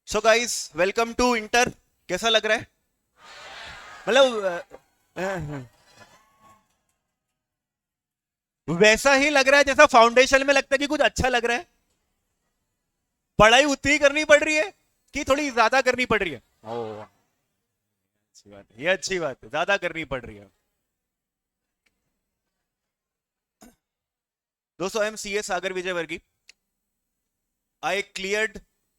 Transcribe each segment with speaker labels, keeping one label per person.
Speaker 1: So guys, welcome to Inter. कैसा लग रहा है? मतलब वैसा ही लग रहा है जैसा फाउंडेशन में लगता है कि कुछ अच्छा लग रहा है। पढ़ाई उतनी करनी पड़ रही है कि थोड़ी ज्यादा करनी पड़ रही है? ओ, अच्छी बात है, ये अच्छी बात है, ज्यादा करनी पड़ रही है। दोस्तों, I M C A Sagar Vijay वर्गी। I cleared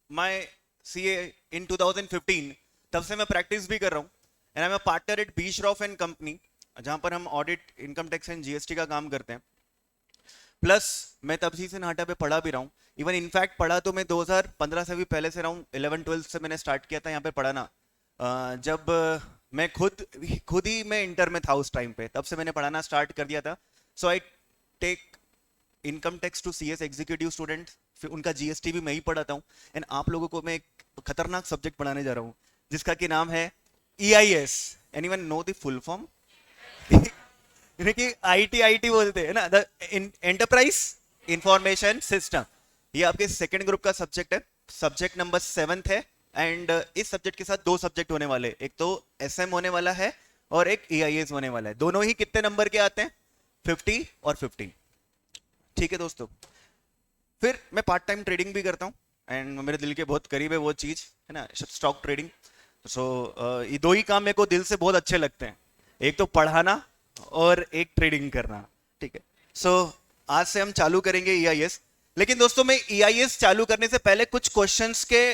Speaker 1: माई सी ए इन 2015। तब से मैं प्रैक्टिस भी कर रहा हूँ। And I am a partner at B Shroff and company, जहां पर हम audit, income tax and GST का काम करते हैं। प्लस मैं तब से नाटा पे पढ़ा भी रहा हूँ। इवन इनफैक्ट पढ़ा तो मैं 2015 से भी पहले से रहा हूँ। 11-12 से मैंने स्टार्ट किया था यहाँ पे पढ़ाना। जब मैं खुद ही मैं इंटर में था उस टाइम पे, तब से मैंने पढ़ाना स्टार्ट कर दिया था। So I take income tax to CS executive student. फिर उनका जीएसटी भी मैं ही पढ़ाता हूँ। एंड आप लोगों को मैं एक खतरनाक सब्जेक्ट पढ़ाने जा रहा हूँ, जिसका कि नाम है EIS। Anyone know the full form? कि आईटी आईटी बोलते हैं ना, द एंटरप्राइज इंफॉर्मेशन सिस्टम। ये आपके सेकंड ग्रुप का सब्जेक्ट है। सब्जेक्ट नंबर 7th है। एंड इस सब्जेक्ट के साथ दो सब्जेक्ट होने वाले, एक तो एसएम होने वाला है और एक EIS होने वाला है। दोनों ही कितने नंबर के आते हैं? 50 और 15। ठीक है दोस्तों। फिर मैं पार्ट टाइम ट्रेडिंग भी करता हूँ। एंड मेरे दिल के बहुत करीब है वो चीज, है ना, स्टॉक ट्रेडिंग। सो ये दो ही काम मेरे को दिल से बहुत अच्छे लगते हैं, एक तो पढ़ाना और एक ट्रेडिंग करना। ठीक है। सो आज से हम चालू करेंगे EIS। लेकिन दोस्तों, मैं EIS चालू करने से पहले कुछ क्वेश्चंस के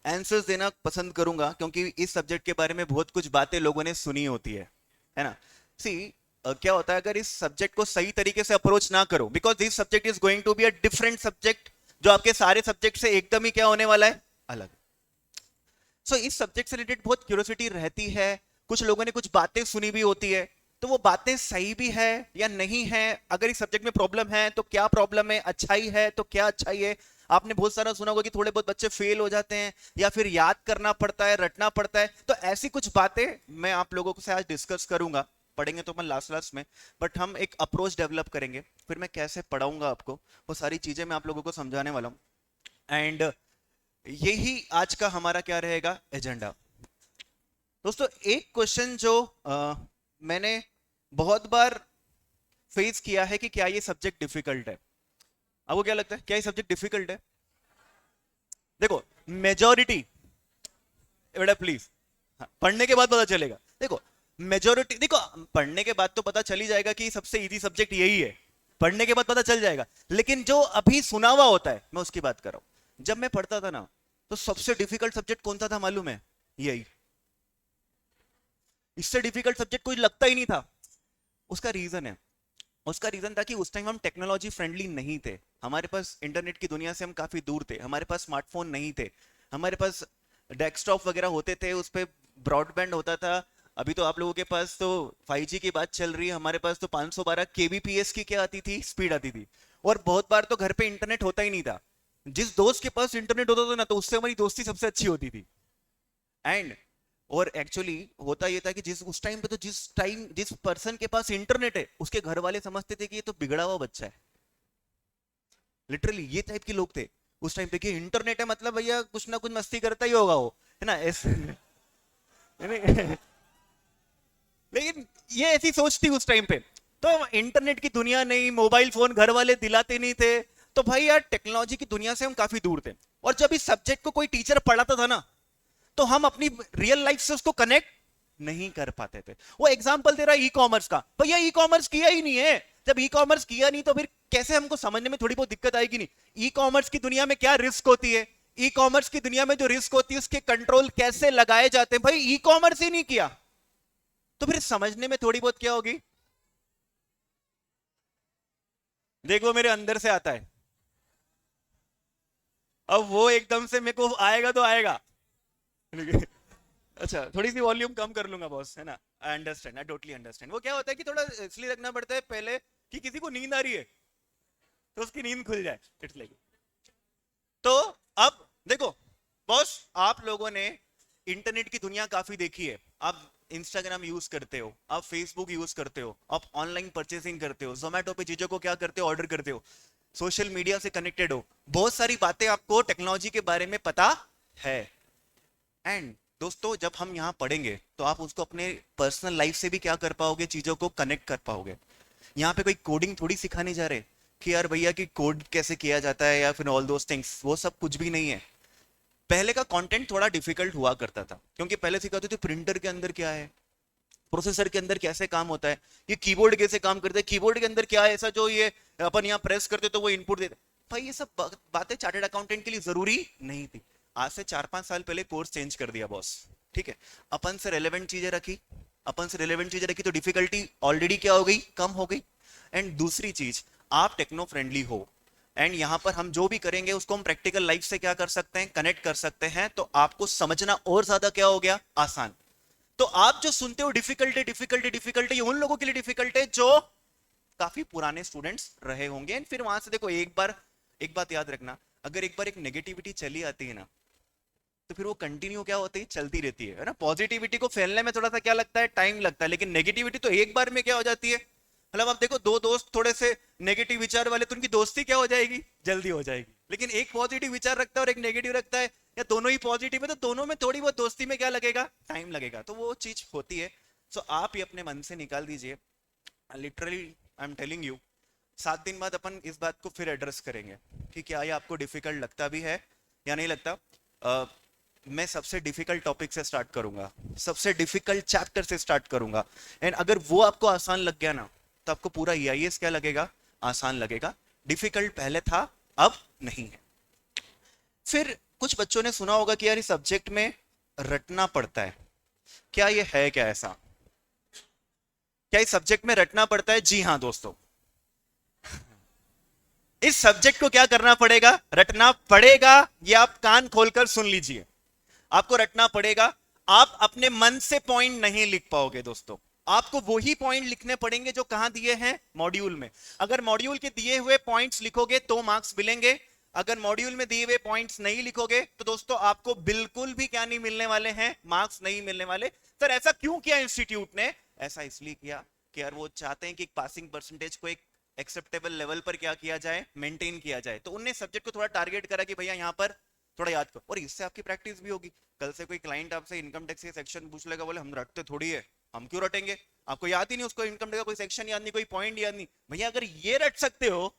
Speaker 1: आंसर्स देना पसंद करूंगा, क्योंकि इस सब्जेक्ट के बारे में बहुत कुछ बातें लोगों ने सुनी होती है ना। सी क्या होता है अगर इस सब्जेक्ट को सही तरीके से अप्रोच ना करो, because this subject is going to be a different subject, जो आपके सारे सब्जेक्ट से एकदम ही क्या होने वाला है, अलग। सो इस सब्जेक्ट से रिलेटेड बहुत क्यूरियोसिटी रहती है। कुछ लोगों ने कुछ बातें सुनी भी होती है, तो वो बातें सही भी है या नहीं है। अगर इस सब्जेक्ट में प्रॉब्लम है तो क्या प्रॉब्लम है, अच्छाई है तो क्या अच्छाई है। आपने बहुत सारा सुना होगा कि थोड़े बहुत बच्चे फेल हो जाते हैं या फिर याद करना पड़ता है, रटना पड़ता है। तो ऐसी कुछ बातें मैं आप लोगों से आज डिस्कस करूंगा। पढ़ेंगे तो मैं लास्ट लास्ट में, बट हम एक अप्रोच डेवलप करेंगे। फिर मैं कैसे पढ़ाऊंगा आपको, वो सारी चीजें मैं आप लोगों को समझाने वाला हूँ। एंड यही आज का हमारा क्या रहेगा, एजेंडा। दोस्तों, एक क्वेश्चन जो मैंने बहुत बार फेस किया है कि क्या ये सब्जेक्ट डिफिकल्ट है। आपको क्या लगता है, क्या ये सब्जेक्ट डिफिकल्ट है? देखो, मेजोरिटी, बेटा प्लीज, पढ़ने के बाद पता चलेगा। देखो, मेजोरिटी, देखो, पढ़ने के बाद तो पता चल ही जाएगा कि सबसे इजी सब्जेक्ट यही है। पढ़ने के बाद पता चल जाएगा। लेकिन जो अभी सुना हुआ होता है, मैं उसकी बात कर रहा हूं। जब मैं पढ़ता था ना, तो सबसे डिफिकल्ट सब्जेक्ट कौन सा था मालूम है? यही। इससे डिफिकल्ट सब्जेक्ट कोई लगता ही नहीं था। उसका रीजन है, उसका रीजन था कि उस टाइम हम टेक्नोलॉजी फ्रेंडली नहीं थे। हमारे पास इंटरनेट की दुनिया से हम काफी दूर थे। हमारे पास स्मार्टफोन नहीं थे। हमारे पास डेस्कटॉप वगैरह होते थे, उस पे ब्रॉडबैंड होता था। अभी तो आप लोगों के पास तो 5G की बात चल रही है। हमारे पास तो 512 kbps की क्या आती थी, स्पीड आती थी। और बहुत बार तो घर पे इंटरनेट होता ही नहीं था। जिस दोस्त के पास इंटरनेट होता था ना, तो उससे हमारी दोस्ती सबसे अच्छी होती थी। एंड और एक्चुअली होता यह था कि जिस उस टाइम पे तो जिस पर्सन के पास इंटरनेट है, उसके घर वाले समझते थे कि ये तो बिगड़ा हुआ बच्चा है। लिटरली ये टाइप के लोग थे उस टाइम पे, कि इंटरनेट है मतलब भैया कुछ ना कुछ मस्ती करता ही होगा वो, है ना, लेकिन ये ऐसी सोच थी उस टाइम पे। तो इंटरनेट की दुनिया नहीं, मोबाइल फोन घर वाले दिलाते नहीं थे। तो भाई यार, टेक्नोलॉजी की दुनिया से हम काफी दूर थे। और जब इस सब्जेक्ट को कोई टीचर पढ़ाता था ना, तो हम अपनी रियल लाइफ से उसको कनेक्ट नहीं कर पाते थे। वो एग्जांपल दे रहा है ई कॉमर्स का। भैया ई कॉमर्स किया ही नहीं है। जब ई कॉमर्स किया नहीं, तो फिर कैसे हमको समझने में थोड़ी बहुत दिक्कत आएगी? नहीं, ई कॉमर्स की दुनिया में क्या रिस्क होती है, ई कॉमर्स की दुनिया में जो रिस्क होती है उसके कंट्रोल कैसे लगाए जाते हैं, भाई ई कॉमर्स ही नहीं किया तो फिर समझने में थोड़ी बहुत क्या होगी। देखो, मेरे अंदर से आता है। अब वो एकदम से मेरे को आएगा तो आएगा। अच्छा, थोड़ी सी वॉल्यूम कम कर लूंगा बॉस, है ना। I understand, I totally understand. वो क्या होता है कि थोड़ा इसलिए रखना पड़ता है पहले, कि किसी को नींद आ रही है तो उसकी नींद खुल जाए। इट्स लाइक, तो अब देखो बॉस, आप लोगों ने इंटरनेट की दुनिया काफी देखी है। आप इंस्टाग्राम यूज करते हो, आप फेसबुक यूज करते हो, आप ऑनलाइन परचेसिंग करते हो, जोमेटो पे चीजों को क्या करते हो, ऑर्डर करते हो। सोशल मीडिया से कनेक्टेड हो, बहुत सारी बातें आपको टेक्नोलॉजी के बारे में पता है। एंड दोस्तों जब हम यहाँ पढ़ेंगे तो आप उसको अपने पर्सनल लाइफ से भी क्या कर पाओगे, चीजों को कनेक्ट कर पाओगे। यहाँ पे कोई कोडिंग थोड़ी सिखाने जा रहे कि यार भैया कि कोड कैसे किया जाता है या फिर ऑल दोस थिंग्स, वो सब कुछ भी नहीं है। पहले का कंटेंट थोड़ा डिफिकल्ट हुआ करता था, क्योंकि पहले सिखाते थे प्रिंटर के अंदर क्या है, प्रोसेसर के अंदर कैसे काम होता है, ये कीबोर्ड कैसे काम करता है, कीबोर्ड के अंदर क्या है ऐसा जो ये अपन यहाँ प्रेस करते तो वो इनपुट देते। भाई ये सब बातें चार्टर्ड अकाउंटेंट के लिए जरूरी नहीं थी। आज से 4-5 साल पहले कोर्स चेंज कर दिया बॉस, ठीक है। अपन से रेलेवेंट चीजें रखी, तो डिफिकल्टी ऑलरेडी क्या हो गई, कम हो गई। एंड दूसरी चीज, आप टेक्नो फ्रेंडली हो, एंड यहां पर हम जो भी करेंगे उसको हम प्रैक्टिकल लाइफ से क्या कर सकते हैं, कनेक्ट कर सकते हैं, तो आपको समझना और ज्यादा क्या हो गया, आसान। तो आप जो सुनते हो डिफिकल्ट है डिफिकल्ट है डिफिकल्ट है, ये उन लोगों के लिए डिफिकल्ट है जो काफी पुराने स्टूडेंट्स रहे होंगे। एंड फिर वहां से देखो, एक बात याद रखना, अगर एक बार एक नेगेटिविटी चली आती है ना, तो फिर वो कंटिन्यू क्या होती है, चलती रहती है ना। पॉजिटिविटी को फैलने में थोड़ा सा क्या लगता है, टाइम लगता है, लेकिन नेगेटिविटी तो एक बार में क्या हो जाती है। मतलब आप देखो, दो दोस्त थोड़े से नेगेटिव विचार वाले, तो उनकी दोस्ती क्या हो जाएगी, जल्दी हो जाएगी। लेकिन एक पॉजिटिव विचार रखता है और एक नेगेटिव रखता है, या दोनों ही पॉजिटिव है, तो दोनों में थोड़ी बहुत दोस्ती में क्या लगेगा, टाइम लगेगा। तो वो चीज होती है। सो आप ये अपने मन से निकाल दीजिए। Literally I am telling you, 7 दिन बाद अपन इस बात को फिर एड्रेस करेंगे कि क्या ये आपको डिफिकल्ट लगता भी है या नहीं लगता। मैं सबसे डिफिकल्ट टॉपिक से स्टार्ट करूंगा, सबसे डिफिकल्ट चैप्टर से स्टार्ट करूंगा। एंड अगर वो आपको आसान लग गया ना, तो आपको पूरा ईआईएस क्या लगेगा, आसान लगेगा। डिफिकल्ट पहले था, अब नहीं है। फिर कुछ बच्चों ने सुना होगा कि यार इस सब्जेक्ट में रटना पड़ता है। क्या ये है क्या ऐसा, क्या इस सब्जेक्ट में रटना पड़ता है? जी हाँ दोस्तों, इस सब्जेक्ट को क्या करना पड़ेगा, रटना पड़ेगा। ये आप कान खोलकर सुन लीजिए, आपको रटना पड़ेगा। आप अपने मन से पॉइंट नहीं लिख पाओगे दोस्तों, आपको वही पॉइंट लिखने पड़ेंगे जो कहां दिए हैं, मॉड्यूल में। अगर मॉड्यूल के दिए हुए पॉइंट्स लिखोगे तो मार्क्स मिलेंगे, अगर मॉड्यूल में दिए हुए पॉइंट्स नहीं लिखोगे तो दोस्तों आपको बिल्कुल भी क्या नहीं मिलने वाले हैं, मार्क्स नहीं मिलने वाले। सर ऐसा क्यों किया इंस्टीट्यूट ने? ऐसा इसलिए किया कि यार वो चाहते हैं कि पासिंग परसेंटेज को एक एक्सेप्टेबल लेवल पर क्या किया जाए, मेंटेन किया जाए। तो उनने सब्जेक्ट को थोड़ा टारगेट करा कि भैया यहां पर थोड़ा याद करो, और इससे आपकी प्रैक्टिस भी होगी। कल से कोई क्लाइंट आपसे इनकम टैक्स के सेक्शन पूछ लेगा, बोले हम रटते थोड़ी है, हम क्यों रटेंगे, आपको याद ही नहीं, उसको इनकम टैक्स का कोई सेक्शन याद नहीं, कोई पॉइंट याद नहीं। भैया अगर ये रट सकते हो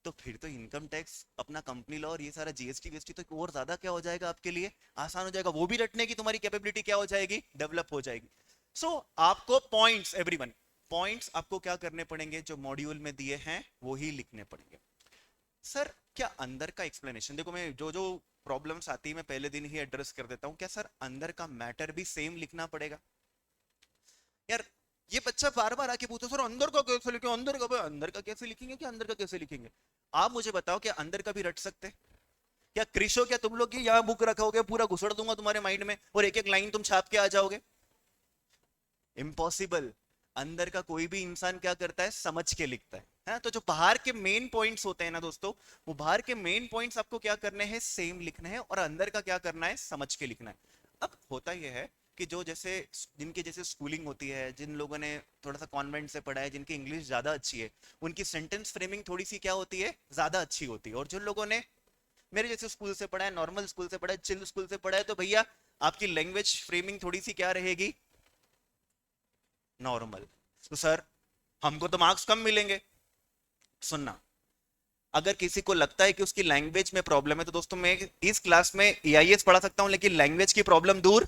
Speaker 1: तो फिर तो इनकम टैक्स, अपना कंपनी लॉ और ये सारा जीएसटी वीएसटी तो और ज्यादा क्या हो जाएगा, आपके लिए आसान हो जाएगा। वो भी रटने की तुम्हारी कैपेबिलिटी क्या हो जाएगी, डेवलप हो जाएगी। सो आपको पॉइंट्स, एवरीवन पॉइंट्स आपको क्या करने पड़ेंगे, जो मॉड्यूल में दिए हैं वो ही लिखने पड़ेंगे। सर क्या अंदर का एक्सप्लेनेशन, देखो मैं जो जो प्रॉब्लम्स आती है मैं पहले दिन ही एड्रेस कर देता हूं। क्या सर अंदर का मैटर भी सेम लिखना पड़ेगा? यार ये बच्चा बार बार आके पूछता, सर अंदर का कैसे लिखें, अंदर का कैसे लिखेंगे, क्या अंदर का कैसे लिखेंगे? आप मुझे बताओ, क्या अंदर का भी रट सकते? क्या क्रिशो, क्या तुम लोग की यहाँ बुक रखोगे, पूरा घुसड़ दूंगा तुम्हारे माइंड में और एक एक लाइन तुम छाप के आ जाओगे? इम्पॉसिबल। अंदर का कोई भी इंसान क्या करता है, समझ के लिखता है। तो जो बाहर के मेन पॉइंट्स होते हैं ना दोस्तों, वो बाहर के मेन पॉइंट्स आपको क्या करने हैं, सेम लिखने हैं, और अंदर का क्या करना है, समझ के लिखना है। अब होता यह है कि जो जैसे जिनकी जैसे स्कूलिंग होती है, जिन लोगों ने थोड़ा सा कॉन्वेंट से पढ़ा है, जिनकी इंग्लिश ज्यादा अच्छी है, उनकी सेंटेंस फ्रेमिंग थोड़ी सी क्या होती है, ज्यादा अच्छी होती है। और जिन लोगों ने मेरे जैसे स्कूल से पढ़ा है, नॉर्मल स्कूल से पढ़ा है, चिल स्कूल से पढ़ा है, तो भैया आपकी लैंग्वेज फ्रेमिंग थोड़ी सी क्या रहेगी, नॉर्मल। तो सर हमको तो मार्क्स कम मिलेंगे। सुनना, अगर किसी को लगता है कि उसकी लैंग्वेज में प्रॉब्लम है, तो दोस्तों मैं इस क्लास में एआईएस पढ़ा सकता हूं, लेकिन लैंग्वेज की प्रॉब्लम दूर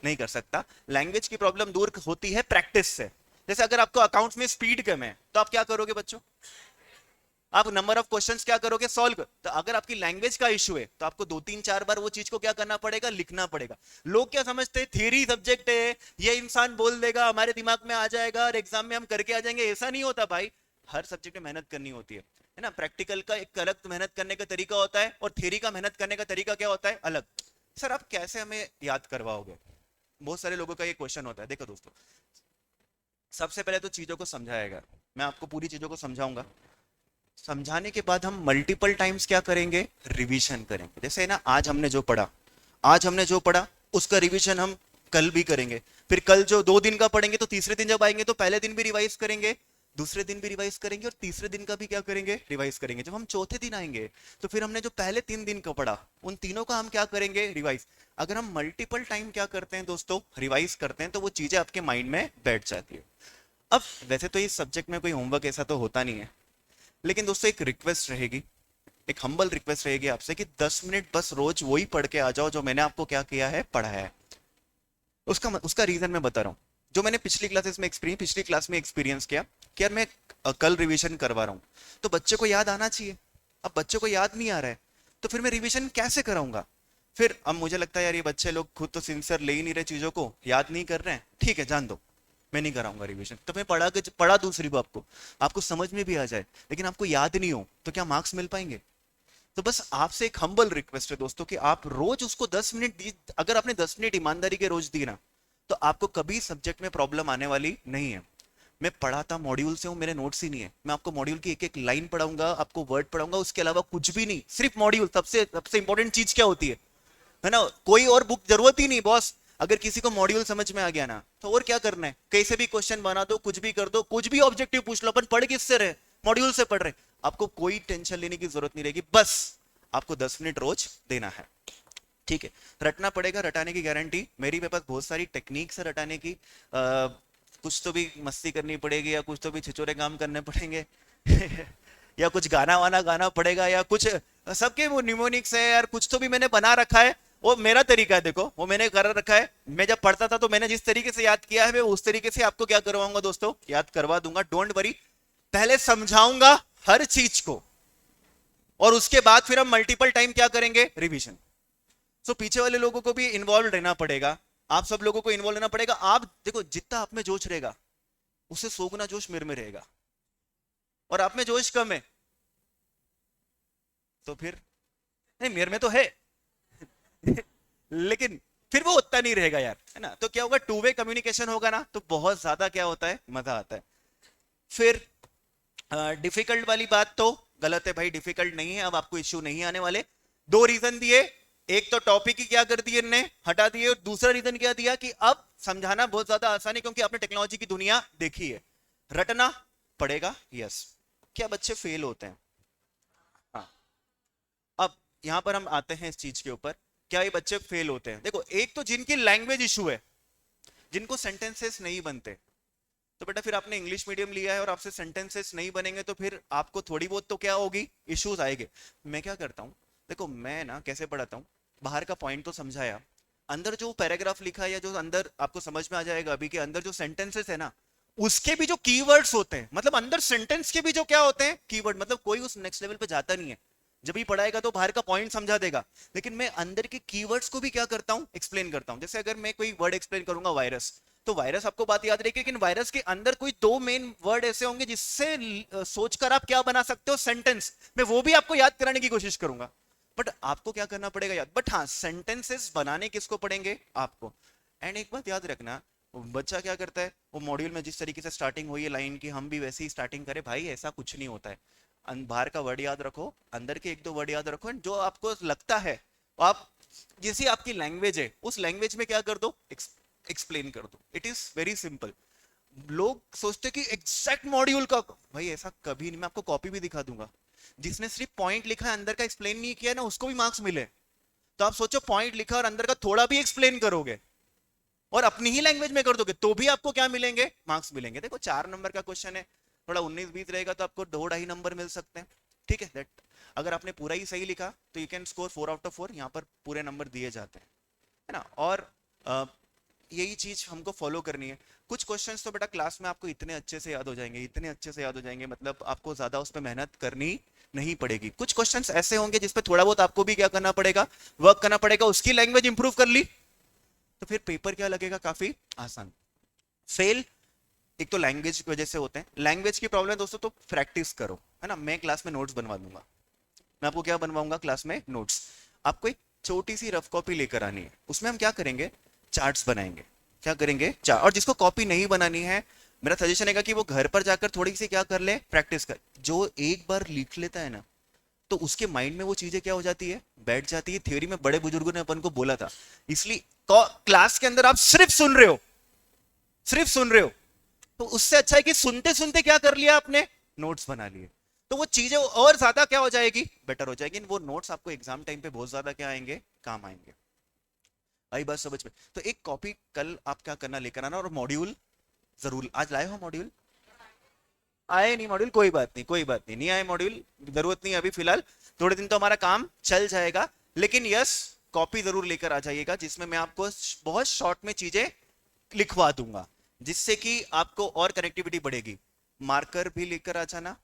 Speaker 1: नहीं कर सकता। लैंग्वेज की प्रॉब्लम दूर होती है प्रैक्टिस से। जैसे अगर आपको अकाउंट्स में स्पीड कम है, तो आप क्या करोगे बच्चों, आप नंबर ऑफ क्वेश्चंस क्या करोगे, सॉल्व कर। तो अगर आपकी लैंग्वेज का इशू है, तो आपको 2-3-4 बार वो चीज को क्या करना पड़ेगा, लिखना पड़ेगा। लोग क्या समझते हैं, थियरी सब्जेक्ट है, ये इंसान बोल देगा, हमारे दिमाग में आ जाएगा और एग्जाम में हम करके आ जाएंगे। ऐसा नहीं होता भाई, हर सब्जेक्ट में मेहनत करनी होती है ना। प्रैक्टिकल का एक अलग मेहनत करने का तरीका होता है, और थियरी का मेहनत करने का तरीका क्या होता है, अलग। सर आप कैसे हमें याद करवाओगे, बहुत सारे लोगों का ये क्वेश्चन होता है। देखो दोस्तों, सबसे पहले तो चीजों को समझाएगा, मैं आपको पूरी चीजों को समझाऊंगा। समझाने के बाद हम मल्टीपल टाइम्स क्या करेंगे, रिवीजन करेंगे। जैसे ना आज हमने जो पढ़ा उसका रिवीजन हम कल भी करेंगे। फिर कल जो 2 दिन का पढ़ेंगे, तो तीसरे दिन जब आएंगे तो पहले दिन भी रिवाइज करेंगे, दूसरे दिन भी रिवाइज करेंगे और तीसरे दिन का भी क्या करेंगे, रिवाइज करेंगे। जब हम चौथे दिन आएंगे तो फिर हमने जो पहले 3 दिन का पढ़ा उन तीनों का हम क्या करेंगे, रिवाइज। अगर हम मल्टीपल टाइम क्या करते हैं दोस्तों, रिवाइज करते हैं, तो वो चीजें आपके माइंड में बैठ जाती है। अब वैसे तो इस सब्जेक्ट में कोई होमवर्क ऐसा तो होता नहीं है, लेकिन दोस्तों एक रिक्वेस्ट रहेगी, एक हम्बल रिक्वेस्ट रहेगी आपसे कि 10 मिनट बस रोज वही पढ़ के आ जाओ जो मैंने आपको क्या किया है, पढ़ा है। उसका रीजन मैं बता रहा हूँ। जो मैंने पिछली क्लास में एक्सपीरियंस किया कि यार मैं कल रिवीजन करवा रहा हूँ तो बच्चे को याद आना चाहिए। अब बच्चे को याद नहीं आ रहा है तो फिर मैं रिवीजन कैसे कराऊंगा। फिर अब मुझे लगता है यार ये बच्चे लोग खुद तो सिंसियर ले ही नहीं रहे, चीजों को याद नहीं कर रहे हैं, ठीक है जान दो, मैं नहीं कराऊंगा रिवीजन। तो मैं पढ़ा दूसरी को, आपको समझ में भी आ जाए लेकिन आपको याद नहीं हो तो क्या मार्क्स मिल पाएंगे। तो बस आपसे एक हम्बल रिक्वेस्ट है दोस्तों कि आप रोज उसको 10 मिनट दी। अगर आपने 10 मिनट ईमानदारी के रोज दी ना तो आपको कभी सब्जेक्ट में प्रॉब्लम आने वाली नहीं है। मैं पढ़ाता मॉड्यूल से हूं, मेरे नोट्स ही नहीं है, मैं आपको मॉड्यूल की एक एक लाइन पढ़ाऊंगा, आपको वर्ड पढ़ाऊंगा, उसके अलावा कुछ भी नहीं, सिर्फ मॉड्यूल। सबसे सबसे इंपॉर्टेंट चीज क्या होती है ना, कोई और बुक जरूरत ही नहीं बॉस। अगर किसी को मॉड्यूल समझ में आ गया ना तो और क्या करना है, कैसे भी क्वेश्चन बना दो, कुछ भी कर दो, कुछ भी ऑब्जेक्टिव पूछ लो, अपन पढ़ किससे रहे, मॉड्यूल से पढ़ रहे। आपको कोई टेंशन लेने की जरूरत नहीं रहेगी, बस आपको 10 मिनट रोज देना है, ठीक है। रटना पड़ेगा, रटाने की गारंटी मेरी, मेरे पास बहुत सारी टेक्निक्स है रटाने की। कुछ तो भी मस्ती करनी पड़ेगी या कुछ तो भी छिछोरे काम करने पड़ेंगे या कुछ गाना वाना गाना पड़ेगा या कुछ, सबके वो निमोनिक्स है यार, कुछ तो भी मैंने बना रखा है। वो मेरा तरीका है, देखो वो मैंने कर रखा है। मैं जब पढ़ता था तो मैंने जिस तरीके से याद किया है मैं उस तरीके से आपको क्या करवाऊंगा दोस्तों, याद करवा दूंगा, डोंट वरी। पहले समझाऊंगा हर चीज को और उसके बाद फिर हम मल्टीपल टाइम क्या करेंगे, रिवीजन। सो पीछे वाले लोगों को भी इन्वॉल्व रहना पड़ेगा, आप सब लोगों को इन्वॉल्व रहना पड़ेगा। आप देखो जितना आप में जोश रहेगा उससे 100 गुना जोश मेरे में रहेगा, और आप में जोश कम है तो फिर नहीं, मेरे में तो है लेकिन फिर वो उतना नहीं रहेगा यार, है ना। तो क्या होगा, टू वे कम्युनिकेशन होगा ना तो बहुत ज्यादा क्या होता है, मजा आता है। फिर डिफिकल्ट वाली बात तो गलत है भाई, डिफिकल्ट नहीं है, अब आपको इश्यू नहीं आने वाले। 2 रीजन दिए, एक तो टॉपिक ही क्या कर दिए इनने, हटा दिए, और दूसरा रीजन क्या दिया कि अब समझाना बहुत ज्यादा आसान है क्योंकि आपने टेक्नोलॉजी की दुनिया देखी है। रटना पड़ेगा, यस। क्या बच्चे फेल होते हैं, हाँ। अब यहां पर हम आते हैं इस चीज के ऊपर, क्या ये बच्चे फेल होते हैं। देखो एक तो जिनकी लैंग्वेज इशू है, जिनको सेंटेंसेस नहीं बनते, तो बेटा फिर आपने इंग्लिश मीडियम लिया है और आपसे सेंटेंसेस नहीं बनेंगे तो फिर आपको थोड़ी बहुत तो क्या होगी, इश्यूज आएंगे। मैं क्या करता हूं, देखो मैं ना कैसे पढ़ाता हूं, बाहर का पॉइंट तो समझाया, अंदर जो पैराग्राफ लिखा है या जो अंदर आपको समझ में आ जाएगा अभी के अंदर जो सेंटेंसेस है ना उसके भी जो कीवर्ड्स होते हैं, मतलब अंदर सेंटेंस के भी जो क्या होते हैं कीवर्ड, मतलब कोई उस नेक्स्ट लेवल पे जाता नहीं है, जब भी पढ़ाएगा तो बाहर का पॉइंट समझा देगा, लेकिन मैं अंदर के कीवर्ड्स को भी क्या करता हूं, एक्सप्लेन करता हूं। जैसे अगर मैं कोई वर्ड एक्सप्लेन करूंगा वायरस, तो वायरस आपको बात याद रहेगी, लेकिन वायरस के अंदर कोई 2 मेन वर्ड ऐसे होंगे जिससे सोचकर आप क्या बना सकते हो, सेंटेंस। मैं वो भी आपको याद कराने की कोशिश करूंगा, बट आपको क्या करना पड़ेगा याद। बट हाँ, सेंटेंसेस बनाने किसको पड़ेंगे, आपको। एंड एक बात याद रखना, बच्चा क्या करता है, वो मॉड्यूल में जिस तरीके से स्टार्टिंग हुई है लाइन की, हम भी वैसे ही स्टार्टिंग करें, भाई ऐसा कुछ नहीं होता है। बाहर का वर्ड याद रखो, अंदर के 1-2 वर्ड याद रखो, जो आपको लगता है आप, जैसी आपकी लैंग्वेज है उस लैंग्वेज में क्या कर दो, एक्सप्लेन कर दो। It is very simple. लोग सोचते कि एग्जैक्ट मॉड्यूल का, भाई ऐसा कभी नहीं, मैं आपको कॉपी भी दिखा दूंगा, जिसने सिर्फ पॉइंट लिखा है अंदर का एक्सप्लेन नहीं किया ना उसको भी मार्क्स मिले। तो आप सोचो पॉइंट लिखा और अंदर का थोड़ा भी एक्सप्लेन करोगे और अपनी ही लैंग्वेज में कर दोगे तो भी आपको क्या मिलेंगे, मार्क्स मिलेंगे। देखो 4 नंबर का क्वेश्चन है, थोड़ा 19-20 रहेगा तो आपको 2-2.5 नंबर मिल सकते हैं, ठीक है। दैट अगर आपने पूरा ही सही लिखा तो यू कैन स्कोर 4/4, यहाँ पर पूरे नंबर दिए जाते हैं, है ना। और यही चीज हमको फॉलो करनी है। कुछ क्वेश्चंस तो बेटा क्लास में आपको इतने अच्छे से याद हो जाएंगे, इतने अच्छे से याद हो जाएंगे, मतलब आपको ज्यादा उस पर मेहनत करनी नहीं पड़ेगी। कुछ क्वेश्चंस ऐसे होंगे जिसपे थोड़ा बहुत आपको भी क्या करना पड़ेगा, वर्क करना पड़ेगा, उसकी लैंग्वेज इंप्रूव कर ली तो फिर पेपर क्या लगेगा, काफी आसान। फेल एक तो लैंग्वेज की वजह से होते हैं, लैंग्वेज की प्रॉब्लम है दोस्तों, तो प्रैक्टिस करो, है ना। मैं क्लास में नोट्स बनवा दूंगा, मैं आपको क्या बनवाऊंगा क्लास में, नोट्स। आपको एक छोटी सी रफ कॉपी लेकर आनी है, उसमें हम क्या करेंगे, चार्ट्स बनाएंगे, क्या करेंगे, चार्ट। और जिसको कॉपी नहीं बनानी है, मेरा सजेशन है कि वो घर पर जाकर थोड़ी सी क्या कर ले, प्रैक्टिस कर। जो एक बार लिख लेता है ना तो उसके माइंड में वो चीजें क्या हो जाती है, बैठ जाती है। थ्योरी में बड़े बुजुर्गों ने अपन को बोला था, इसलिए क्लास के अंदर आप सिर्फ सुन रहे हो, सिर्फ सुन रहे हो, तो उससे अच्छा है कि सुनते सुनते क्या कर लिया आपने, नोट्स बना लिए, तो वो चीजें और ज्यादा क्या हो जाएगी, बेटर हो जाएगी। वो नोट्स आपको एग्जाम टाइम पे बहुत ज्यादा क्या आएंगे, काम आएंगे। आई बात समझ में? तो एक कॉपी कल आप क्या करना, लेकर आना, और मॉड्यूल जरूर आज लाए हो मॉड्यूल, आए नहीं मॉड्यूल, कोई बात नहीं, कोई बात नहीं, नहीं आए मॉड्यूल, जरूरत नहीं अभी फिलहाल, थोड़े दिन तो हमारा काम चल जाएगा, लेकिन यस कॉपी जरूर लेकर आ जाइएगा, जिसमें मैं आपको बहुत शॉर्ट में चीजें लिखवा दूंगा, जिससे कि आपको और कनेक्टिविटी बढ़ेगी। मार्कर भी लेकर आ जाना,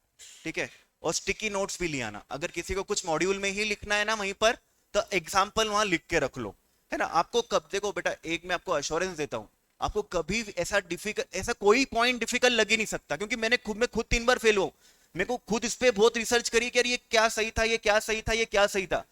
Speaker 1: ठीक है, और स्टिकी नोट्स भी ले आना। अगर किसी को कुछ मॉड्यूल में ही लिखना है ना वहीं पर, तो एग्जाम्पल वहां लिख के रख लो, है ना। आपको कब, देखो बेटा, एक मैं आपको अश्योरेंस देता हूं, आपको कभी ऐसा डिफिकल्ट, ऐसा कोई पॉइंट डिफिकल्ट लग ही नहीं सकता, क्योंकि मैं खुद 3 बार फेल हुआ, मेरे को खुद इस पे बहुत रिसर्च करी कि यार ये क्या सही था, ये क्या सही था, ये क्या सही था,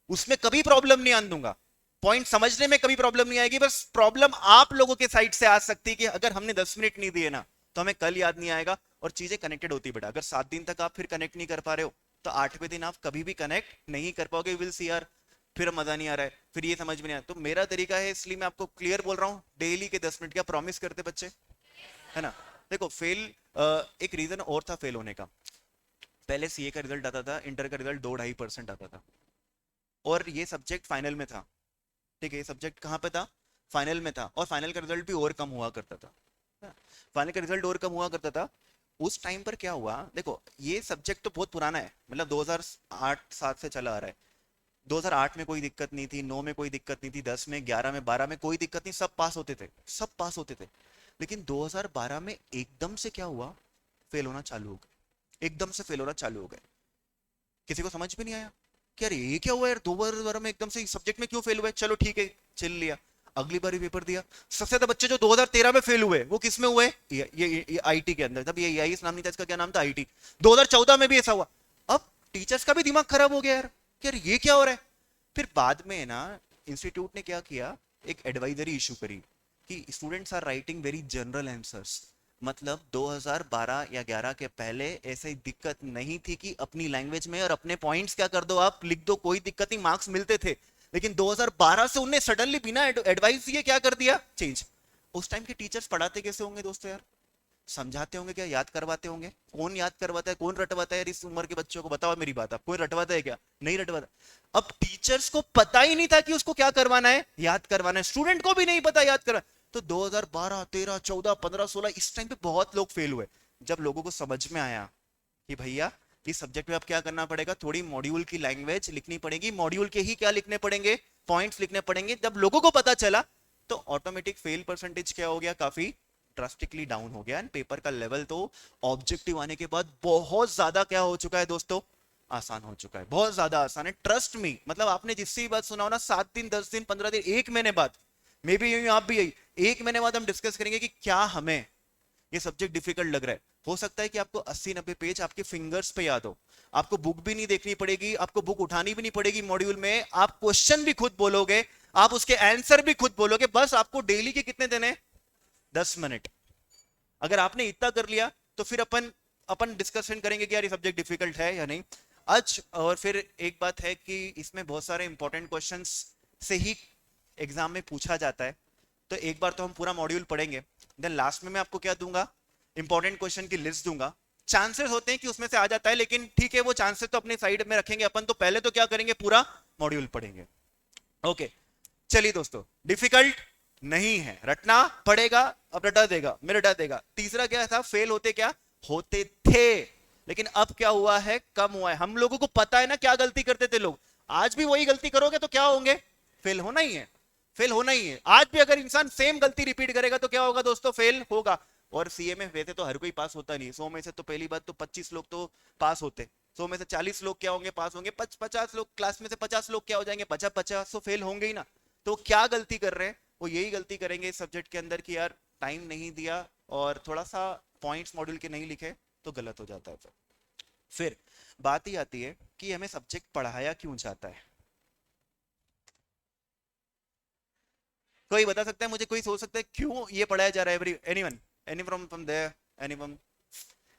Speaker 1: उसमें कभी प्रॉब्लम नहीं आने दूंगा, पॉइंट समझने में कभी प्रॉब्लम नहीं आएगी। बस प्रॉब्लम आप लोगों के साइड से आ सकती है कि अगर हमने 10 मिनट नहीं दिए ना, तो हमें कल याद नहीं आएगा, और चीजें कनेक्टेड होती बेटा। अगर 7 दिन तक आप फिर कनेक्ट नहीं कर पा रहे हो, तो 8वें दिन आप कभी भी कनेक्ट नहीं कर पाओगे। विल सी यार, फिर मजा नहीं आ रहा है, फिर ये समझ में नहीं आया। तो मेरा तरीका है, इसलिए मैं आपको क्लियर बोल रहा हूँ, डेली के 10 मिनट क्या प्रॉमिस करते बच्चे, है ना। देखो फेल, एक रीजन और था फेल होने का, पहले सीए का रिजल्ट आता था, इंटर का रिजल्ट 2-2.5% आता था, और ये सब्जेक्ट फाइनल में था, ठीक है, ये सब्जेक्ट कहाँ पे था, फाइनल में था, और फाइनल का रिजल्ट भी और कम हुआ करता था, फाइनल का रिजल्ट और कम हुआ करता था। उस टाइम पर क्या हुआ, देखो ये सब्जेक्ट तो बहुत पुराना है, मतलब 2008-7 से चला आ रहा है। 2008 में कोई दिक्कत नहीं थी, 9 में कोई दिक्कत नहीं थी, 10 में, 11 में, 12 में कोई दिक्कत नहीं, सब पास होते थे, सब पास होते थे। लेकिन 2012 में एकदम से क्या हुआ, फेल होना चालू हो गए, एकदम से फेल होना चालू हो गए। किसी को समझ में नहीं आया कि यार ये क्या हुआ यार, 2 बार में एकदम से सब्जेक्ट में क्यों फेल हुए। चलो ठीक है, चिल लिया, अगली बार पेपर दिया। सबसे ज्यादा बच्चे जो 2013 में फेल हुए, वो किस में हुए, ये आईटी के अंदर, तब ये आईएएस नाम नहीं था, इसका क्या नाम था, आईटी। 2014 में भी ऐसा हुआ। अब टीचर्स का भी दिमाग खराब हो गया यार, कि यार ये क्या हो रहा है। फिर बाद में ना इंस्टीट्यूट ने क्या किया, एक एडवाइजरी इशू करी कि students are writing very general answers. मतलब 2012 या 11 के पहले ऐसी दिक्कत नहीं थी कि अपनी लैंग्वेज में और अपने पॉइंट्स क्या कर दो, आप लिख दो, कोई दिक्कत नहीं, मार्क्स मिलते थे। लेकिन 2012 से उन्हें सडनली बिना एडवाइस दिए क्या कर दिया, चेंज। उस टाइम के टीचर्स पढ़ाते कैसे होंगे दोस्तों यार, समझाते होंगे क्या, याद करवाते होंगे। कौन याद करवाता है, कौन रटवाता है यार इस उम्र के बच्चों को, बताओ मेरी बात, आप कोई रटवाता है क्या, नहीं रटवाता। अब टीचर्स को पता ही नहीं था कि उसको क्या करवाना है, याद करवाना है, स्टूडेंट को भी नहीं पता याद करवाना। तो 2012, 13, 14, 15, 16 इस टाइम पे बहुत लोग फेल हुए। जब लोगों को समझ में आया कि भैया इस सब्जेक्ट में अब क्या करना पड़ेगा, थोड़ी मॉड्यूल की लैंग्वेज लिखनी पड़ेगी, मॉड्यूल के ही क्या लिखने पड़ेंगे, पॉइंट्स लिखने पड़ेंगे, जब लोगों को पता चला, तो ऑटोमेटिक फेल परसेंटेज क्या हो गया, काफी ड्रास्टिकली डाउन हो गया। एंड पेपर का लेवल तो ऑब्जेक्टिव आने के बाद बहुत ज्यादा क्या हो चुका है दोस्तों, आसान हो चुका है, बहुत ज्यादा आसान है, ट्रस्ट मी। मतलब आपने जिससे भी बात सुना हो ना, 7 दिन, 10 दिन, 15 दिन, 1 महीने बाद, मे बी यही आप भी यही, 1 महीने बाद हम डिस्कस करेंगे कि क्या हमें ये सब्जेक्ट डिफिकल्ट लग रहा है। हो सकता है कि आपको 80-90 पेज आपके फिंगर्स पे याद हो, आपको बुक भी नहीं देखनी पड़ेगी, आपको बुक उठानी भी नहीं पड़ेगी मॉड्यूल में, आप क्वेश्चन भी खुद बोलोगे, आप उसके आंसर भी खुद बोलोगे, बस आपको डेली के कितने देने, 10 मिनट। अगर आपने इतना कर लिया, तो फिर अपन अपन डिस्कशन करेंगे कि यार ये सब्जेक्ट डिफिकल्ट है या नहीं। आज और फिर एक बात है कि इसमें बहुत सारे इंपॉर्टेंट क्वेश्चंस से ही एग्जाम में पूछा जाता है। तो एक बार तो हम पूरा मॉड्यूल पढ़ेंगे, देन लास्ट में मैं आपको क्या दूंगा, इंपॉर्टेंट क्वेश्चन की लिस्ट दूंगा। चांसेस होते हैं कि उसमें से आ जाता है, लेकिन ठीक है, वो चांसेस तो अपने साइड में रखेंगे अपन। तो पहले तो क्या करेंगे, पूरा मॉड्यूल पढ़ेंगे। ओके, चलिए दोस्तों, डिफिकल्ट नहीं है, रटना पड़ेगा, अब रटा देगा, मैं रटा देगा। तीसरा क्या था, फेल होते क्या होते थे, लेकिन अब क्या हुआ है, कम हुआ है। हम लोगों को पता है ना क्या गलती करते थे लोग, आज भी वही गलती करोगे तो क्या होंगे, फेल होना ही है, फेल होना ही है। आज भी अगर इंसान सेम गलती रिपीट करेगा तो क्या होगा दोस्तों, फेल होगा। और सीए में वैसे तो हर कोई पास होता नहीं, 100 में से तो पहली बात तो 25 लोग तो पास होते, 100 में से 40 लोग क्या होंगे, पास होंगे। 50 लोग क्लास में से 50 लोग क्या हो जाएंगे, 50 तो फेल होंगे ही ना। तो क्या गलती कर रहे हैं, वो यही गलती करेंगे इस सब्जेक्ट के अंदर कि यार टाइम नहीं दिया और थोड़ा सा पॉइंट्स मॉड्यूल के नहीं लिखे, तो गलत हो जाता है। फिर बात ही आती है कि हमें सब्जेक्ट पढ़ाया क्यों जाता है। कोई बता सकता है मुझे, कोई सोच सकता है क्यों ये पढ़ाया जा रहा है, every anyone, any from there, anyone,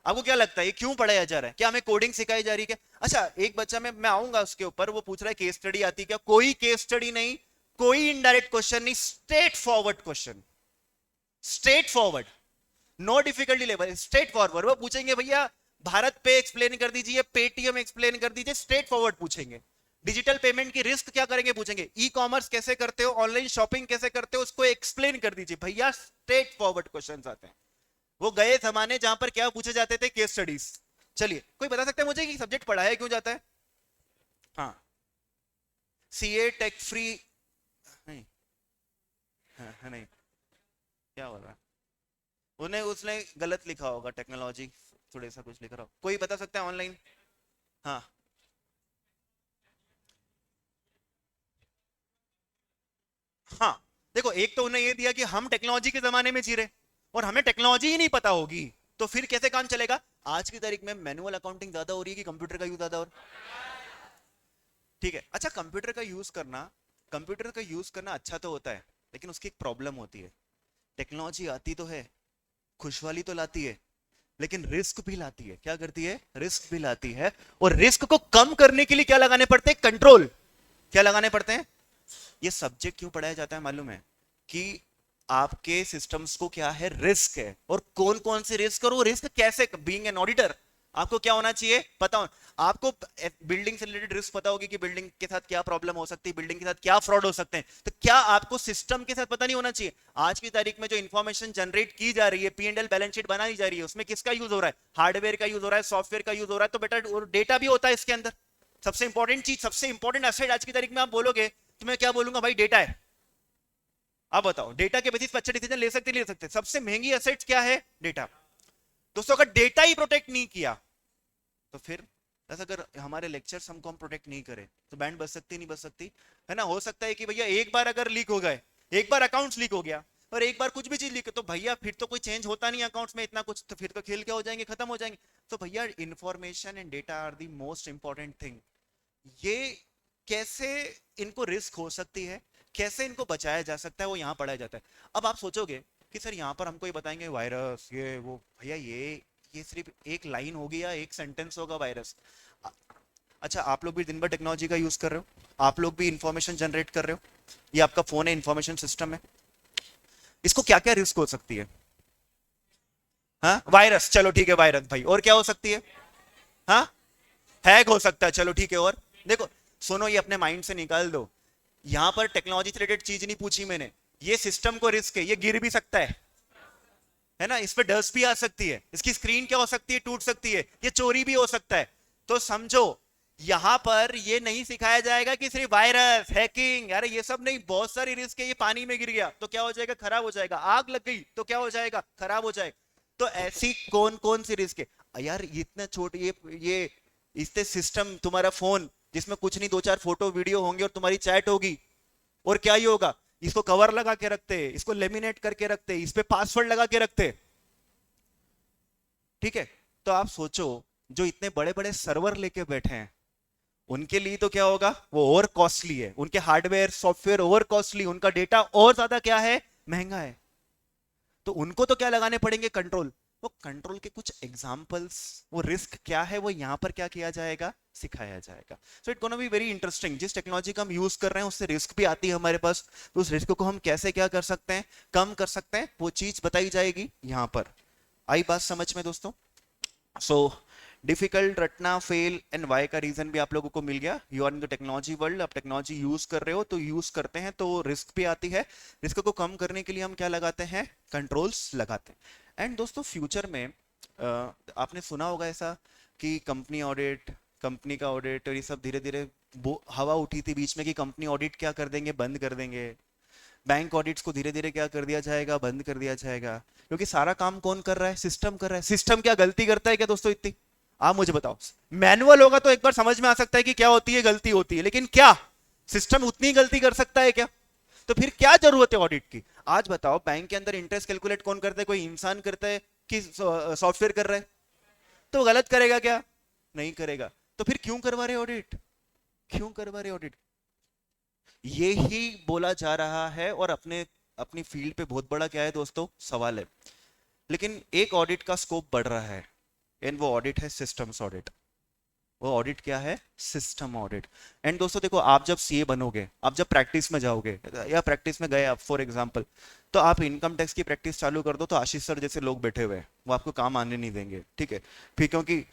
Speaker 1: आपको क्या लगता है ये क्यों पढ़ाया जा रहा है, क्या हमें कोडिंग सिखाई जा रही है क्या। अच्छा, एक बच्चा मैं आऊंगा उसके ऊपर, वो पूछ रहा है केस स्टडी आती है क्या, कोई केस स्टडी नहीं, कोई इनडायरेक्ट क्वेश्चन नहीं, straight forward question, straight forward. No difficulty level, straight forward. वो पूछेंगे भैया भारत पे एक्सप्लेन कर दीजिए, पेटीएम एक्सप्लेन कर दीजिए, स्ट्रेट फॉरवर्ड पूछेंगे। डिजिटल पेमेंट की रिस्क क्या करेंगे पूछेंगे, ई कॉमर्स कैसे करते हो, ऑनलाइन शॉपिंग कैसे करते हो, उसको एक्सप्लेन कर दीजिए भैया, स्ट्रेट फॉरवर्ड क्वेश्चंस आते हैं। वो गए जमाने जहां पर क्या पूछे जाते थे, केस स्टडीज। चलिए कोई बता सकता है मुझे कि सब्जेक्ट पढ़ाया क्यों जाता है? हाँ, सीए टेक फ्री नहीं, हाँ, नहीं, क्या हो रहा है? उन्हें उसने गलत लिखा होगा, टेक्नोलॉजी थोड़ा सा कुछ लिख रहा हो, कोई बता सकता है ऑनलाइन? हाँ, हाँ, देखो एक तो उन्हें ये दिया कि हम टेक्नोलॉजी के जमाने में जी रहे, और हमें टेक्नोलॉजी ही नहीं पता होगी, तो फिर कैसे काम चलेगा? आज की तारीख में मैनुअल अकाउंटिंग ज्यादा हो रही है कि कंप्यूटर का यूज ज्यादा हो रहा है? ठीक है, अच्छा कंप्यूटर का यूज करना अच्छा तो होता है, लेकिन उसकी एक प्रॉब्लम होती है। टेक्नोलॉजी आती तो है, खुशहाली तो लाती है, लेकिन रिस्क भी लाती है। क्या करती है? रिस्क भी लाती है। और रिस्क को कम करने के लिए क्या लगाने पड़ते हैं? कंट्रोल। क्या लगाने पड़ते हैं? ये सब्जेक्ट क्यों पढ़ाया जाता है मालूम है? कि आपके सिस्टम्स को क्या है, रिस्क है, और कौन कौन से रिस्क, और वो रिस्क कैसे, बीइंग एन ऑडिटर आपको क्या होना चाहिए, पता हो। आपको बिल्डिंग से रिलेटेड रिस्क पता होगी कि बिल्डिंग के साथ क्या प्रॉब्लम हो सकती है, बिल्डिंग के साथ क्या फ्रॉड हो सकते हैं, तो क्या आपको सिस्टम के साथ पता नहीं होना चाहिए? आज की तारीख में जो इंफॉर्मेशन जनरेट की जा रही है, P&L बैलेंस शीट बनाई जा रही है, उसमें किसका यूज हो रहा है? हार्डवेयर का यूज हो रहा है, सॉफ्टवेयर का यूज हो रहा है, तो बेटा डेटा भी होता है इसके अंदर। सबसे इंपॉर्टेंट चीज, सबसे इंपॉर्टेंट एसेट आज की तारीख में आप बोलोगे तो मैं क्या बोलूंगा? भाई डेटा है। आप बताओ, डेटा के बेसिस पर अच्छा डिसीजन ले सकते, ले सकते? सबसे महंगी एसेट क्या है? डेटा। दोस्तों अगर डेटा ही प्रोटेक्ट नहीं किया तो फिर, अगर हमारे लेक्चर्स हमको हम प्रोटेक्ट नहीं करें तो बैंड बच सकती नहीं बच सकती? है ना? हो सकता है कि भैया एक बार अगर लीक हो गए, एक बार अकाउंट्स लीक हो गया, और एक बार कुछ भी चीज लीक, तो भैया फिर तो कोई चेंज होता नहीं अकाउंट्स में इतना कुछ, तो फिर तो खेल क्या हो जाएंगे, खत्म हो जाएंगे। तो भैया information and data are the most important thing. ये कैसे इनको रिस्क हो सकती है, कैसे इनको बचाया जा सकता है, वो यहाँ पढ़ाया जाता है। अब आप सोचोगे कि सर यहाँ पर हमको ये बताएंगे वायरस ये वो, भैया ये सिर्फ एक लाइन होगी या एक सेंटेंस होगा वायरस। अच्छा, आप लोग भी दिन भर टेक्नोलॉजी का यूज कर रहे हो, आप लोग भी इंफॉर्मेशन जनरेट कर रहे हो, ये आपका फोन है, इंफॉर्मेशन सिस्टम है, इसको क्या क्या रिस्क हो सकती है? हाँ, वायरस, चलो ठीक है वायरस भाई, और क्या हो सकती है? हाँ, हैक हो सकता है, चलो ठीक है, और देखो, सुनो ये अपने माइंड से निकाल दो, यहां पर टेक्नोलॉजी से रिलेटेड चीज नहीं पूछी मैंने, ये सिस्टम को रिस्क है, ये गिर भी सकता है ना, इस पे डस्ट भी आ सकती है, इसकी स्क्रीन क्या हो सकती है, टूट सकती है, ये चोरी भी हो सकता है। तो समझो, यहां पर ये नहीं सिखाया जाएगा कि सिर्फ वायरस हैकिंग, यार ये सब नहीं, बहुत सारी रिस्क है। ये पानी में गिर गया तो क्या हो जाएगा? खराब हो जाएगा। आग लग गई तो क्या हो जाएगा? खराब हो जाएगा। तो ऐसी कौन कौन सी रिस्क है यार? इतना छोटे ये इससे सिस्टम, तुम्हारा फोन जिसमें कुछ नहीं, दो चार फोटो वीडियो होंगे और तुम्हारी चैट होगी, और क्या ही होगा? इसको कवर लगा के रखते, इसको लेमिनेट करके रखते, इस पे पासवर्ड लगा के रखते। ठीक है, तो आप सोचो, जो इतने बड़े बड़े सर्वर लेके बैठे हैं, उनके लिए तो क्या होगा? वो और कॉस्टली है, उनके हार्डवेयर सॉफ्टवेयर ओवर कॉस्टली, उनका डेटा और ज्यादा क्या है? महंगा है। तो उनको तो क्या लगाने पड़ेंगे? कंट्रोल। वो कंट्रोल के कुछ एग्जांपल्स, वो रिस्क क्या है, वो यहां पर क्या किया जाएगा? सिखाया जाएगा। So it gonna be very interesting. जिस टेक्नोलॉजी का हम यूज कर रहे हैं उससे रिस्क भी आती है हमारे पास, तो उस रिस्क को हम कैसे क्या कर सकते हैं, कम कर सकते हैं, वो चीज बताई जाएगी यहां पर। आई बात समझ में दोस्तों? सो डिफिकल्ट, रटना, फेल एंड वाई का रीजन भी आप लोगों को मिल गया। You are in the technology world, आप टेक्नोलॉजी यूज कर रहे हो, तो यूज करते हैं तो रिस्क भी आती है। रिस्क को कम करने के लिए हम क्या लगाते हैं? कंट्रोल्स लगाते हैं। एंड दोस्तों फ्यूचर में आपने सुना होगा ऐसा कि कंपनी ऑडिट, कंपनी का ऑडिट और ये सब धीरे धीरे हवा उठी थी बीच में कि कंपनी ऑडिट क्या कर देंगे? बंद कर देंगे। बैंक ऑडिट्स को धीरे धीरे क्या कर दिया जाएगा? बंद कर दिया जाएगा। क्योंकि सारा काम कौन कर रहा है? सिस्टम कर रहा है। सिस्टम क्या गलती करता है क्या दोस्तों इतनी? आप मुझे बताओ। मैनुअल होगा तो एक बार समझ में आ सकता है कि क्या होती है, गलती होती है, लेकिन क्या सिस्टम उतनी गलती कर सकता है क्या? तो फिर क्या जरूरत है ऑडिट की? आज बताओ, बैंक के अंदर इंटरेस्ट कैलकुलेट कौन करता है? कोई इंसान करता है कि सॉफ्टवेयर कर रहा है? तो गलत करेगा क्या? नहीं करेगा। तो फिर क्यों करवा रहे ऑडिट? क्यों करवा रहे ऑडिट? ये ही बोला जा रहा है, और अपने अपनी फील्ड पे बहुत बड़ा क्या है दोस्तों? सवाल है। लेकिन एक ऑडिट का स्कोप बढ़ रहा है, एंड वो ऑडिट है सिस्टम्स ऑडिट। वो ऑडिट क्या है? System audit. एंड दोस्तों देखो, आप जब सीए बनोगे, आप जब प्रैक्टिस में जाओगे या प्रैक्टिस में गए आप फॉर एग्जांपल, तो आप इनकम टैक्स की प्रैक्टिस चालू कर दो तो आशीष सर जैसे लोग बैठे हुए हैं वो आपको काम आने नहीं देंगे, ठीक है? फिर क्योंकि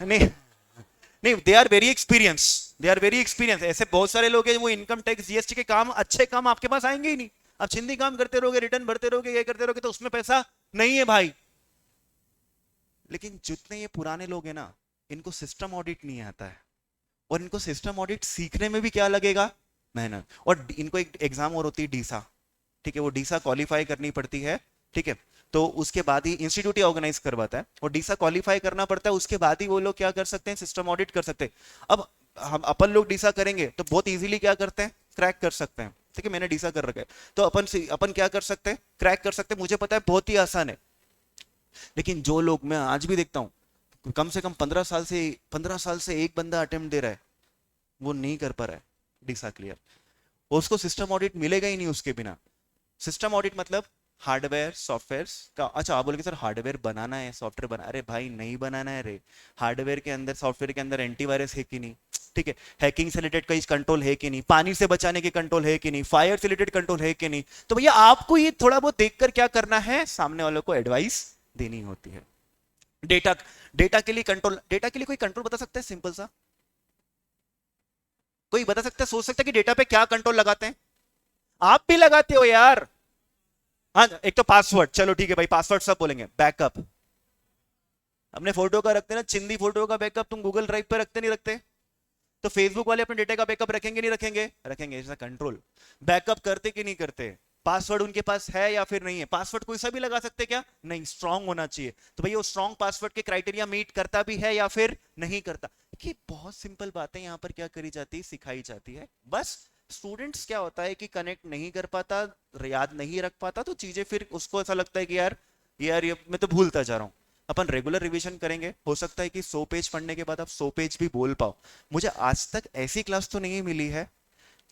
Speaker 1: नहीं नहीं, they are very experience, they are very experience. ऐसे बहुत सारे लोग हैं वो इनकम टैक्स जीएसटी के काम, अच्छे काम आपके पास आएंगे ही नहीं। आप चिंदी काम करते रहोगे, रिटर्न भरते रहोगे, ये करते रहोगे, तो उसमें पैसा नहीं है भाई। लेकिन जितने ये पुराने लोग हैं ना, इनको सिस्टम ऑडिट नहीं आता है, और इनको सिस्टम ऑडिट सीखने में भी क्या लगेगा? मेहनत। और इनको एक एग्जाम और होती है डीसा, ठीक है? वो डीसा क्वालिफाई करनी पड़ती है, ठीक है? तो उसके बाद ही इंस्टीट्यूट ही ऑर्गेनाइज करवाता है, और डीसा क्वालिफाई करना पड़ता है, उसके बाद ही वो लोग क्या कर सकते हैं? सिस्टम ऑडिट कर सकते हैं। अब हम अपन लोग डीसा करेंगे तो बहुत इजीली क्या करते हैं? क्रैक कर सकते हैं, ठीक है? मैंने डीसा कर रखा है, तो अपन क्या कर सकते हैं? क्रैक कर सकते हैं। मुझे पता है बहुत ही आसान है। लेकिन जो लोग, मैं आज भी देखता हूं, कम से कम 15 साल से एक बंदा अटेम्प्ट दे रहा है, वो नहीं कर पा रहा है डीसा क्लियर। उसको सिस्टम ऑडिट मिलेगा ही नहीं उसके बिना। सिस्टम ऑडिट मतलब हार्डवेयर सॉफ्टवेयर का। अच्छा, आप बोलोगे सर हार्डवेयर बनाना है, सॉफ्टवेयर बना, अरे भाई नहीं बनाना है रे। हार्डवेयर के अंदर, सॉफ्टवेयर के अंदर एंटीवायरस है कि नहीं, ठीक है? हैकिंग से रिलेटेड कोई कंट्रोल है कि नहीं, पानी से बचाने के कंट्रोल है कि नहीं, फायर से रिलेटेड कंट्रोल है कि नहीं। तो भैया आपको ये थोड़ा बहुत देखकर क्या करना है? सामने वालों को एडवाइस देनी होती है। डेटा डेटा के लिए कंट्रोल, डेटा के लिए कोई कंट्रोल बता सकता है? सिंपल सा कोई बता सकता है, सोच सकता है कि डेटा पे क्या कंट्रोल लगाते हैं? आप भी लगाते हो यार। हाँ, एक तो पासवर्ड, चलो ठीक है भाई, पासवर्ड सब बोलेंगे। बैकअप, अपने फोटो का रखते ना, चिंदी फोटो का बैकअप तुम गूगल ड्राइव पे रखते नहीं रखते? तो फेसबुक वाले अपने डेटा का बैकअप रखेंगे नहीं रखेंगे? रखेंगे। ऐसा कंट्रोल बैकअप करते कि नहीं करते? पासवर्ड उनके पास है या फिर नहीं है? पासवर्ड कोई सा भी लगा सकते क्या? नहीं, स्ट्रांग होना चाहिए। तो भैया वो स्ट्रांग पासवर्ड के क्राइटेरिया मीट करता भी है या फिर नहीं करता? कि बहुत सिंपल बातें यहाँ पर क्या करी जाती है? सिखाई जाती है। बस स्टूडेंट्स क्या होता है कि कनेक्ट नहीं कर पाता, याद नहीं रख पाता, तो चीजें फिर उसको ऐसा लगता है कि यार यार ये मैं तो भूलता जा रहा हूँ। अपन रेगुलर रिवीजन करेंगे, हो सकता है कि 100 पेज पढ़ने के बाद आप 100 पेज भी बोल पाओ। मुझे आज तक ऐसी क्लास तो नहीं मिली है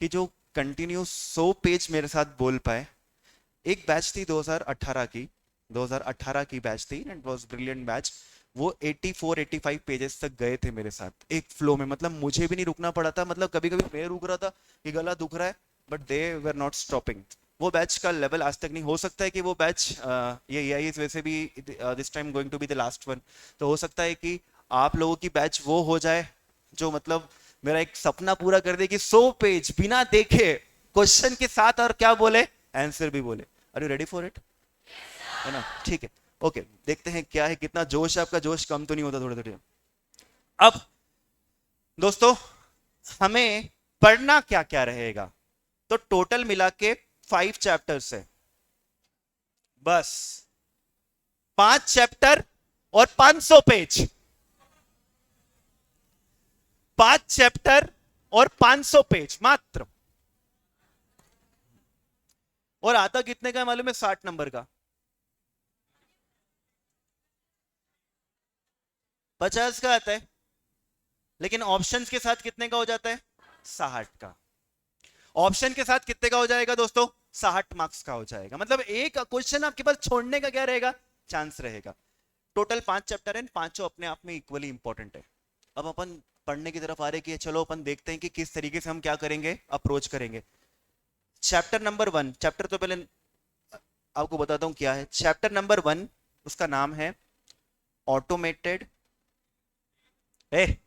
Speaker 1: कि जो कंटिन्यू 100 पेज मेरे साथ बोल पाए। एक बैच थी 2018 की, 2018 की बैच थी, एंड वाज ब्रिलियंट बैच। वो 84-85 पेजेस तक गए थे मेरे साथ एक फ्लो में। मतलब मुझे भी नहीं रुकना पड़ा था, मतलब कभी कभी मैं रुक रहा था कि गला दुख रहा है, but they were not stopping. वो बैच का लेवल आज तक नहीं। हो सकता है कि वो बैच, ये एआईएस वैसे भी this time going to be the last one, तो हो सकता है कि आप लोगों की बैच वो हो जाए जो मतलब मेरा एक सपना पूरा कर दे कि 100 पेज बिना देखे क्वेश्चन के साथ, और क्या बोले? आंसर भी बोले। Are you ready for it? है ना? ठीक है, ओके, देखते हैं क्या है, कितना जोश है आपका। जोश कम तो नहीं होता थोड़े थोड़े। अब दोस्तों, हमें पढ़ना क्या क्या रहेगा? तो टोटल मिला के 5 चैप्टर्स है, बस 5 चैप्टर और 500 पेज। 5 चैप्टर और 500 पेज मात्र। और आता कितने का मालूम है? 60 नंबर का। 50 का आता है, लेकिन ऑप्शंस के साथ कितने का हो जाता है? 60 का। ऑप्शन के साथ कितने का हो जाएगा दोस्तों? 60 मार्क्स का हो जाएगा। मतलब एक क्वेश्चन आपके पास छोड़ने का क्या रहेगा? चांस रहेगा। टोटल 5 चैप्टर है, पांचों अपने आप में इक्वली इंपॉर्टेंट है। अब अपन पढ़ने की तरफ आ रहे कि चलो अपन देखते हैं कि किस तरीके से हम क्या करेंगे, अप्रोच करेंगे। चैप्टर नंबर 1, चैप्टर तो पहले आपको बताता हूं क्या है। चैप्टर नंबर 1, उसका नाम है ऑटोमेटेड, एक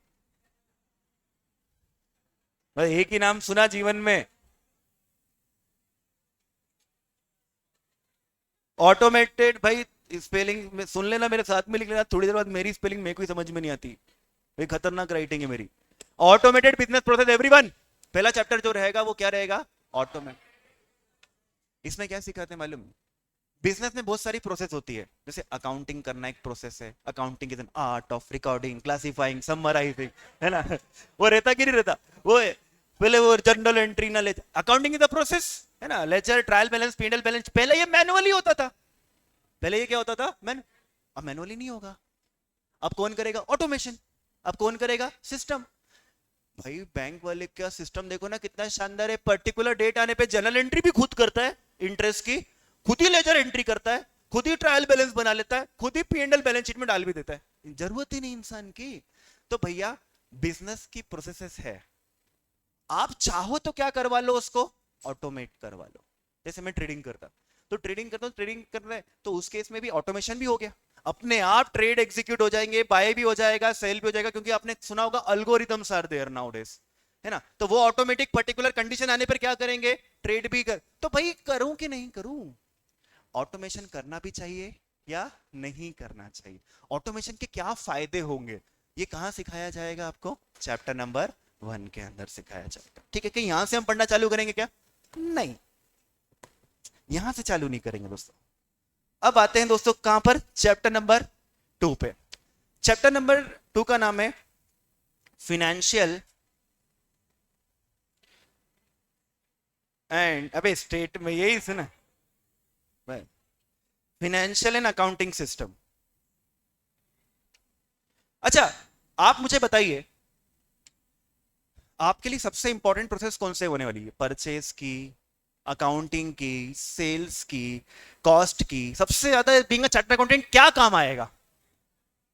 Speaker 1: ही नाम सुना जीवन में, ऑटोमेटेड। भाई स्पेलिंग में सुन लेना, मेरे साथ में लिख लेना, थोड़ी देर बाद मेरी स्पेलिंग मेरे को समझ में नहीं आती, भाई खतरनाक राइटिंग है मेरी। Automated business process everyone. पहला चैप्टर जो रहेगा वो क्या रहेगा? ऑटोमेट। इसमें क्या सिखाते हैं मालूम? बिजनेस में बहुत सारी प्रोसेस होती है, जैसे अकाउंटिंग करना एक प्रोसेस है। Accounting is an art of recording, classifying, summarising, है ना? वो रहता कि नहीं रहता? वो पहले वो जर्नल एंट्री ना ले, अकाउंटिंग इज द प्रोसेस, है ना? Ledger, trial balance, PNL balance, पहले ये मैनुअली होता था। पहले ये क्या होता था? अब मैनुअली नहीं होगा। अब कौन करेगा? ऑटोमेशन। अब कौन करेगा? सिस्टम। भाई बैंक वाले का सिस्टम देखो ना कितना शानदार है। पर्टिकुलर डेट आने पे जर्नल एंट्री भी खुद करता है, इंटरेस्ट की खुद ही लेजर एंट्री करता है, खुद ही ट्रायल बैलेंस बना लेता है, खुद ही पीएनएल बैलेंस शीट में डाल भी देता है। जरूरत ही नहीं इंसान की। तो भैया बिजनेस की प्रोसेसेस है, आप चाहो तो क्या करवा लो, उसको ऑटोमेट करवा लो। जैसे मैं ट्रेडिंग करता, तो ट्रेडिंग करता हूँ, ट्रेडिंग कर रहे हैं तो उस केस में भी ऑटोमेशन भी हो गया, अपने आप ट्रेड एग्जीक्यूट हो जाएंगे, बाय भी हो जाएगा, सेल भी हो जाएगा, क्योंकि आपने सुना होगा अल्गोरिथम्स आर देयर नाउडेज, है ना। तो वो ऑटोमेटिक पर्टिकुलर कंडीशन आने पर क्या करेंगे, ट्रेड भी कर। तो भाई करूं कि नहीं करूं, ऑटोमेशन करना भी चाहिए या नहीं करना चाहिए, ऑटोमेशन के क्या फायदे होंगे, ये कहां सिखाया जाएगा आपको, चैप्टर नंबर 1 के अंदर सिखाया जाएगा। ठीक है, कि यहां से हम पढ़ना चालू करेंगे क्या, नहीं, यहां से चालू नहीं करेंगे दोस्तों। अब आते हैं दोस्तों कहां पर, चैप्टर नंबर 2 पे। चैप्टर नंबर 2 का नाम है फिनेंशियल एंड, अबे स्टेट में यही सुना, फिनेंशियल एंड अकाउंटिंग सिस्टम। अच्छा, आप मुझे बताइए, आपके लिए सबसे इंपॉर्टेंट प्रोसेस कौन से होने वाली है, परचेज की, अकाउंटिंग की, सेल्स की, कॉस्ट की, सबसे ज्यादा बीइंग अ चार्टर्ड अकाउंटेंट क्या काम आएगा,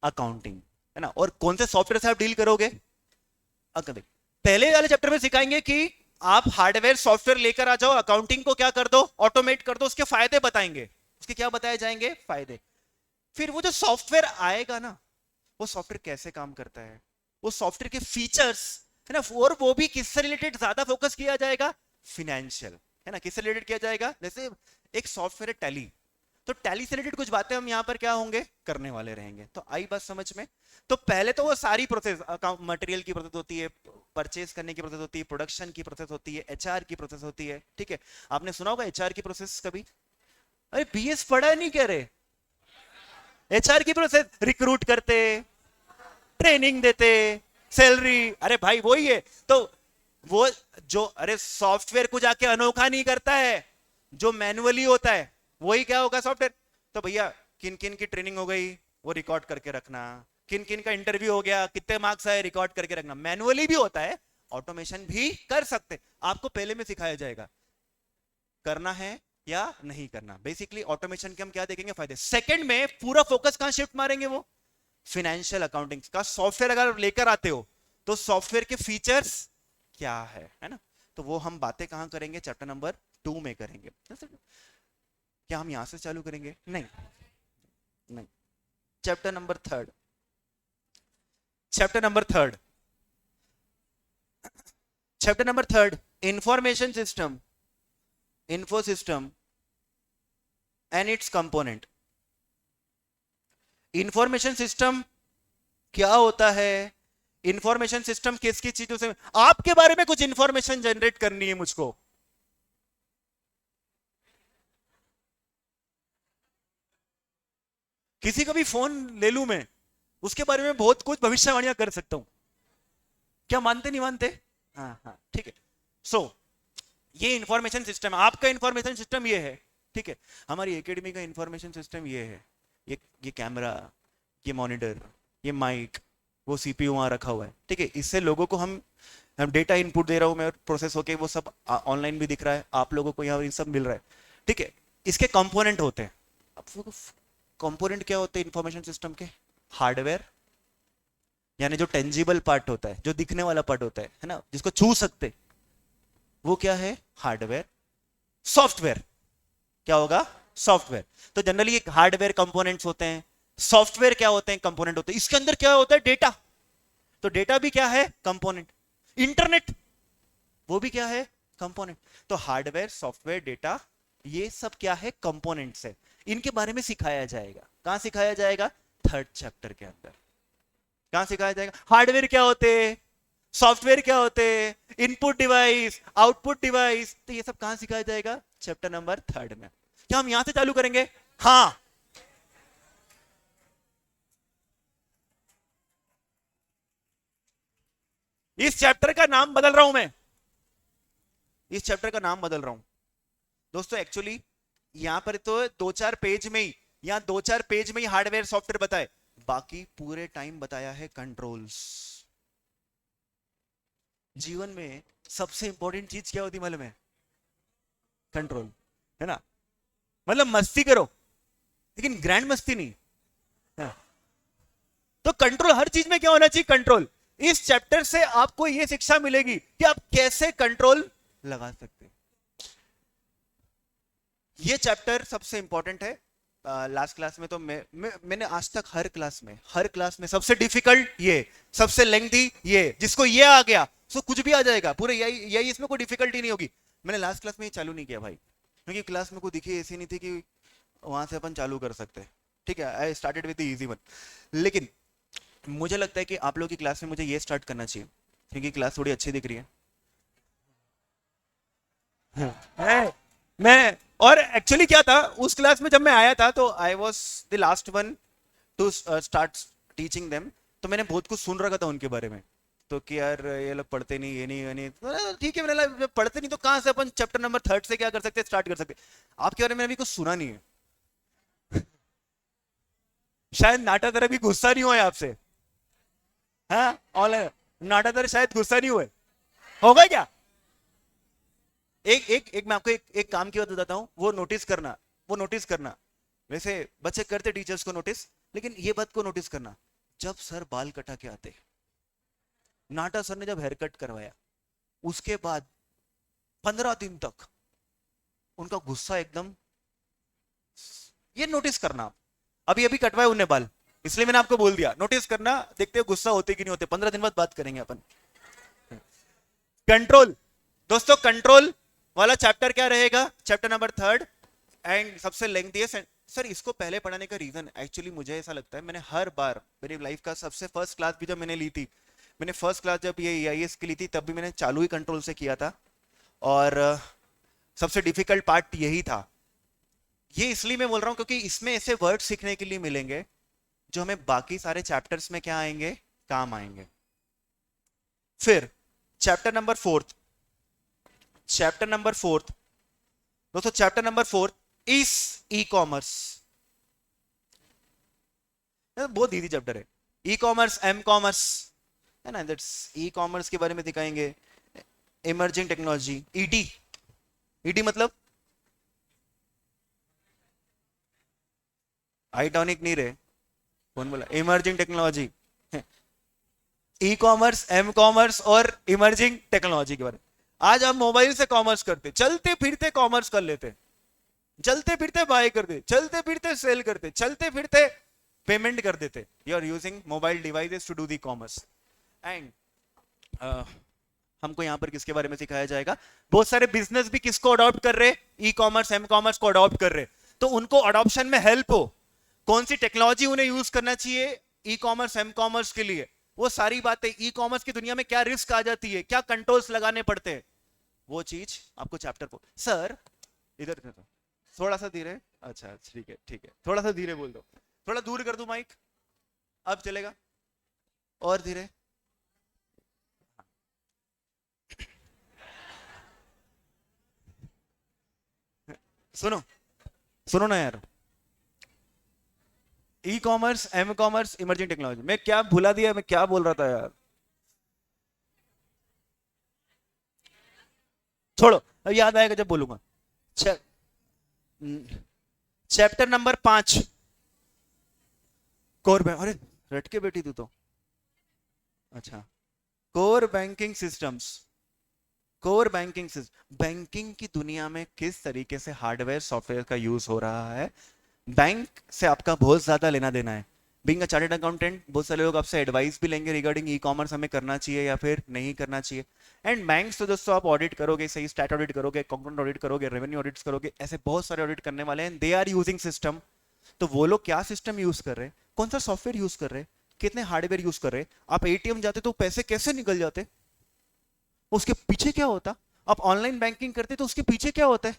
Speaker 1: अकाउंटिंग, है ना। और कौन से सॉफ्टवेयर से आप डील करोगे, पहले वाले चैप्टर में सिखाएंगे कि आप हार्डवेयर सॉफ्टवेयर लेकर आ जाओ, अकाउंटिंग को क्या कर दो, ऑटोमेट कर दो, उसके फायदे बताएंगे, उसके क्या बताए जाएंगे, फायदे। फिर वो जो सॉफ्टवेयर आएगा ना, वो सॉफ्टवेयर कैसे काम करता है, वो सॉफ्टवेयर के फीचर्स, है ना, और वो भी किससे रिलेटेड ज्यादा फोकस किया जाएगा, फिनेंशियल, है ना, किससे रिलेटेड किया जाएगा। जैसे एक सॉफ्टवेयर है टैली, तो टैली से रिलेटेड कुछ बातें हम यहाँ पर क्या होंगे, करने वाले रहेंगे। तो आई बात समझ में। तो पहले तो वो सारी प्रोसेस, अकाउंट मटेरियल की प्रोसेस होती है, परचेज करने की प्रोसेस होती है, प्रोडक्शन की प्रोसेस होती है, एचआर की प्रोसेस होती है। ठीक है, आपने सुना होगा एचआर की प्रोसेस कभी, अरे बीएस पढ़ा नहीं कह रहे, एचआर की प्रोसेस, रिक्रूट करते, ट्रेनिंग देते, सैलरी, अरे भाई वही है। तो वो जो, अरे सॉफ्टवेयर को जाके अनोखा नहीं करता है, जो मैनुअली होता है वही क्या होगा, सॉफ्टवेयर। तो भैया किन किन की ट्रेनिंग हो गई वो रिकॉर्ड करके रखना, किन किन का इंटरव्यू हो गया, कितने मार्क्स आए, रिकॉर्ड करके रखना। मैनुअली भी होता है, ऑटोमेशन भी कर सकते, आपको पहले में सिखाया जाएगा करना है या नहीं करना। बेसिकली ऑटोमेशन के हम क्या देखेंगे, फायदे। सेकंड में पूरा फोकस कहां शिफ्ट मारेंगे, वो फिनेंशियल अकाउंटिंग का सॉफ्टवेयर अगर लेकर आते हो तो सॉफ्टवेयर के फीचर्स क्या है ना। तो वो हम बातें कहां करेंगे, चैप्टर नंबर 2 में करेंगे। क्या हम यहां से चालू करेंगे, नहीं नहीं, chapter number 3, chapter number 3, chapter number 3, information system, info system and it's component. Information system क्या होता है, इंफॉर्मेशन सिस्टम किसकी चीजों से, आपके बारे में कुछ इंफॉर्मेशन जनरेट करनी है मुझको, किसी का भी फोन ले लूं मैं, उसके बारे में बहुत कुछ भविष्यवाणियां कर सकता हूं, क्या मानते नहीं मानते, हाँ हाँ ठीक है। सो ये इंफॉर्मेशन सिस्टम, आपका इंफॉर्मेशन सिस्टम ये है, ठीक है। हमारी एकेडमी का इंफॉर्मेशन सिस्टम ये है, ये कैमरा, ये मॉनिटर, ये माइक, वो सीपीयू वहां रखा हुआ है, ठीक है। इससे लोगों को हम डेटा इनपुट दे रहा हूं मैं, प्रोसेस होके वो सब ऑनलाइन भी दिख रहा है, आप लोगों को यहाँ सब मिल रहा है, ठीक है। इसके कंपोनेंट होते हैं। अब कंपोनेंट क्या होते हैं इंफॉर्मेशन सिस्टम के, हार्डवेयर, यानी जो टेंजिबल पार्ट होता है, जो दिखने वाला पार्ट होता है ना, जिसको छू सकते, वो क्या है, हार्डवेयर। सॉफ्टवेयर क्या होगा, सॉफ्टवेयर। तो जनरली एक हार्डवेयर कंपोनेंट्स होते हैं, सॉफ्टवेयर क्या होते हैं, कंपोनेंट होते हैं। इसके अंदर क्या होता है, डेटा, तो डेटा भी क्या है, कंपोनेंट। इंटरनेट वो भी क्या है, कंपोनेंट। तो हार्डवेयर, सॉफ्टवेयर, डेटा, ये सब क्या है, कंपोनेंट्स है। इनके बारे में सिखाया जाएगा, कहां सिखाया जाएगा, 3rd चैप्टर के अंदर। कहां सिखाया जाएगा, हार्डवेयर क्या होते हैं, सॉफ्टवेयर क्या होते हैं, इनपुट डिवाइस, आउटपुट डिवाइस, तो ये सब कहां सिखाया जाएगा, चैप्टर नंबर 3 में। क्या हम यहां से चालू करेंगे, हाँ। इस चैप्टर का नाम बदल रहा हूं मैं, इस चैप्टर का नाम बदल रहा हूं दोस्तों। एक्चुअली यहां पर तो 2-4 पेज में ही, यहां 2-4 पेज में ही हार्डवेयर सॉफ्टवेयर बताए, बाकी पूरे टाइम बताया है कंट्रोल्स। जीवन में सबसे इंपॉर्टेंट चीज क्या होती मालूम है, कंट्रोल, है ना। मतलब मस्ती करो लेकिन ग्रैंड मस्ती नहीं, है। तो कंट्रोल हर चीज में क्या होना चाहिए, कंट्रोल। इस चैप्टर से आपको यह शिक्षा मिलेगी कि आप कैसे कंट्रोल लगा सकते हैं। ये चैप्टर सबसे इंपॉर्टेंट है। लास्ट क्लास में तो मैंने आज तक हर क्लास में सबसे डिफिकल्ट ये, सबसे लेंथी ये, जिसको ये आ गया तो कुछ भी आ जाएगा, पूरे यही इसमें कोई डिफिकल्टी नहीं होगी। मैंने लास्ट क्लास में ये चालू नहीं किया भाई, क्योंकि क्लास में कोई दिखी ऐसी नहीं थी कि वहां से अपन चालू कर सकते हैं। ठीक है, I started with the easy one. लेकिन मुझे लगता है कि आप लोगों की क्लास में मुझे ये स्टार्ट करना चाहिए, क्योंकि क्लास थोड़ी अच्छी दिख रही है। मैं और एक्चुअली क्या था, उस क्लास में जब मैं आया था तो I was the last one two start teaching them. तो मैंने बहुत कुछ सुन रखा था उनके बारे में, तो कि यार ये लोग पढ़ते नहीं, ये नहीं। तो ठीक है, मैंने लगा जब पढ़ते नहीं तो कहाँ से अपन चैप्टर नंबर 3 से क्या कर सकते, स्टार्ट कर सकते। आपके बारे में अभी कुछ सुना नहीं है। शायद नाटा तरह भी गुस्सा नहीं हुआ है आपसे। हाँ, ऑनलाइन नाटा तरह शायद गुस्सा नहीं हुए, होगा क्या? एक मैं आपको एक काम की बात बताता हूँ, वो नोटिस करना। वैसे बच्चे करते टीचर्स को नोटिस, लेकिन ये बात को नोटिस करना, जब सर बाल कटा के आते, नाटा सर ने जब हेयर कट करवाया, उसके बाद 15 दिन तक उनका गुस्सा एकदम, ये नोटिस करना आप। अभी अभी कटवाए उन्हें बाल, इसलिए मैंने आपको बोल दिया, नोटिस करना, देखते हो गुस्सा होते कि नहीं होते। 15 दिन बाद बात करेंगे अपन। कंट्रोल, दोस्तों कंट्रोल वाला चैप्टर क्या रहेगा, चैप्टर नंबर 3 एंड सबसे लेंथी है। सर इसको पहले पढ़ाने का रीजन एक्चुअली मुझे ऐसा लगता है, मैंने हर बार मेरी लाइफ का सबसे फर्स्ट क्लास भी जब मैंने ली थी, मैंने फर्स्ट क्लास जब ये EIS की ली थी, तब भी मैंने चालू ही कंट्रोल से किया था। और सबसे डिफिकल्ट पार्ट यही था। ये इसलिए मैं बोल रहा हूं क्योंकि इसमें ऐसे वर्ड सीखने के लिए मिलेंगे जो हमें बाकी सारे चैप्टर्स में क्या आएंगे, काम आएंगे। फिर चैप्टर नंबर 4, दोस्तों chapter number 4 is e commerce. बहुत इजी चैप्टर है, ई कॉमर्स, एम कॉमर्स है ना, दैट्स ई कॉमर्स के बारे में दिखाएंगे। इमर्जिंग टेक्नोलॉजी, ईटी, ईटी मतलब आइटॉनिक नहीं रहे, कौन बोला, emerging technology. E commerce, m commerce और इमर्जिंग टेक्नोलॉजी के बारे में। आज हम मोबाइल से कॉमर्स करते, चलते फिरते कॉमर्स कर लेते, चलते फिरते बाय कर देते, चलते फिरते सेल करते, चलते फिरते पेमेंट कर देते। You are using mobile devices to do the commerce. And हमको यहाँ पर किसके बारे में सिखाया जाएगा, बहुत सारे बिजनेस भी किसको अडॉप्ट कर रहे, ई कॉमर्स, एम कॉमर्स को अडॉप्ट कर रहे, तो उनको अडॉप्शन में हेल्प हो, कौन सी टेक्नोलॉजी उन्हें यूज करना चाहिए ई कॉमर्स, एम कॉमर्स के लिए, वो सारी बातें, ई कॉमर्स की दुनिया में क्या रिस्क आ जाती है, क्या कंट्रोल्स लगाने पड़ते हैं, वो चीज आपको चैप्टर को। सर इधर थोड़ा सा धीरे, अच्छा ठीक है ठीक है, थोड़ा सा धीरे बोल दो, थोड़ा दूर कर दो माइक, अब चलेगा, और धीरे। सुनो सुनो ना यार, e commerce, m commerce, emerging technology, मैं क्या भुला दिया, मैं क्या बोल रहा था यार, छोड़ो, अब याद आएगा जब बोलूंगा। चैप्टर नंबर 5 कोर बैंक, अरे रट के बेटी तू तो, अच्छा core banking systems. Core banking system, banking की दुनिया में किस तरीके से हार्डवेयर सॉफ्टवेयर का यूज हो रहा है, बैंक से आपका बहुत ज्यादा लेना देना है। बीइंग अ चार्टर्ड अकाउंटेंट, बहुत सारे लोग आपसे एडवाइस भी लेंगे रिगार्डिंग ई कॉमर्स, हमें करना चाहिए या फिर नहीं करना चाहिए। एंड बैंक्स तो दोस्तों आप ऑडिट करोगे, सही स्टैट ऑडिट करोगे, कॉन्ग्रेंट ऑडिट करोगे, रेवेन्यू ऑडिट करोगे, ऐसे बहुत सारे ऑडिट करने वाले हैं, दे आर यूजिंग सिस्टम। तो वो लोग क्या सिस्टम यूज कर रहे हैं, कौन सा सॉफ्टवेयर यूज कर रहे हैं, कितने हार्डवेयर यूज कर रहे हैं, आप एटीएम जाते तो पैसे कैसे निकल जाते, उसके पीछे क्या होता, आप ऑनलाइन बैंकिंग करते तो उसके पीछे क्या होता है,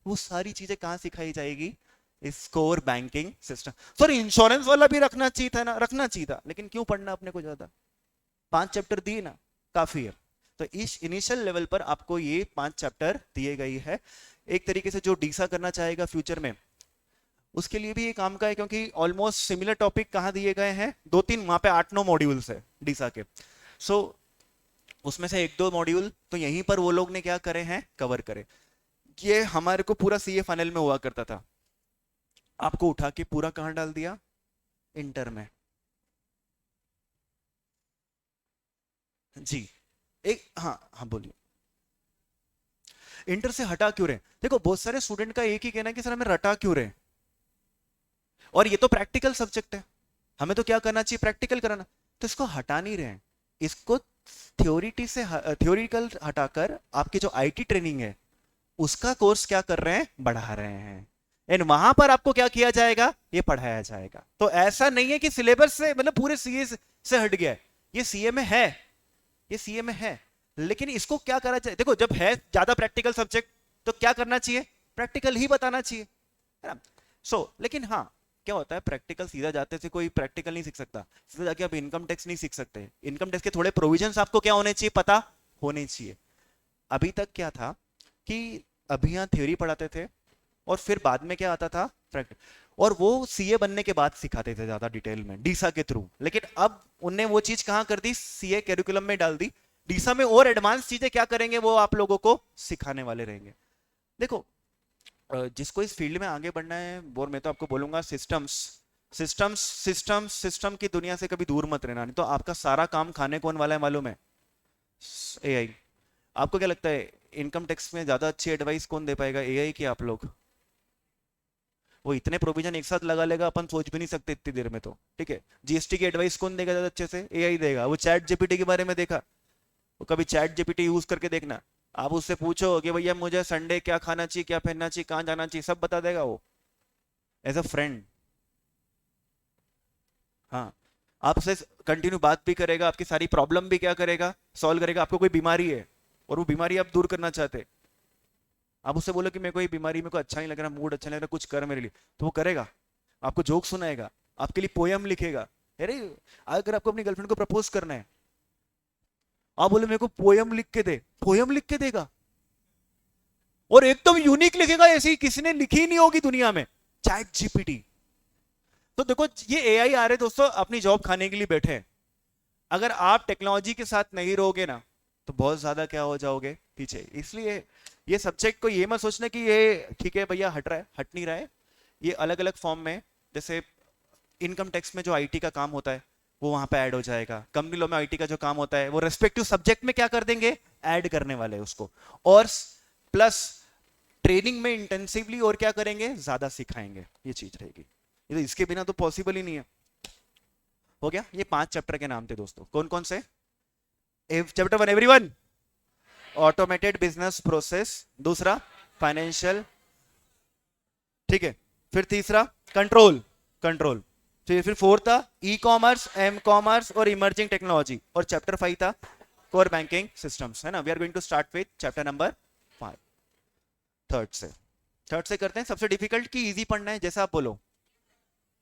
Speaker 1: वो सारी चीजें कहां सिखाई जाएगी, इस core banking system. Sorry insurance वाला भी रखना चाहिए था ना, रखना चाहिए था, लेकिन क्यों पढ़ना अपने को ज्यादा, 5 चैप्टर दिए ना, काफी है। तो इस इनिशियल लेवल पर आपको ये 5 चैप्टर दिए गई है। एक तरीके से जो डीसा करना चाहेगा फ्यूचर में, उसके लिए भी ये काम का है, क्योंकि ऑलमोस्ट सिमिलर टॉपिक कहां दिए गए हैं, 2-3, वहां पे 8-9 मॉड्यूल्स है डीसा के। सो उसमें से 1-2 मॉड्यूल तो यहीं पर वो लोग ने क्या करे हैं, कवर करे। ये हमारे को पूरा सीए फाइनल में हुआ करता था, आपको उठा के पूरा कहां डाल दिया, इंटर में। जी एक, हाँ हाँ बोलिए। इंटर से हटा क्यों रहे? देखो बहुत सारे स्टूडेंट का एक ही कहना है कि सर हमें रटा क्यों रहे, और ये तो प्रैक्टिकल सब्जेक्ट है, हमें तो क्या करना चाहिए, प्रैक्टिकल कराना। तो इसको हटा नहीं रहे हैं, इसको थ्योरिटी से थ्योरिकल हटाकर आपकी जो आईटी ट्रेनिंग है उसका कोर्स क्या कर रहे हैं, बढ़ा रहे हैं। एंड वहां पर आपको क्या किया जाएगा, ये पढ़ाया जाएगा। तो ऐसा नहीं है कि सिलेबस से मतलब पूरे सीए से हट गया है, ये सीए में है, ये सीए में है। लेकिन इसको क्या करना चाहिए, देखो जब है ज्यादा प्रैक्टिकल सब्जेक्ट तो क्या करना चाहिए, प्रैक्टिकल ही बताना चाहिए, है ना। लेकिन हाँ, क्या होता है प्रैक्टिकल सीधा जाते से कोई प्रैक्टिकल नहीं सीख सकता, सीधा जाके आप इनकम टैक्स नहीं सीख सकते। इनकम टैक्स के थोड़े प्रोविजंस आपको क्या होने चाहिए, पता होने चाहिए। अभी तक क्या था कि अभी यहाँ थ्योरी पढ़ाते थे और फिर बाद में क्या आता था, प्रैक्टिकल, और वो सीए बनने के बाद सिखाते थे ज्यादा डिटेल में डीसा के थ्रू। लेकिन अब उनने वो चीज कहाँ कर दी, सीए कैरिकुलम में डाल दी। डीसा में और एडवांस चीजें क्या करेंगे, वो आप लोगों को सिखाने वाले रहेंगे। देखो जिसको इस फील्ड में आगे बढ़ना है, और मैं तो आपको बोलूंगा सिस्टम्स, सिस्टम की दुनिया से कभी दूर मत रहना, नहीं तो आपका सारा काम खाने कौन वाला है मालूम है, एआई। आपको क्या लगता है इनकम टैक्स में ज्यादा अच्छी एडवाइस कौन दे पाएगा, एआई कि आप लोग? वो इतने प्रोविजन एक साथ लगा लेगा, अपन सोच भी नहीं सकते इतनी देर में। तो ठीक है, जीएसटी की एडवाइस कौन देगा ज्यादा अच्छे से, एआई देगा। वो चैट जीपीटी के बारे में देखा, वो कभी चैट जीपीटी यूज करके देखना, आप उससे पूछो कि भैया मुझे संडे क्या खाना चाहिए, क्या पहनना चाहिए, कहाँ जाना चाहिए, सब बता देगा वो, एज अ फ्रेंड। हाँ, आपसे कंटिन्यू बात भी करेगा, आपकी सारी प्रॉब्लम भी क्या करेगा, सॉल्व करेगा। आपको कोई बीमारी है और वो बीमारी आप दूर करना चाहते हैं, आप उससे बोलो कि मेरे को ये बीमारी, मेरे को अच्छा नहीं लग रहा, मूड अच्छा नहीं लग रहा, कुछ कर मेरे लिए, तो वो करेगा। आपको जोक सुनाएगा, आपके लिए पोयम लिखेगा। अरे अगर आपको अपनी गर्लफ्रेंड को प्रपोज करना है, आप बोले मेरे को पोयम लिख के दे, पोयम लिख के देगा, और एकदम यूनिक लिखेगा, ऐसी किसी ने लिखी ही नहीं होगी दुनिया में, चैट जीपीटी। तो देखो ये एआई आ रहे दोस्तों अपनी जॉब खाने के लिए बैठे हैं। अगर आप टेक्नोलॉजी के साथ नहीं रहोगे ना, तो बहुत ज्यादा क्या हो जाओगे, पीछे। इसलिए ये सब्जेक्ट को ये मत सोचना कि ये ठीक है भैया हट रहा है, हट नहीं रहा है। ये अलग अलग फॉर्म में, जैसे इनकम टैक्स में जो आईटी का काम होता है वो वहां पे ऐड हो जाएगा, कंपनी लॉ में आईटी का जो काम होता है वो रेस्पेक्टिव सब्जेक्ट में क्या कर देंगे, ऐड करने वाले हैं उसको। और प्लस ट्रेनिंग में इंटेंसिवली और क्या करेंगे, ज्यादा सिखाएंगे, ये चीज रहेगी। ये तो इसके बिना तो पॉसिबल ही नहीं है। हो गया, ये 5 चैप्टर के नाम थे दोस्तों, कौन कौन से? Chapter 1 everyone, automated business process. दूसरा फाइनेंशियल, ठीक है। फिर तीसरा कंट्रोल, कंट्रोल। फिर फोर्थ था ई कॉमर्स, एम कॉमर्स और इमर्जिंग टेक्नोलॉजी। और चैप्टर 5 था कोर बैंकिंग सिस्टम्स, है ना। We are going to start with chapter number 5, third से। थर्ड से करते हैं, सबसे डिफिकल्ट की इजी पढ़ना है, जैसा आप बोलो।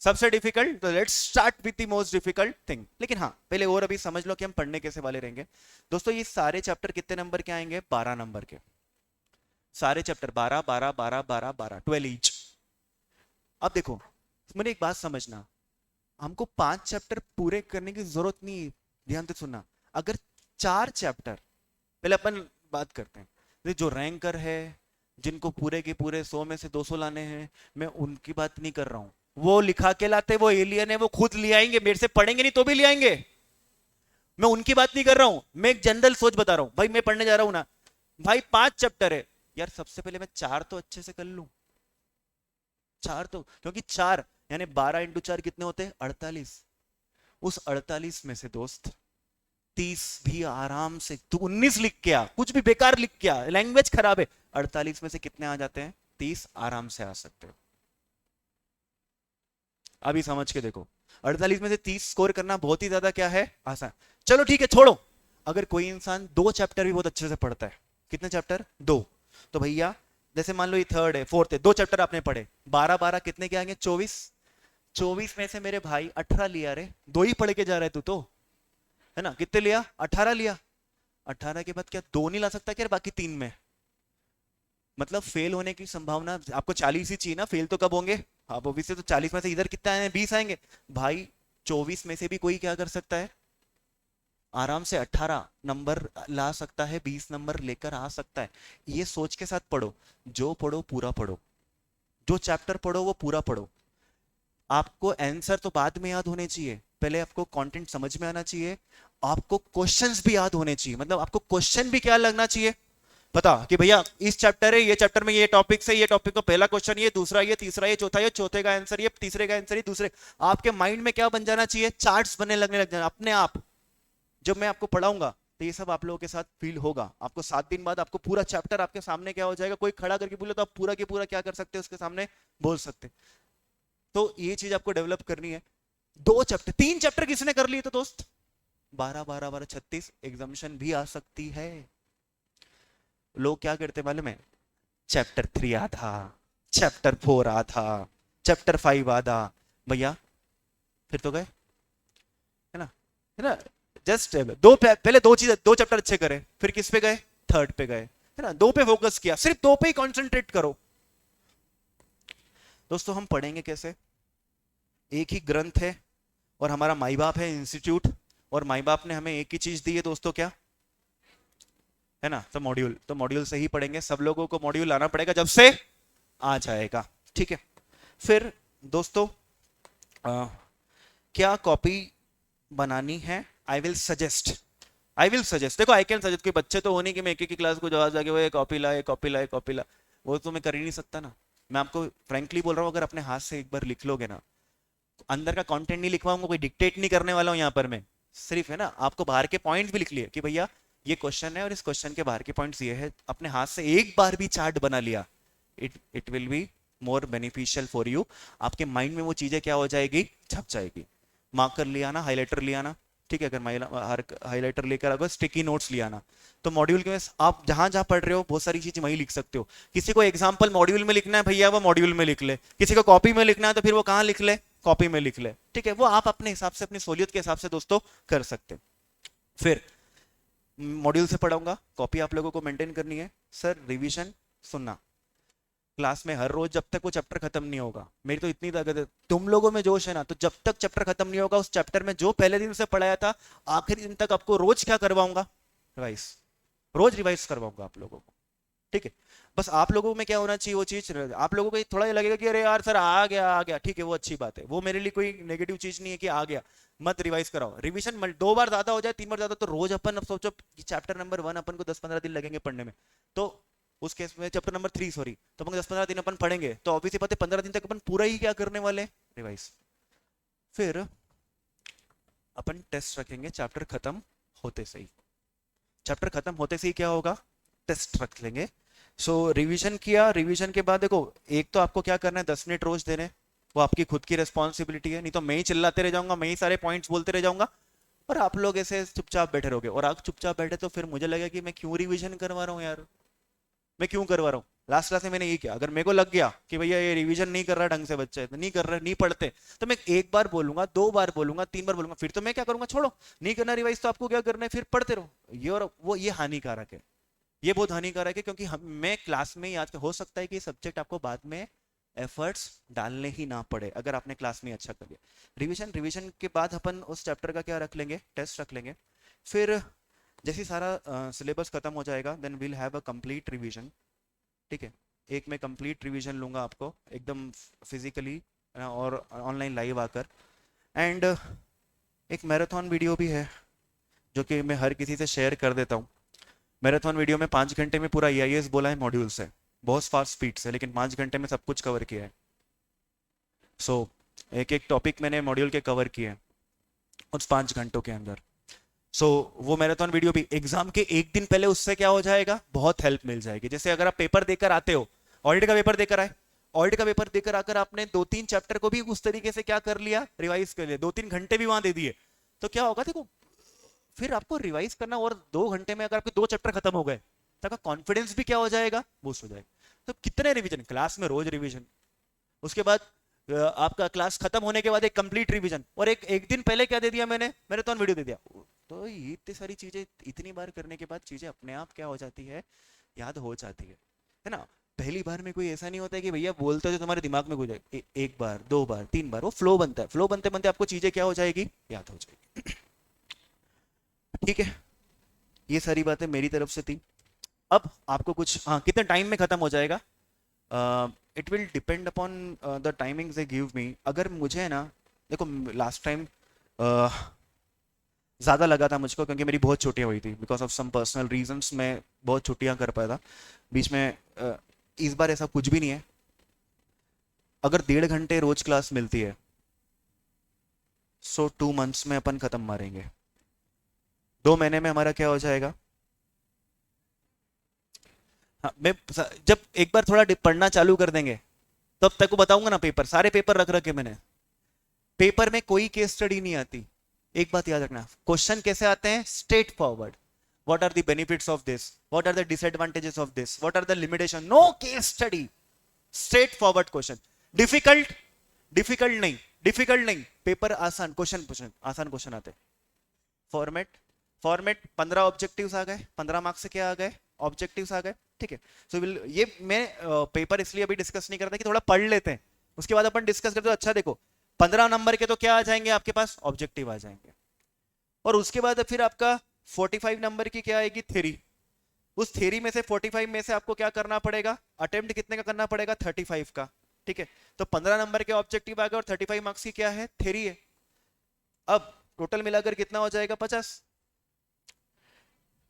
Speaker 1: सबसे डिफिकल्ट, तो let's start with the most difficult thing. लेकिन हाँ पहले और अभी समझ लो कि हम पढ़ने कैसे वाले रहेंगे। दोस्तों ये सारे चैप्टर कितने नंबर के आएंगे, 12 नंबर के। सारे चैप्टर 12 12 12 12 12, 12 ईच। अब देखो मैंने एक बात समझना, हमको 5 चैप्टर पूरे करने की जरूरत नहीं। ध्यान से सुनना, अगर 4 चैप्टर, पहले अपन बात करते हैं जो रैंकर है, जिनको पूरे के पूरे 100 में से 200 लाने हैं, मैं उनकी बात नहीं कर रहा हूं। वो लिखा के लाते, वो एलियन है, वो खुद ले आएंगे, मेरे से पढ़ेंगे नहीं तो भी ले आएंगे। मैं उनकी बात नहीं कर रहा हूं, मैं एक जनरल सोच बता रहा हूं। भाई मैं पढ़ने जा रहा हूं ना, भाई 5 चैप्टर है यार, सबसे पहले मैं 4 तो अच्छे से कर लूं। 4 तो, क्योंकि 4 यानी 12 इंटू 4 कितने होते हैं, 48। उस 48 में से दोस्त 30 भी आराम से, तू 19 लिख के आ, कुछ भी बेकार लिख के आ, लैंग्वेज खराब है, 48 में से कितने आ जाते हैं, 30 आराम से आ सकते हो। अभी समझ के देखो, 48 में से 30 स्कोर करना बहुत ही ज्यादा क्या है, आसान। चलो ठीक है छोड़ो, अगर कोई इंसान 2 चैप्टर भी बहुत अच्छे से पढ़ता है, कितने चैप्टर, 2, तो भैया जैसे मान लो ये थर्ड है, फोर्थ है, 2 चैप्टर आपने पढ़े, 12 12 कितने के आएंगे, 24। 24 में से मेरे भाई 18 लिया रे, 2 ही पढ़ के जा रहा है तू तो, है ना। कितने लिया, 18 लिया। 18 के बाद क्या 2 नहीं ला सकता क्या बाकी 3 में? मतलब फेल होने की संभावना, आपको 40 ही चाहिए ना, फेल तो कब होंगे आप, ऑब्वियसली। तो 40 में से इधर कितना आए, 20 आएंगे भाई। 24 में से भी कोई क्या कर सकता है, आराम से 18 नंबर ला सकता है, 20 नंबर लेकर आ सकता है। ये सोच के साथ पढ़ो, जो पढ़ो पूरा पढ़ो, जो चैप्टर पढ़ो वो पूरा पढ़ो। आपको आंसर तो बाद में याद होने चाहिए, पहले आपको कंटेंट समझ में आना चाहिए। आपको क्वेश्चंस भी याद होने चाहिए, मतलब आपको क्वेश्चन भी क्या लगना चाहिए पता कि भैया इस चैप्टर है, ये चैप्टर में ये टॉपिक है, ये टॉपिक का पहला क्वेश्चन ये, दूसरा ये, तीसरा ये, चौथा ये, चौथे का आंसर ये, तीसरे का आंसर ये, दूसरे। आपके माइंड में क्या बन जाना चाहिए, चार्ट्स बनने लगने लग जाना अपने आप। जब मैं आपको पढ़ाऊंगा तो ये सब आप लोगों के साथ फील होगा। आपको 7 दिन बाद आपको पूरा चैप्टर आपके सामने क्या हो जाएगा, कोई खड़ा करके बोले तो आप पूरा के पूरा क्या कर सकते हैं उसके सामने बोल सकते। तो ये चीज आपको डेवलप करनी है। 2 चैप्टर 3 चैप्टर किसने कर लिए तो दोस्त, 12 12 12 36 एग्जामिशन भी आ सकती है। लोग क्या करते मालूम है, चैप्टर 3 आधा, चैप्टर 4 आधा, चैप्टर 5 आधा, भैया फिर तो गए, है ना, है ना। जस्ट पहले 2 चीज 2 चैप्टर अच्छे करे, फिर किस पे गए, थर्ड पे गए, है ना। 2 पे फोकस किया, सिर्फ 2 पे ही कॉन्सेंट्रेट करो। दोस्तों हम पढ़ेंगे कैसे, एक ही ग्रंथ है और हमारा माई बाप है इंस्टीट्यूट, और माई बाप ने हमें एक ही चीज दी है दोस्तों, क्या है ना, तो मॉड्यूल। तो मॉड्यूल से ही पढ़ेंगे, सब लोगों को मॉड्यूल आना पड़ेगा, जब से आ जाएगा, ठीक है। फिर दोस्तों क्या कॉपी बनानी है, आई विल सजेस्ट देखो, आई कैन सजेस्ट, कोई बच्चे तो हो नहीं कि मैं एक क्लास को जवाब जाके वो कॉपी लाए कॉपी लाए कॉपी ला, वो तो मैं कर ही नहीं सकता ना। मैं आपको फ्रेंकली बोल रहा हूँ, अगर अपने हाथ से एक बार लिख लोगे ना, अंदर का कंटेंट नहीं लिखवाऊंगा, कोई डिक्टेट नहीं करने वाला हूं यहाँ पर मैं, सिर्फ है ना आपको बाहर के पॉइंट्स भी लिख लिए कि भैया ये क्वेश्चन है और इस क्वेश्चन के बाहर के पॉइंट्स ये है, अपने हाथ से एक बार भी चार्ट बना लिया, it will be more beneficial for you. आपके माइंड में वो चीजें क्या हो जाएगी, छप जाएगी। मार्कर लिया ना, हाईलाइटर लिया ना, ठीक है, अगर हाईलाइटर लेकर अगर स्टिकी नोट्स लिया ना, तो मॉड्यूल के में आप जहां जहां पढ़ रहे हो बहुत सारी चीजें वहीं लिख सकते हो। किसी को एग्जाम्पल मॉड्यूल में लिखना है भैया, वो मॉड्यूल में लिख ले, किसी को कॉपी में लिखना है तो फिर वो कहाँ लिख ले, कॉपी में लिख ले, ठीक है। वो आप अपने हिसाब से अपनी सहूलियत के हिसाब से दोस्तों कर सकते। फिर मॉड्यूल से पढ़ाऊंगा, कॉपी आप लोगों को मेंटेन करनी है। सर रिवीजन सुनना, क्लास में हर रोज जब तक वो चैप्टर खत्म नहीं होगा, मेरी तो इतनी ताकत है, तुम लोगों में जोश है ना, तो जब तक चैप्टर खत्म नहीं होगा उस चैप्टर में जो पहले दिन से पढ़ाया था आखिरी दिन तक आपको रोज क्या करवाऊंगा, रिवाइज, रोज रिवाइज करवाऊंगा आप लोगों को, ठीक है। बस आप लोगों में क्या होना चाहिए, वो चीज आप लोगों को थोड़ा ये लगेगा कि अरे यार सर आ गया, ठीक है, वो अच्छी बात है, वो मेरे लिए कोई नेगेटिव चीज नहीं है कि आ गया, मत रिवाइज कराओ। रिवीजन 2 बार ज्यादा हो जाए, 3 बार ज्यादा, तो रोज अपन अब सोचो चैप्टर नंबर 1 अपन को 10 15 दिन लगेंगे पढ़ने में, तो उस केस में चैप्टर नंबर 3 सॉरी, तो अपन 10 15 दिन अपन पढ़ेंगे, तो ऑब्वियसली बात है 15 दिन तक अपन पूरा ही क्या करने वाले, रिवाइज। फिर अपन टेस्ट रखेंगे चैप्टर खत्म होते से ही, चैप्टर खत्म होते से ही क्या होगा, टेस्ट रख लेंगे। सो रिवीजन किया, रिवीजन के बाद देखो एक तो आपको क्या करना है, 10 मिनट रोज देने, वो आपकी खुद की रिस्पॉन्सिबिलिटी है, नहीं तो मैं ही चिल्लाते रह जाऊंगा, मैं ही सारे पॉइंट्स बोलते रह जाऊंगा और आप लोग ऐसे चुपचाप बैठे रहोगे, और आप चुपचाप बैठे तो फिर मुझे लगेगा कि मैं क्यों रिवीजन करवा रहा हूँ यार, मैं क्यों करवा रहा हूँ। लास्ट क्लास में मैंने ये किया, अगर मेरे को लग गया कि भैया ये रिवीजन नहीं कर रहा ढंग से, बच्चे नहीं कर रहे, नहीं पढ़ते, तो मैं 1 बार बोलूंगा, 2 बार बोलूंगा, 3 बार बोलूंगा, फिर तो मैं क्या करूंगा, छोड़ो, नहीं करना रिवाइज तो आपको क्या करना है, फिर पढ़ते रहो। ये और वो ये हानिकारक है, ये बहुत हानिकारक है, क्योंकि हम मैं क्लास में ही आज हो सकता है कि सब्जेक्ट आपको बाद में एफर्ट्स डालने ही ना पड़े अगर आपने क्लास में अच्छा कर लिया। रिवीजन, रिवीजन के बाद अपन उस चैप्टर का क्या रख लेंगे, टेस्ट रख लेंगे। फिर जैसे सारा सिलेबस खत्म हो जाएगा, then will have a complete revision, ठीक है। एक मैं कंप्लीट रिवीजन लूंगा आपको एकदम फिजिकली और ऑनलाइन लाइव आकर, एंड एक मैराथन वीडियो भी है जो कि मैं हर किसी से शेयर कर देता हूँ। मैराथन वीडियो में 5 घंटे में पूरा EIS बोला है मॉड्यूल से, बहुत फास्ट स्पीड से, लेकिन 5 घंटे में सब कुछ कवर किया है। सो एक एक टॉपिक मैंने मॉड्यूल के कवर किए हैं उस 5 घंटों के अंदर। सो वो मैराथन वीडियो भी एग्जाम के एक दिन पहले उससे क्या हो जाएगा, बहुत हेल्प मिल जाएगी। जैसे अगर आप पेपर देकर आते हो, ऑडिट का पेपर देकर आए, ऑडिट का पेपर देकर आकर आपने 2-3 चैप्टर को भी उस तरीके से क्या कर लिया, रिवाइज कर लिया, 2-3 घंटे भी वहां दे दिए, तो क्या होगा देखो, फिर आपको रिवाइज करना, और 2 घंटे में अगर आपके 2 चैप्टर खत्म हो गए तो आपका कॉन्फिडेंस भी क्या हो जाएगा, बूस्ट हो जाएगा। तो कितने रिवीजन, क्लास में रोज रिवीजन, उसके बाद आपका क्लास खत्म होने के बाद एक कंप्लीट रिवीजन, और एक दिन पहले क्या दे दिया मैंने तो वीडियो दे दिया। तो ये इतनी सारी चीजें इतनी बार करने के बाद चीजें अपने आप क्या हो जाती है, याद हो जाती है ना। पहली बार में कोई ऐसा नहीं होता है कि भैया बोलते हो तो तुम्हारे दिमाग में घुस जाए, 1 बार 2 बार 3 बार वो फ्लो बनता है, फ्लो बनते बनते आपको चीजें क्या हो जाएगी, याद हो जाएगी। ठीक है, ये सारी बातें मेरी तरफ से थी। अब आपको कुछ, हाँ, कितने टाइम में खत्म हो जाएगा, it will depend upon the timings they give me. अगर मुझे ना देखो लास्ट टाइम ज़्यादा लगा था मुझको क्योंकि मेरी बहुत छुट्टियां हुई थी, because of some personal reasons मैं बहुत छुट्टियां कर पाया था बीच में। इस बार ऐसा कुछ भी नहीं है। अगर 1.5 घंटे रोज क्लास मिलती है, सो 2 मंथ्स में अपन खत्म मारेंगे। 2 महीने में हमारा क्या हो जाएगा। हाँ, जब एक बार थोड़ा पढ़ना चालू कर देंगे तब तक को बताऊंगा ना। पेपर, सारे पेपर रख रखे मैंने। पेपर में कोई केस स्टडी नहीं आती। एक बात याद रखना, क्वेश्चन कैसे आते हैं, straight forward. What are the benefits of this, what are the disadvantages of this, what are the limitation, no case study, straight forward question. Difficult, difficult नहीं, डिफिकल्ट नहीं, पेपर आसान, क्वेश्चन क्वेश्चन आसान question आते। Format, format 15 objectives आ गए, 15 marks से क्या आ गए, ऑब्जेक्टिव्स आ गए, ठीक है। सो विल ये मैं पेपर इसलिए अभी डिस्कस नहीं करता कि थोड़ा पढ़ लेते हैं, उसके बाद अपन डिस्कस करते हैं। अच्छा देखो, 15 नंबर के तो क्या आ जाएंगे आपके पास, ऑब्जेक्टिव आ जाएंगे। और उसके बाद फिर आपका 45 नंबर की क्या आएगी, थ्योरी। उस थ्योरी में से 45 में से आपको क्या करना पड़ेगा, अटेम्प्ट कितने का करना पड़ेगा, 35 का, ठीक है। तो 15 नंबर के ऑब्जेक्टिव आ गए और 35 मार्क्स की क्या है, थ्योरी है। अब टोटल मिलाकर कितना हो जाएगा, 50।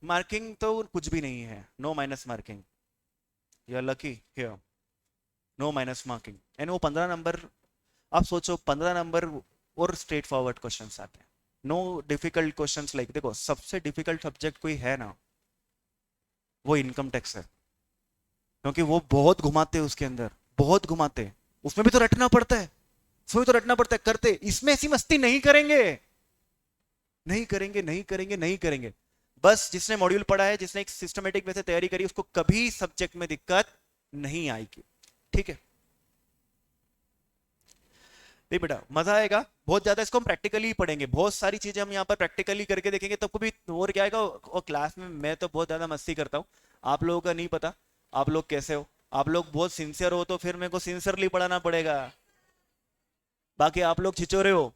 Speaker 1: मार्किंग तो कुछ भी नहीं है, no minus marking, you are lucky here, no minus marking. And वो 15 नंबर, आप सोचो 15 नंबर और स्ट्रेट फॉरवर्ड क्वेश्चंस आते हैं, नो डिफिकल्ट क्वेश्चंस। लाइक देखो, सबसे डिफिकल्ट सब्जेक्ट कोई है ना, वो इनकम टैक्स है, क्योंकि वो बहुत घुमाते हैं उसके अंदर, बहुत घुमाते हैं। उसमें भी तो रटना पड़ता है, उसमें भी तो रटना पड़ता है। करते इसमें ऐसी मस्ती नहीं करेंगे, नहीं करेंगे, नहीं करेंगे, नहीं करेंगे। बस जिसने मॉड्यूल पढ़ा है, जिसने एक सिस्टमेटिक वे से तैयारी करी, उसको कभी सब्जेक्ट में दिक्कत नहीं आएगी, ठीक है। नहीं बेटा, मजा आएगा बहुत ज्यादा। इसको हम प्रैक्टिकली ही पढ़ेंगे, बहुत सारी चीजें हम यहाँ पर प्रैक्टिकली करके देखेंगे, तब को भी और क्या आएगा। और क्लास में मैं तो बहुत ज्यादा मस्ती करता हूँ, आप लोगों का नहीं पता आप लोग कैसे हो। आप लोग बहुत सिंसियर हो तो फिर मेरे को सिंसियरली पढ़ाना पड़ेगा, बाकी आप लोग छिचोरे हो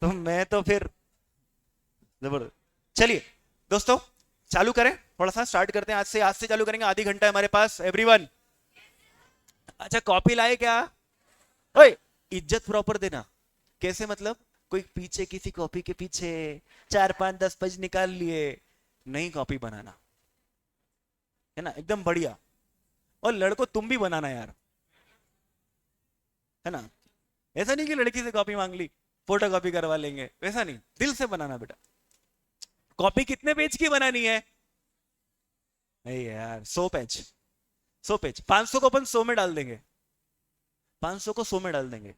Speaker 1: तो मैं तो फिर जबरदस्त। चलिए दोस्तों, चालू करें, थोड़ा सा स्टार्ट करते हैं। आज से चालू करेंगे, आधी घंटा है हमारे पास एवरीवन। अच्छा, कॉपी लाए क्या, ओए इज्जत प्रॉपर देना। कैसे मतलब, कोई पीछे किसी कॉपी के पीछे 4 5 10 पेज निकाल लिए, नहीं कॉपी बनाना है ना, एकदम बढ़िया। और लड़को तुम भी बनाना यार, है ना। ऐसा नहीं कि लड़की से कॉपी मांग ली, फोटो कॉपी करवा लेंगे, वैसा नहीं, दिल से बनाना बेटा। कॉपी कितने पेज की बनानी है, नहीं यार 100 पेज, 100 पेज। 500 को अपन 100 में डाल देंगे, 500 को 100 में डाल देंगे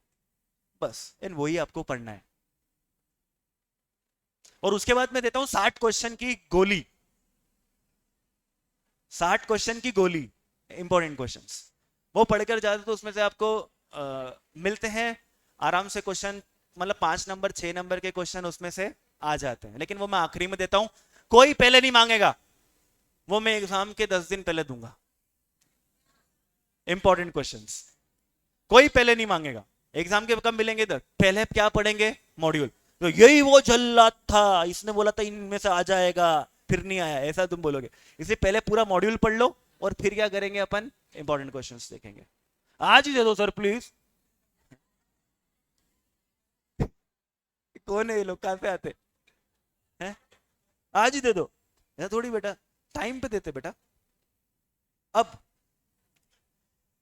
Speaker 1: बस, इन वही आपको पढ़ना है। और उसके बाद मैं देता हूं 60 क्वेश्चन की गोली, 60 क्वेश्चन की गोली, इंपॉर्टेंट क्वेश्चंस। वो पढ़कर जाते तो उसमें से आपको मिलते हैं आराम से क्वेश्चन, मतलब 5 नंबर 6 नंबर के क्वेश्चन उसमें से आ जाते हैं, लेकिन वो मैं आखिरी में देता हूं। कोई पहले नहीं मांगेगा, वो मैं एग्जाम के 10 दिन पहले दूंगा। इंपॉर्टेंट क्वेश्चंस कोई पहले नहीं मांगेगा। एग्जाम के कब मिलेंगे इधर, पहले क्या पढ़ेंगे, मॉड्यूल। तो यही वो जल्लाद था, इसने बोला था इनमें से आ जाएगा, फिर नहीं आया, ऐसा तुम बोलोगे। इसलिए पहले पूरा मॉड्यूल पढ़ लो और फिर क्या करेंगे अपन, इंपॉर्टेंट क्वेश्चंस देखेंगे। आज ही दे दो सर प्लीज। कौन है ये लोग, कहां से आते हैं, आज ही दे दो। ऐसा थोड़ी बेटा, टाइम पे देते बेटा। अब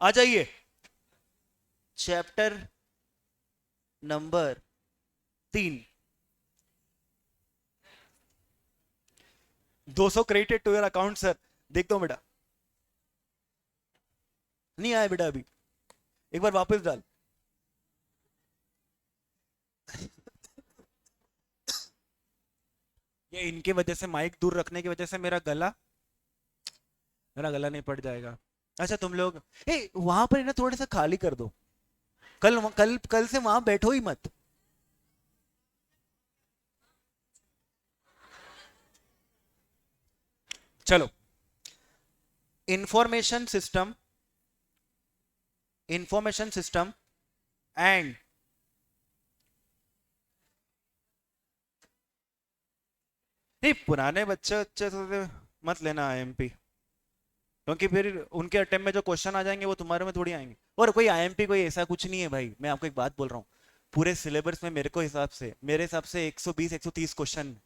Speaker 1: आ जाइए, chapter number 3, 200 credited to your account sir. देख दो बेटा, नहीं आया बेटा अभी, एक बार वापस डाल। ये इनके वजह से, माइक दूर रखने की वजह से मेरा गला नहीं पड़ जाएगा। अच्छा तुम लोग वहां पर है ना, थोड़ा सा खाली कर दो, कल कल कल से वहां बैठो ही मत। चलो, information system, information system and नहीं, पुराने बच्चे अच्छे से मत लेना आईएमपी, क्योंकि फिर उनके अटेम्प्ट में जो क्वेश्चन आ जाएंगे वो तुम्हारे में थोड़ी आएंगे। और कोई आईएमपी कोई ऐसा कुछ नहीं है भाई, मैं आपको एक बात बोल रहा हूँ, पूरे सिलेबस में मेरे हिसाब से 120 130 क्वेश्चन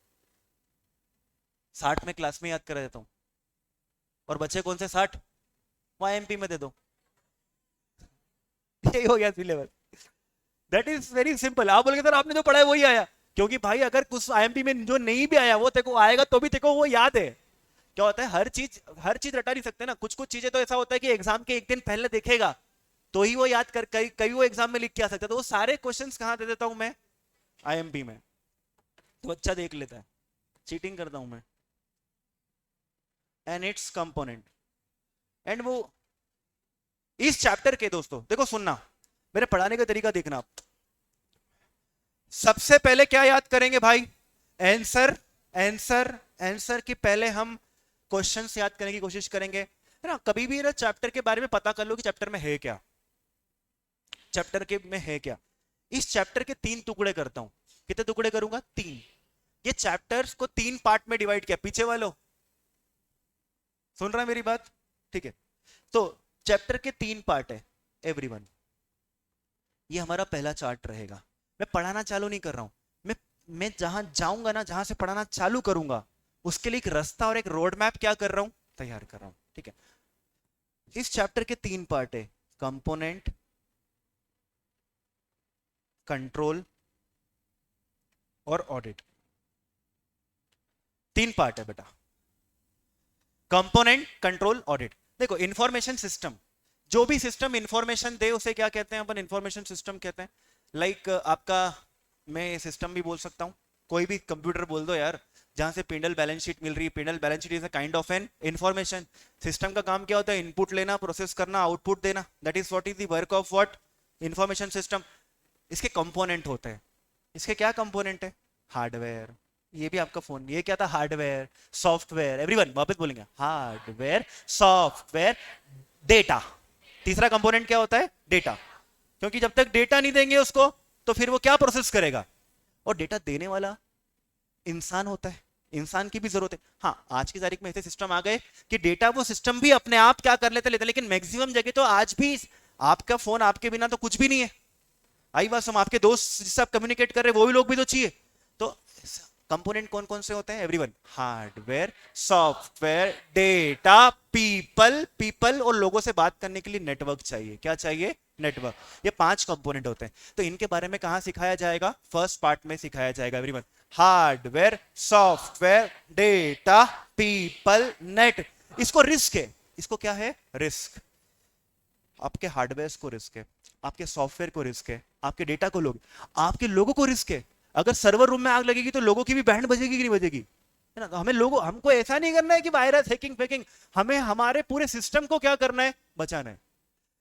Speaker 1: 60 में क्लास में याद करा देता हूँ, और बच्चे कौन से 60 वहां एमपी में दे दो, यही हो गया syllabus. That is very simple. आप बोलोगे सर आपने जो पढ़ा है वही आया, क्योंकि भाई अगर कुछ आईएमपी में जो नहीं भी आया वो तेको आएगा तो भी तेको वो याद है। क्या होता है, हर चीज रटा नहीं सकते ना, कुछ कुछ चीजें तो ऐसा होता है कि एग्जाम के एक दिन पहले देखेगा तो ही वो याद कर, कई वो एग्जाम में लिख के आ सकता है। तो वो सारे क्वेश्चंस कहां दे देता हूं मैं, आईएमपी में, तो अच्छा देख लेता है। चीटिंग करता हूं मैं। एंड इट्स कंपोनेंट, एंड वो इस चैप्टर के दोस्तों देखो सुनना, मेरे पढ़ाने का तरीका देखना आप। सबसे पहले क्या याद करेंगे भाई, आंसर आंसर आंसर की पहले हम क्वेश्चंस याद करने की कोशिश करेंगे, है ना। कभी भी ना चैप्टर के बारे में पता कर लो कि चैप्टर में है क्या, चैप्टर के में है क्या। इस चैप्टर के 3 टुकड़े करता हूं। कितने टुकड़े करूंगा, 3। ये चैप्टर्स को 3 पार्ट में डिवाइड किया। पीछे वालों सुन रहा है मेरी बात, ठीक है। तो चैप्टर के 3 पार्ट है एवरीवन। ये हमारा पहला चार्ट रहेगा। मैं पढ़ाना चालू नहीं कर रहा हूं, मैं जहां जाऊंगा ना, जहां से पढ़ाना चालू करूंगा उसके लिए एक रास्ता और एक रोड मैप क्या कर रहा हूं, तैयार कर रहा हूं, ठीक है। इस चैप्टर के 3 पार्ट है, कंपोनेंट, कंट्रोल और ऑडिट। 3 पार्ट है बेटा, कंपोनेंट, कंट्रोल, ऑडिट। देखो इंफॉर्मेशन सिस्टम, जो भी सिस्टम इंफॉर्मेशन दे उसे क्या कहते हैं अपन, इंफॉर्मेशन सिस्टम कहते हैं। लाइक आपका, मैं सिस्टम भी बोल सकता हूं, कोई भी कंप्यूटर बोल दो यार, जहां से पिंडल बैलेंस शीट मिल रही है। पिंडल balance sheet is a kind of an information system. का काम क्या होता है, इनपुट लेना, प्रोसेस करना, आउटपुट देना। That is what is the work of what, information system. इसके कंपोनेंट होते हैं। इसके क्या कंपोनेंट है, हार्डवेयर। ये भी आपका फोन, ये क्या था, हार्डवेयर, सॉफ्टवेयर। एवरीवन वापस बोलेंगे, हार्डवेयर, सॉफ्टवेयर, डेटा। तीसरा कंपोनेंट क्या होता है, डेटा। क्योंकि जब तक डेटा नहीं देंगे उसको तो फिर वो क्या प्रोसेस करेगा, और डेटा देने वाला इंसान होता है। इंसान की भी जरूरत है। हाँ, आज की तारीख में ऐसे सिस्टम आ गए कि डेटा वो सिस्टम भी अपने आप क्या कर लेते, लेकिन मैक्सिमम जगह तो आज भी आपका फोन आपके बिना तो कुछ भी नहीं है। आई बात, हम आपके दोस्त जिससे आप कम्युनिकेट कर रहे हैं वो भी लोग भी तो चाहिए। तो कंपोनेंट कौन कौन से होते हैं everyone, hardware, software, data, people और लोगों से बात करने के लिए नेटवर्क चाहिए। क्या चाहिए, नेटवर्क। ये 5 कंपोनेंट होते हैं। तो इनके बारे में कहां सिखाया जाएगा, फर्स्ट पार्ट में सिखाया जाएगा everyone. Hardware, software, data, people, net. इसको रिस्क है, इसको क्या है, रिस्क। आपके हार्डवेयर को रिस्क है, आपके सॉफ्टवेयर को रिस्क है, आपके डेटा को लोग, आपके लोगों को रिस्क है। अगर सर्वर रूम में आग लगेगी तो लोगों की भी बैंड बजेगी कि नहीं बजेगी, है ना। तो हमें लोगों, हमको ऐसा नहीं करना है कि वायरस, हैकिंग, फेकिंग। हमें हमारे पूरे सिस्टम को क्या करना है, बचाना है।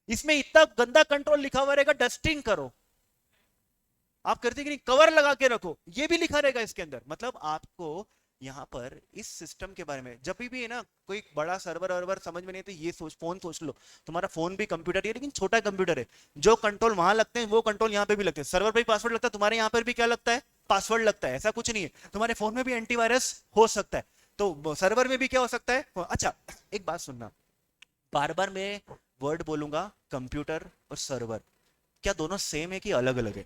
Speaker 1: इसमें इतना गंदा कंट्रोल लिखा हुआ रहेगा, डस्टिंग करो। आप करते कि नहीं, कवर लगा के रखो, ये भी लिखा रहेगा इसके अंदर। मतलब आपको यहाँ पर इस सिस्टम के बारे में जब भी है ना, कोई बड़ा सर्वर वर्वर समझ में नहीं, तो ये फोन सोच लो, तुम्हारा फोन भी कंप्यूटर ही है, लेकिन छोटा कंप्यूटर है। जो कंट्रोल वहां लगते हैं वो कंट्रोल यहाँ पे भी लगते हैं। सर्वर पे भी पासवर्ड लगता है, तुम्हारे यहाँ पर भी क्या लगता है, पासवर्ड लगता है। ऐसा कुछ नहीं है, तुम्हारे फोन में भी एंटीवायरस हो सकता है, तो सर्वर में भी क्या हो सकता है। अच्छा एक बात सुनना, बार बार मैं वर्ड बोलूंगा कंप्यूटर और सर्वर, क्या दोनों सेम है कि अलग अलग है,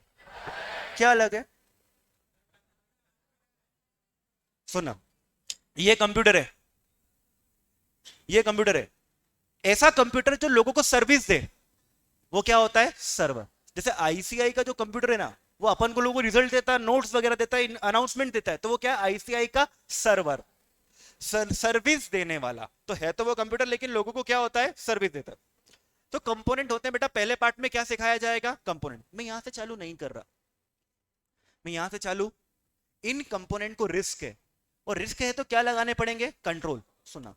Speaker 1: क्या अलग है, सुनना। ये कंप्यूटर है, ये कंप्यूटर है। ऐसा कंप्यूटर जो लोगों को सर्विस दे वो क्या होता है, सर्वर। जैसे आईसीआई का जो कंप्यूटर है ना, वो अपन को लोगों को रिजल्ट देता है, नोट्स वगैरह देता है, अनाउंसमेंट देता है, तो वो क्या है, आईसीआई का सर्वर। सर्विस देने वाला तो है, तो वो कंप्यूटर, लेकिन लोगों को क्या होता है, सर्विस देता है। तो कंपोनेंट होते हैं बेटा। पहले पार्ट में क्या सिखाया जाएगा, कंपोनेंट। मैं यहां से चालू नहीं कर रहा, मैं यहां से चालू, इन कंपोनेंट को रिस्क है, और रिस्क है तो क्या लगाने पड़ेंगे, कंट्रोल। सुना,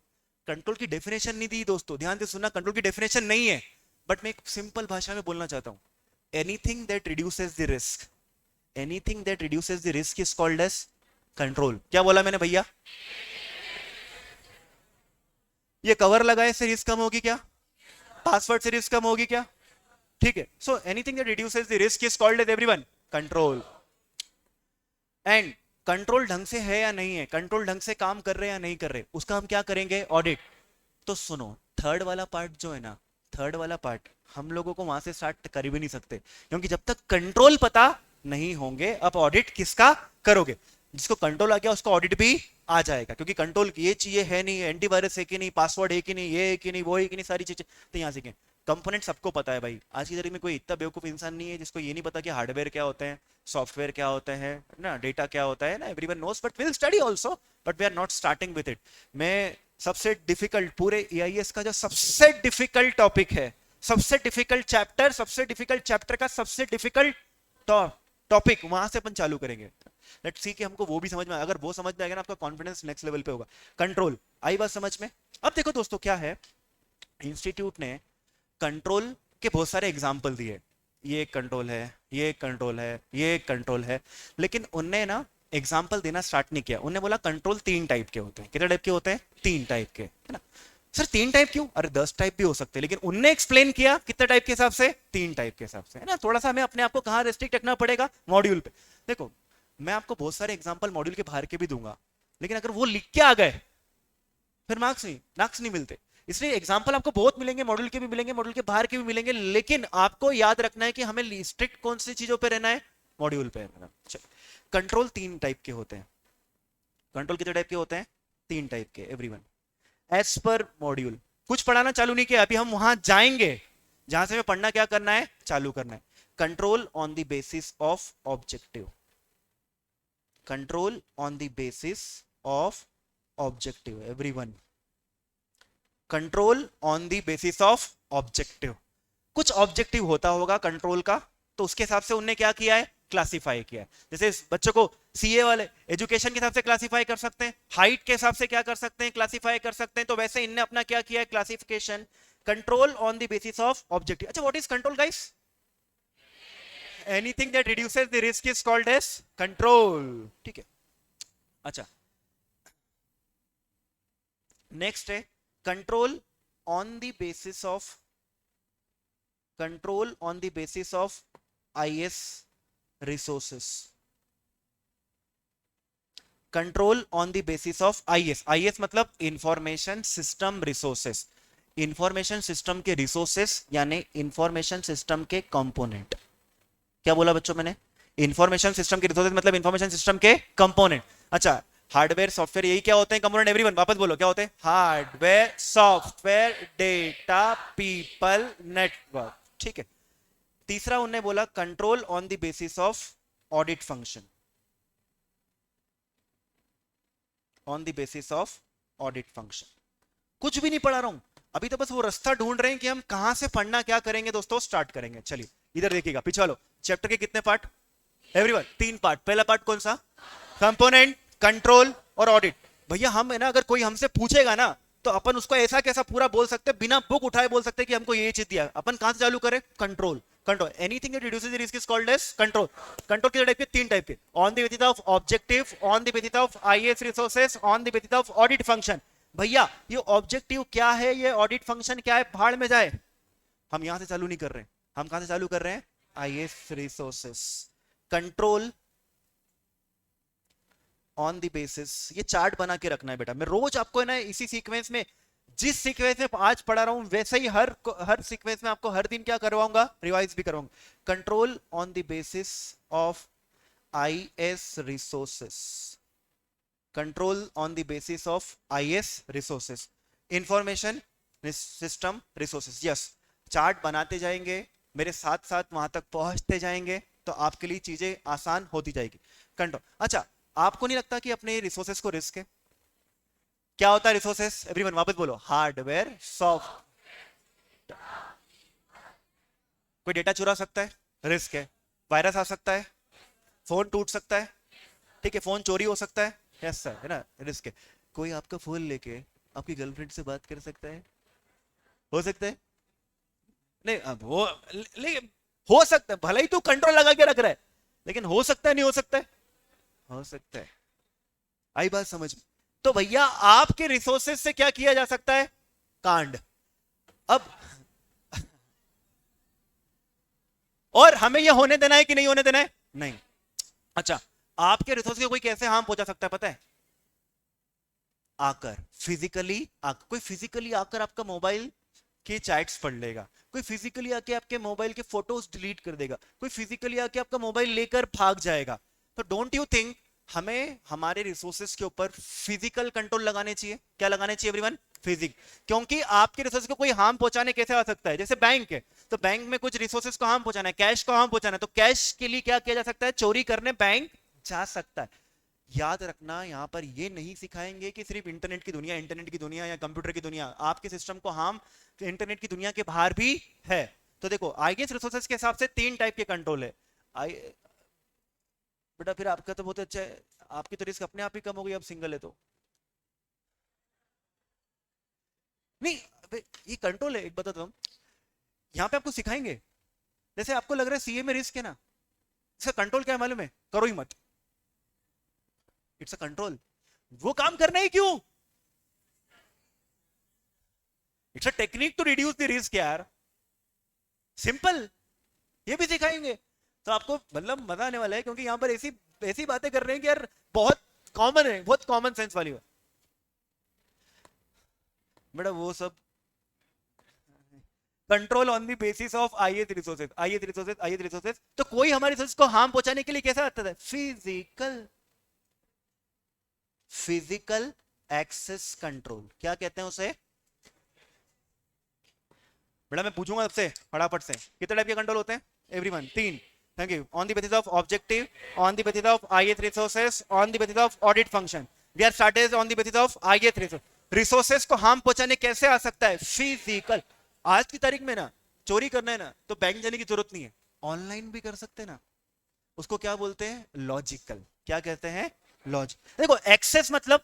Speaker 1: कंट्रोल की डेफिनेशन नहीं दी दोस्तों, ध्यान से सुनना, कंट्रोल की डेफिनेशन नहीं है, बट मैं एक सिंपल भाषा में बोलना चाहता हूं। Anything that reduces the risk, anything that reduces the risk is called as control. क्या बोला मैंने भैया, ये कवर लगाए से रिस्क कम होगी क्या, पासवर्ड से रिस्क कम होगी क्या, ठीक है। So anything that reduces the risk is called as everyone control. And control ढंग से है या नहीं है, कंट्रोल ढंग से काम कर रहे हैं या नहीं कर रहे, उसका हम क्या करेंगे, ऑडिट। तो सुनो, थर्ड वाला पार्ट जो है ना, थर्ड वाला पार्ट हम लोगों को वहां से स्टार्ट कर भी नहीं सकते, क्योंकि जब तक कंट्रोल पता नहीं होंगे, अब ऑडिट किसका करोगे, जिसको कंट्रोल आ गया उसका ऑडिट भी आ जाएगा, क्योंकि कंट्रोल ये चीजें है नहीं, एंटीवायरस है कि नहीं, पासवर्ड है कि नहीं, ये है कि नहीं, वो है कि नहीं, सारी चीजें तो यहाँ सीखें। कंपोनेंट सबको पता है भाई, आज की तारीख में कोई इतना बेवकूफ इंसान नहीं है जिसको ये नहीं पता कि हार्डवेयर क्या होते हैं, सॉफ्टवेयर क्या होता है ना, डेटा क्या होता है ना, everyone knows, but will study also, but we are not starting with it. मैं सबसे डिफिकल्ट पूरे एआईएस का जो सबसे डिफिकल्ट टॉपिक है, सबसे डिफिकल्ट चैप्टर, सबसे डिफिकल्ट चैप्टर का सबसे डिफिकल्ट टॉपिक वहां से अपन चालू करेंगे। लेट्स सी कि हमको वो भी समझ में, अगर वो समझ में आएगा ना, आपका कॉन्फिडेंस नेक्स्ट लेवल पे होगा। कंट्रोल आई बात समझ में। अब देखो दोस्तों क्या है, इंस्टीट्यूट ने कंट्रोल के बहुत सारे एग्जाम्पल दिए, ये एक कंट्रोल है, ये एक कंट्रोल है, ये एक कंट्रोल है, लेकिन उनने ना एग्जाम्पल देना स्टार्ट नहीं किया। उन्होंने बोला कंट्रोल 3 टाइप के होते हैं। कितने टाइप के होते हैं? 3 टाइप के, है ना। सर 3 टाइप क्यों? अरे 10 टाइप भी हो सकते हैं, लेकिन उनने एक्सप्लेन किया कितने टाइप के हिसाब से? 3 टाइप के हिसाब से, है ना। थोड़ा सा हमें अपने आप को कहाँ रेस्ट्रिक्ट रखना पड़ेगा? मॉड्यूल पे। देखो मैं आपको बहुत सारे एग्जाम्पल मॉड्यूल के बाहर के भी दूंगा, लेकिन अगर वो लिख के आ गए फिर मार्क्स नहीं मिलते। इसलिए एग्जाम्पल आपको बहुत मिलेंगे, मॉड्यूल के भी मिलेंगे, मॉड्यूल के बाहर के भी मिलेंगे, लेकिन आपको याद रखना है कि हमें स्ट्रिक्ट कौन सी चीजों पे रहना है? मॉड्यूल पे रहना। कंट्रोल 3 टाइप के होते हैं। कंट्रोल कितने टाइप के होते हैं? 3 टाइप के, एवरीवन एज पर मॉड्यूल। कुछ पढ़ाना चालू नहीं किया, अभी हम वहां जाएंगे जहां से हमें पढ़ना क्या करना है, चालू करना है। Control on the basis of objective, control on the basis of objective, everyone control on the basis of objective. कुछ ऑब्जेक्टिव होता होगा कंट्रोल का, तो उसके हिसाब से उनने क्या किया है? क्लासिफाई किया है। जैसे बच्चों को सीए वाले एजुकेशन के हिसाब से क्लासिफाई कर सकते हैं, हाइट के हिसाब से क्या कर सकते हैं? क्लासिफाई कर सकते हैं। तो वैसे इनने अपना क्या किया है? Classification, control on the basis of objective. अच्छा, what is control guys? Anything that reduces the risk is called as control, ठीक है। अच्छा, नेक्स्ट है control on the basis of, control on the basis of IS resources, control on the basis of IS. IS मतलब information system resources, information system के resources यानी information system के component. क्या बोला बच्चों मैंने? इंफॉर्मेशन सिस्टम के रिसोर्सेस मतलब इंफॉर्मेशन सिस्टम के कंपोनेंट। अच्छा, हार्डवेयर सॉफ्टवेयर यही क्या होते हैं? कंपोनेंट। एवरीवन वापस बोलो क्या होते हैं? Hardware software data people network, ठीक है। तीसरा उन्होंने बोला control on the basis of audit function, on the basis of audit function. कुछ भी नहीं पढ़ा रहा हूं अभी, तो बस वो रास्ता ढूंढ रहे हैं कि हम कहां से पढ़ना क्या करेंगे। दोस्तों स्टार्ट करेंगे, चलिए इधर देखिएगा, पीछे वालों। चैप्टर के कितने पार्ट? Everyone 3 part. पहला पार्ट कौन सा? कंपोनेंट, कंट्रोल और ऑडिट। भैया हम है ना, अगर कोई हमसे पूछेगा ना तो अपन उसको ऐसा कैसा पूरा बोल सकते हैं, बिना बुक उठाए बोल सकते हैं कि हमको ये चीज दिया। अपन कहां से चालू करें? Control. Control, anything that reduces the risk is called as control. Control कितने टाइप के? 3 टाइप के। On the basis of objective, on the basis of IS resources, on the basis of audit function. भैया ये objective क्या है, ये audit function क्या है, भाड़ में जाए। हम यहां से चालू नहीं कर रहे हैं, हम कहां से चालू कर रहे हैं? IS resources. Control on the basis, ये चार्ट बना के रखना है बेटा। मैं रोज आपको है ना इसी सीक्वेंस में, जिस सीक्वेंस में आज पढ़ा रहा हूं वैसे ही हर सीक्वेंस में आपको हर दिन क्या करवाऊंगा? रिवाइज भी करवाऊंगा। Control on the basis of IS resources, control on the basis of IS resources, information system resources. Yes, chart बनाते जाएंगे, मेरे साथ साथ वहां तक पहुंचते जाएंगे, तो आपके लिए चीजें आसान होती जाएगी। कंट्रोल। अच्छा, आपको नहीं लगता कि अपने रिसोर्सेस को रिस्क है? क्या होता है रिसोर्सेस? एवरीवन वापस बोलो। हार्डवेयर सॉफ्ट, कोई डेटा चुरा सकता है, रिस्क है। वायरस आ सकता है, फोन टूट सकता है, ठीक है, फोन चोरी हो सकता है, यस सर, है ना, रिस्क है। कोई आपका फोन लेके आपकी गर्लफ्रेंड से बात कर सकता है, हो सकता है? नहीं, अब वो लेकिन हो सकता है, भले ही तू कंट्रोल लगा के रख रहा है, लेकिन हो सकता है, नहीं हो सकता है? हो सकता है। आई बात समझ में? तो भैया आपके रिसोर्सेज से क्या किया जा सकता है? कांड। अब और हमें यह होने देना है कि नहीं होने देना है? नहीं। अच्छा, आपके रिसोर्स को कोई कैसे हार्म पहुंचा सकता है पता है? आकर फिजिकली कोई फिजिकली आकर आपका मोबाइल के चैट्स पढ़ लेगा, कोई फिजिकली आके आपके मोबाइल के फोटोज डिलीट कर देगा, कोई फिजिकली आके आपका मोबाइल लेकर भाग जाएगा। तो डोंट यू थिंक हमें हमारे रिसोर्सेज के ऊपर फिजिकल कंट्रोल लगाने चाहिए। क्या लगाने चाहिए एवरीवन? फिजिक। क्योंकि आपके रिसोर्सेज को कोई हार्म पहुंचाने कैसे आ सकता है? जैसे बैंक है, तो बैंक में कुछ रिसोर्सेज को हार्म पहुंचाना है, कैश को हार्म पहुंचाना है, तो कैश के लिए क्या किया जा सकता है? चोरी करने बैंक जा सकता है। याद रखना, यहां पर ये नहीं सिखाएंगे कि सिर्फ इंटरनेट की दुनिया या कंप्यूटर की दुनिया, आपके सिस्टम को हार्म इंटरनेट की दुनिया के बाहर भी है। तो देखो, आईएस रिसोर्सेज के हिसाब से 3 टाइप के कंट्रोल है। आई बेटा फिर आपका तो बहुत अच्छा है, आपकी तो रिस्क अपने आप ही कम हो गई, अब सिंगल है तो। नहीं, ये कंट्रोल है, एक बताता हूँ, यहाँ पे आपको सिखाएंगे। जैसे आपको लग रहा है सीए में रिस्क है ना, इसका कंट्रोल क्या है मालूम है? करो ही मत। It's a control. वो काम करना ही क्यों? It's a technique to reduce the risk यार, सिंपल। ये भी सिखाएंगे, तो आपको मतलब मजा आने वाला है, क्योंकि यहाँ पर ऐसी ऐसी बातें कर रहे हैं कि यार बहुत कॉमन है, बहुत कॉमन सेंस वाली बात। बेटा वो सब control on the basis of IS resources. तो कोई हमारे रिसोर्सेज को हार्म पहुंचाने के लिए कैसा आता है? Physical physical access control. क्या कहते हैं उसे? बेटा मैं पूछूंगा सबसे फटाफट से, कितने टाइप के कंट्रोल होते हैं everyone? 3। Thank you. On the basis of objective, on the basis of IS resources, on the basis of audit function. We are started on the basis of IS resource. Resources को harm पहुंचाने कैसे आ सकता है? Physical. आज की तारीख में ना चोरी करना है ना, तो बैंक जाने की जरूरत नहीं है, ऑनलाइन भी कर सकते हैं ना। उसको क्या बोलते हैं? लॉजिकल। क्या कहते हैं? लॉजिक। देखो, एक्सेस मतलब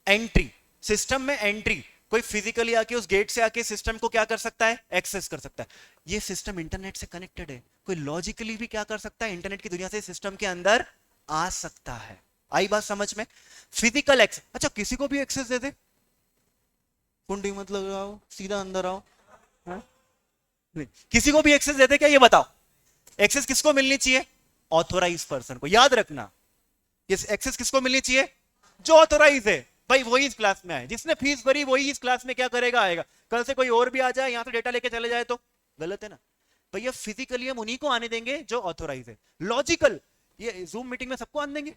Speaker 1: एंट्री, सिस्टम में एंट्री। कोई फिजिकली आके उस गेट से आके सिस्टम को क्या कर सकता है? एक्सेस कर सकता है। ये सिस्टम इंटरनेट से कनेक्टेड है, कोई लॉजिकली भी क्या कर सकता है? इंटरनेट की दुनिया से सिस्टम के अंदर आ सकता है। आई बात समझ में? Physical access. अच्छा, किसी को भी एक्सेस दे दे, कुंडी मत लगाओ, सीधा अंदर आओ, हाँ? नहीं, किसी को भी एक्सेस दे दे क्या? ये बताओ। एक्सेस किसको मिलनी चाहिए? ऑथोराइज पर्सन को। याद रखना, ये एक्सेस किसको मिलनी चाहिए? जो ऑथोराइज है। भाई वही इस क्लास में आए, जिसने फीस भरी वही इस क्लास में क्या करेगा? आएगा। कल से कोई और भी आ जाए यहां से डेटा लेके चले जाए तो गलत है ना। भैया फिजिकली हम उन्हीं को आने देंगे जो ऑथोराइज है। लॉजिकल, ये जूम मीटिंग में सबको आने देंगे?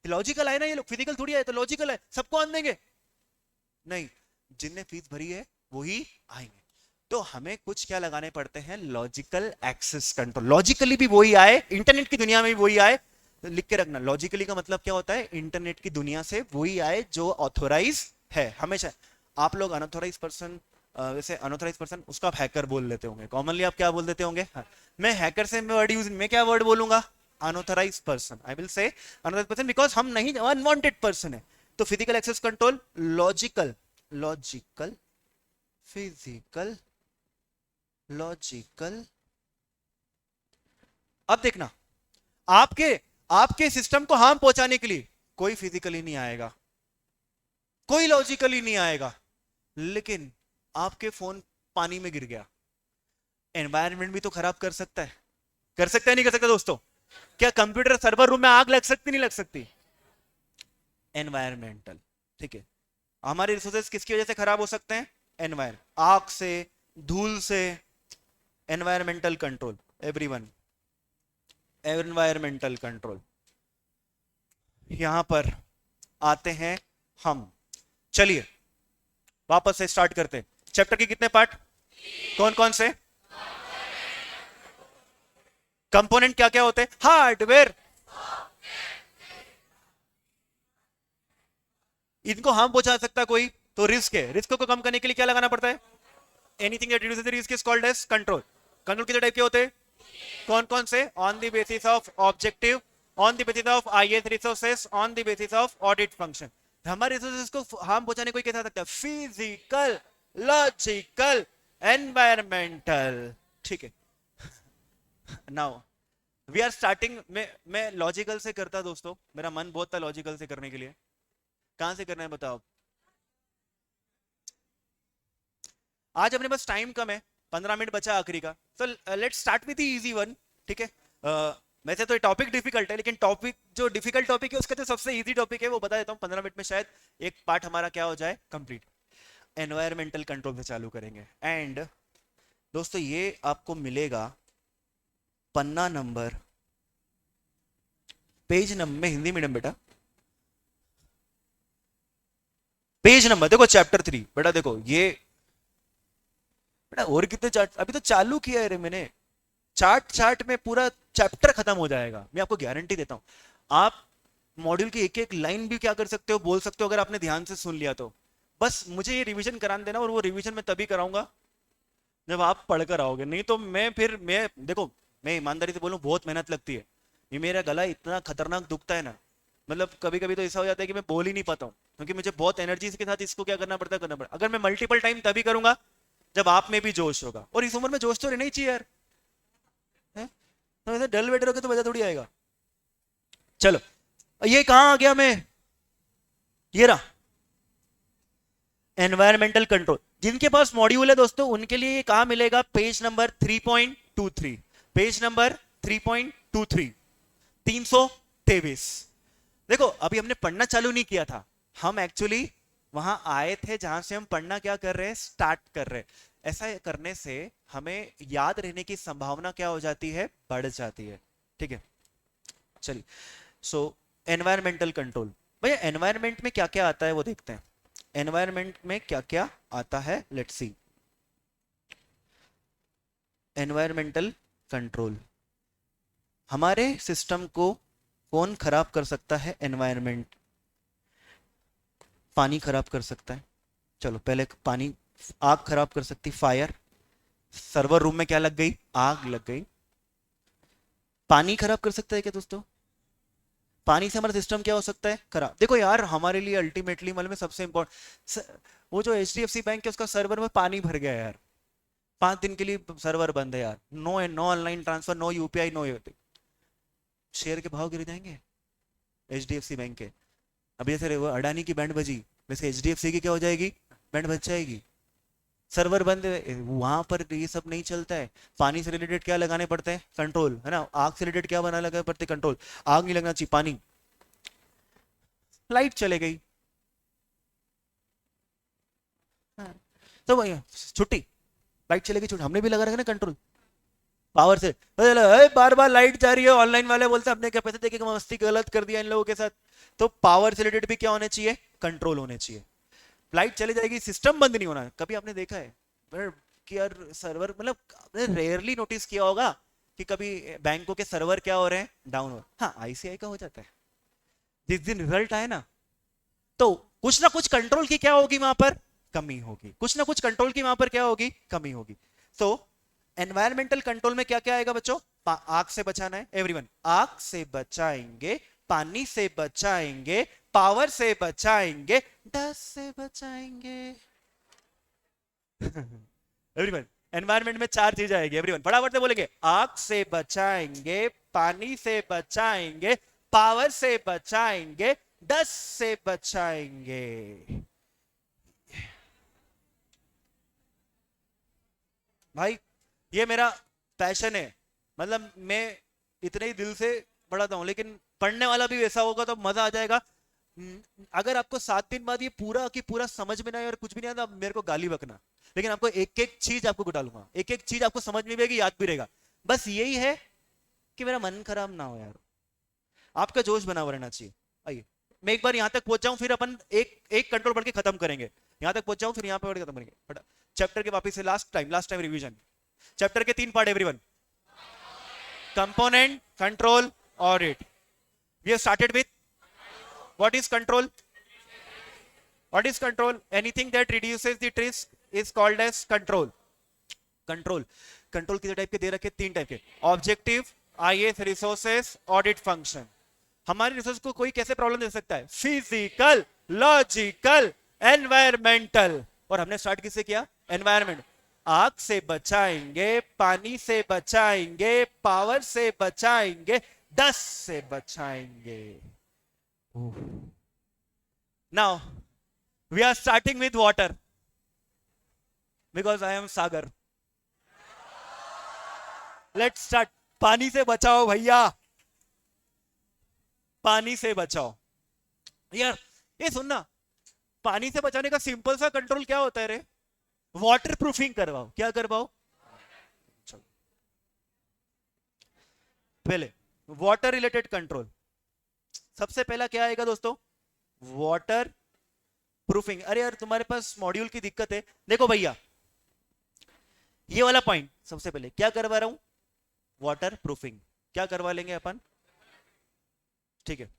Speaker 1: लॉजिकल आए ना ये लोग, फिजिकल थोड़ी आए, तो लॉजिकल है, सबको आने देंगे? नहीं, जिनने फीस भरी है वही आएंगे। तो हमें कुछ क्या लगाने पड़ते हैं? Logical access control. लॉजिकली भी वही आए, इंटरनेट की दुनिया में भी वही आए। तो लिख के रखना, लॉजिकली का मतलब क्या होता है? इंटरनेट की दुनिया से वही आए जो ऑथोराइज है हमेशा। आप लोग अनऑथोराइज पर्सन, वैसे अनऑथोराइज पर्सन उसको आप हैकर बोल लेते होंगे, कॉमनली आप क्या बोल देते होंगे? हाँ। मैं हैकर से वर्ड यूज, मैं क्या वर्ड बोलूंगा? Unauthorise person. I will say unauthorise person, because हम नहीं, अनवांटेड पर्सन है। तो physical access control logical, logical, physical, logical. अब देखना, आपके आपके सिस्टम को हार्म पहुंचाने के लिए कोई फिजिकली नहीं आएगा, कोई लॉजिकली नहीं आएगा। लेकिन आपके फोन पानी में गिर गया, एनवायरनमेंट भी तो खराब कर सकता है। कर सकता है नहीं कर सकता दोस्तों? क्या कंप्यूटर सर्वर रूम में आग लग सकती नहीं लग सकती? एनवायरमेंटल। ठीक है, हमारे रिसोर्सेज किसकी वजह से खराब हो सकते हैं? एनवायरमेंट, आग से, धूल से। Environmental control everyone, environmental control. यहां पर आते हैं हम। चलिए वापस से स्टार्ट करते हैं। चैप्टर के कितने पार्ट? कौन कौन से? कंपोनेंट क्या क्या होते हैं? हार्डवेयर। इनको हार्म पहुंचा सकता है कोई, तो रिस्क है। रिस्क को कम करने के लिए क्या लगाना पड़ता है? Anything that reduces the risk is called as control. Control कितने टाइप के होते हैं? कौन कौन से? On the basis of objective, on the basis of IS resources, on the basis of audit function. हमारे रिसोर्सेस को हार्म पहुंचाने कोई कैसा सकता है? Physical, logical, environmental. ठीक है, नाउ वी आर स्टार्टिंग। मैं लॉजिकल से करता दोस्तों, मेरा मन बहुत था लॉजिकल से करने के लिए। कहां से करना है बताओ? आज अपने पास टाइम कम है, 15 मिनट बचा आखिरी का, तो let's start with the easy one. ठीक है, वैसे तो टॉपिक डिफिकल्ट है, लेकिन टॉपिक जो डिफिकल्ट टॉपिक है उसका जो सबसे इजी टॉपिक है वो बता देता हूँ। 15 मिनट में शायद एक पार्ट हमारा क्या हो जाए? कंप्लीट। एनवायरमेंटल कंट्रोल से चालू करेंगे। एंड दोस्तों ये आपको मिलेगा पन्ना number page number, Hindi medium बेटा, पेज नंबर देखो, चैप्टर 3 बेटा, देखो ये बेटा, और कितने चार्ट अभी तो चालू किया है रे मैंने, चार्ट चार्ट में पूरा चैप्टर खत्म हो जाएगा, मैं आपको गारंटी देता हूं। आप मॉड्यूल की एक एक लाइन भी क्या कर सकते हो, बोल सकते हो, अगर आपने ध्यान से सुन लिया तो। बस मुझे ये रिवीजन कराने देना, और वो रिवीजन मैं तभी कराऊंगा जब आप पढ़कर आओगे, नहीं तो मैं देखो, मैं ईमानदारी से बोलूं, बहुत मेहनत लगती है। ये मेरा गला इतना खतरनाक दुखता है ना, मतलब कभी कभी तो ऐसा हो जाता है कि मैं बोल ही नहीं पाता हूँ, क्योंकि मुझे बहुत एनर्जी के साथ इसको क्या करना पड़ता। अगर मैं मल्टीपल टाइम तभी करूंगा जब आप में भी जोश होगा, और इस उम्र में जोश तो रहना ही चाहिए यार, है? तो ऐसे डल बैठे रहोगे तो मजा थोड़ी आएगा। चलो, ये कहां आ गया मैं, ये रहा एनवायरमेंटल कंट्रोल। जिनके पास मॉड्यूल है दोस्तों, उनके लिए ये कहां मिलेगा, पेज नंबर 3.23, पेज नंबर 3.23, 323। देखो अभी हमने पढ़ना चालू नहीं किया था, हम एक्चुअली वहां आए थे जहां से हम पढ़ना क्या कर रहे हैं, स्टार्ट कर रहे हैं। ऐसा करने से हमें याद रहने की संभावना क्या हो जाती है, बढ़ जाती है। ठीक है, चलिए। सो एनवायरमेंटल कंट्रोल, भैया एनवायरमेंट में क्या क्या आता है वो देखते हैं। एनवायरमेंट में क्या क्या आता है, लेट्स सी। एनवायरमेंटल कंट्रोल, हमारे सिस्टम को कौन खराब कर सकता है, एनवायरमेंट। पानी खराब कर सकता है, चलो पहले पानी, आग खराब कर सकती, फायर, सर्वर रूम में क्या लग गई, आग लग गई। पानी खराब कर सकता है क्या दोस्तों, पानी से हमारा सिस्टम क्या हो सकता है, खराब। देखो यार, हमारे लिए अल्टीमेटली मतलब में सबसे इंपॉर्टेंट, वो जो HDFC बैंक है उसका सर्वर में पानी भर गया यार, 5 दिन के लिए सर्वर बंद है यार, no no online transfer, no UPI, no, share के भाव गिर जाएंगे HDFC बैंक के। अभी जैसे वो अडानी की बैंड बजी, वैसे HDFC की क्या हो जाएगी, बैंड बज जाएगी। सर्वर बंद है वहां पर, ये सब नहीं चलता है। पानी से रिलेटेड क्या लगाने पड़ते हैं, कंट्रोल, है ना। आग से रिलेटेड क्या बना लगाने पड़ते, कंट्रोल। आग नहीं लगना चाहिए, पानी। लाइट चले गई, हाँ, तो भैया छुट्टी, लाइट चलेगी छुट्टी, हमने भी लगा रखा ना कंट्रोल, पावर से। बार बार लाइट जा रही है, ऑनलाइन वाले बोलते हैं हमने क्या पैसे देके मस्ती गलत कर दिया इन लोगों के साथ। तो पावर से रिलेटेड भी क्या होने चाहिए, कंट्रोल होने चाहिए। लाइट चली जाएगी, सिस्टम बंद नहीं होना। कभी आपने देखा है कि यार सर्वर, मतलब रेयरली नोटिस किया होगा कि कभी बैंकों के सर्वर क्या हो रहे हैं, डाउन हो रहे हैं। हाँ, ICI का हो जाता है, जिस दिन रिजल्ट आए ना, तो कुछ ना कुछ कंट्रोल की क्या होगी वहां पर, कमी होगी, कुछ ना कुछ कंट्रोल की वहां पर क्या होगी, कमी होगी। तो एनवायरमेंटल कंट्रोल में क्या क्या आएगा बच्चों, आग से बचाना है एवरीवन, आग से बचाएंगे, पानी से बचाएंगे, पावर से बचाएंगे, डस्ट से बचाएंगे। एवरीवन, एनवायरमेंट में 4 चीजें आएगी, एवरीवन फटाफट से बोलेंगे, आग से बचाएंगे, पानी से बचाएंगे, पावर से बचाएंगे, डस्ट से बचाएंगे। भाई ये मेरा पैशन है, मतलब मैं इतने ही दिल से पढ़ाता हूं, लेकिन पढ़ने वाला भी वैसा होगा तो मजा आ जाएगा। अगर आपको 7 दिन बाद ये पूरा की पूरा समझ में ना आए और कुछ भी नहीं आता, मेरे को गाली बकना, लेकिन आपको एक एक चीज आपको डालूंगा, एक एक चीज आपको समझ में भी आएगी, याद भी रहेगा। बस यही है कि मेरा मन खराब ना हो यार, आपका जोश बना हुआ रहना चाहिए। आइए मैं एक बार यहां तक पहुंच जाऊं, फिर अपन एक एक कंट्रोल पढ़ के खत्म करेंगे। यहां तक पहुंच जाऊं, फिर यहां पे पढ़ के खत्म करेंगे चैप्टर के वापस से, लास्ट टाइम रिवीजन। चैप्टर के 3 part everyone, component, control, audit. We have started with what is control, what is control, anything that reduces the risk is called as control. Control, control कितने type के दे रखे, 3 type के, objective, IS, resources, audit function. हमारे resource को कोई कैसे problem दे सकता है, फिजिकल, लॉजिकल, एनवायरमेंटल। और हमने स्टार्ट किससे किया, एनवायरमेंट। आग से बचाएंगे, पानी से बचाएंगे, पावर से बचाएंगे, डस्ट से बचाएंगे। Now we are starting with water, because I am Sagar. Let's start. पानी से बचाओ भैया, पानी से बचाओ। यार ये सुनना, पानी से बचाने का सिंपल सा कंट्रोल क्या होता है रे, वाटर प्रूफिंग करवाओ। क्या करवाओ, चलो पहले वाटर रिलेटेड कंट्रोल। सबसे पहला क्या आएगा दोस्तों, वाटर प्रूफिंग। अरे यार तुम्हारे पास मॉड्यूल की दिक्कत है, देखो भैया ये वाला पॉइंट सबसे पहले क्या करवा रहा हूं, वाटर प्रूफिंग। क्या करवा लेंगे अपन, ठीक है।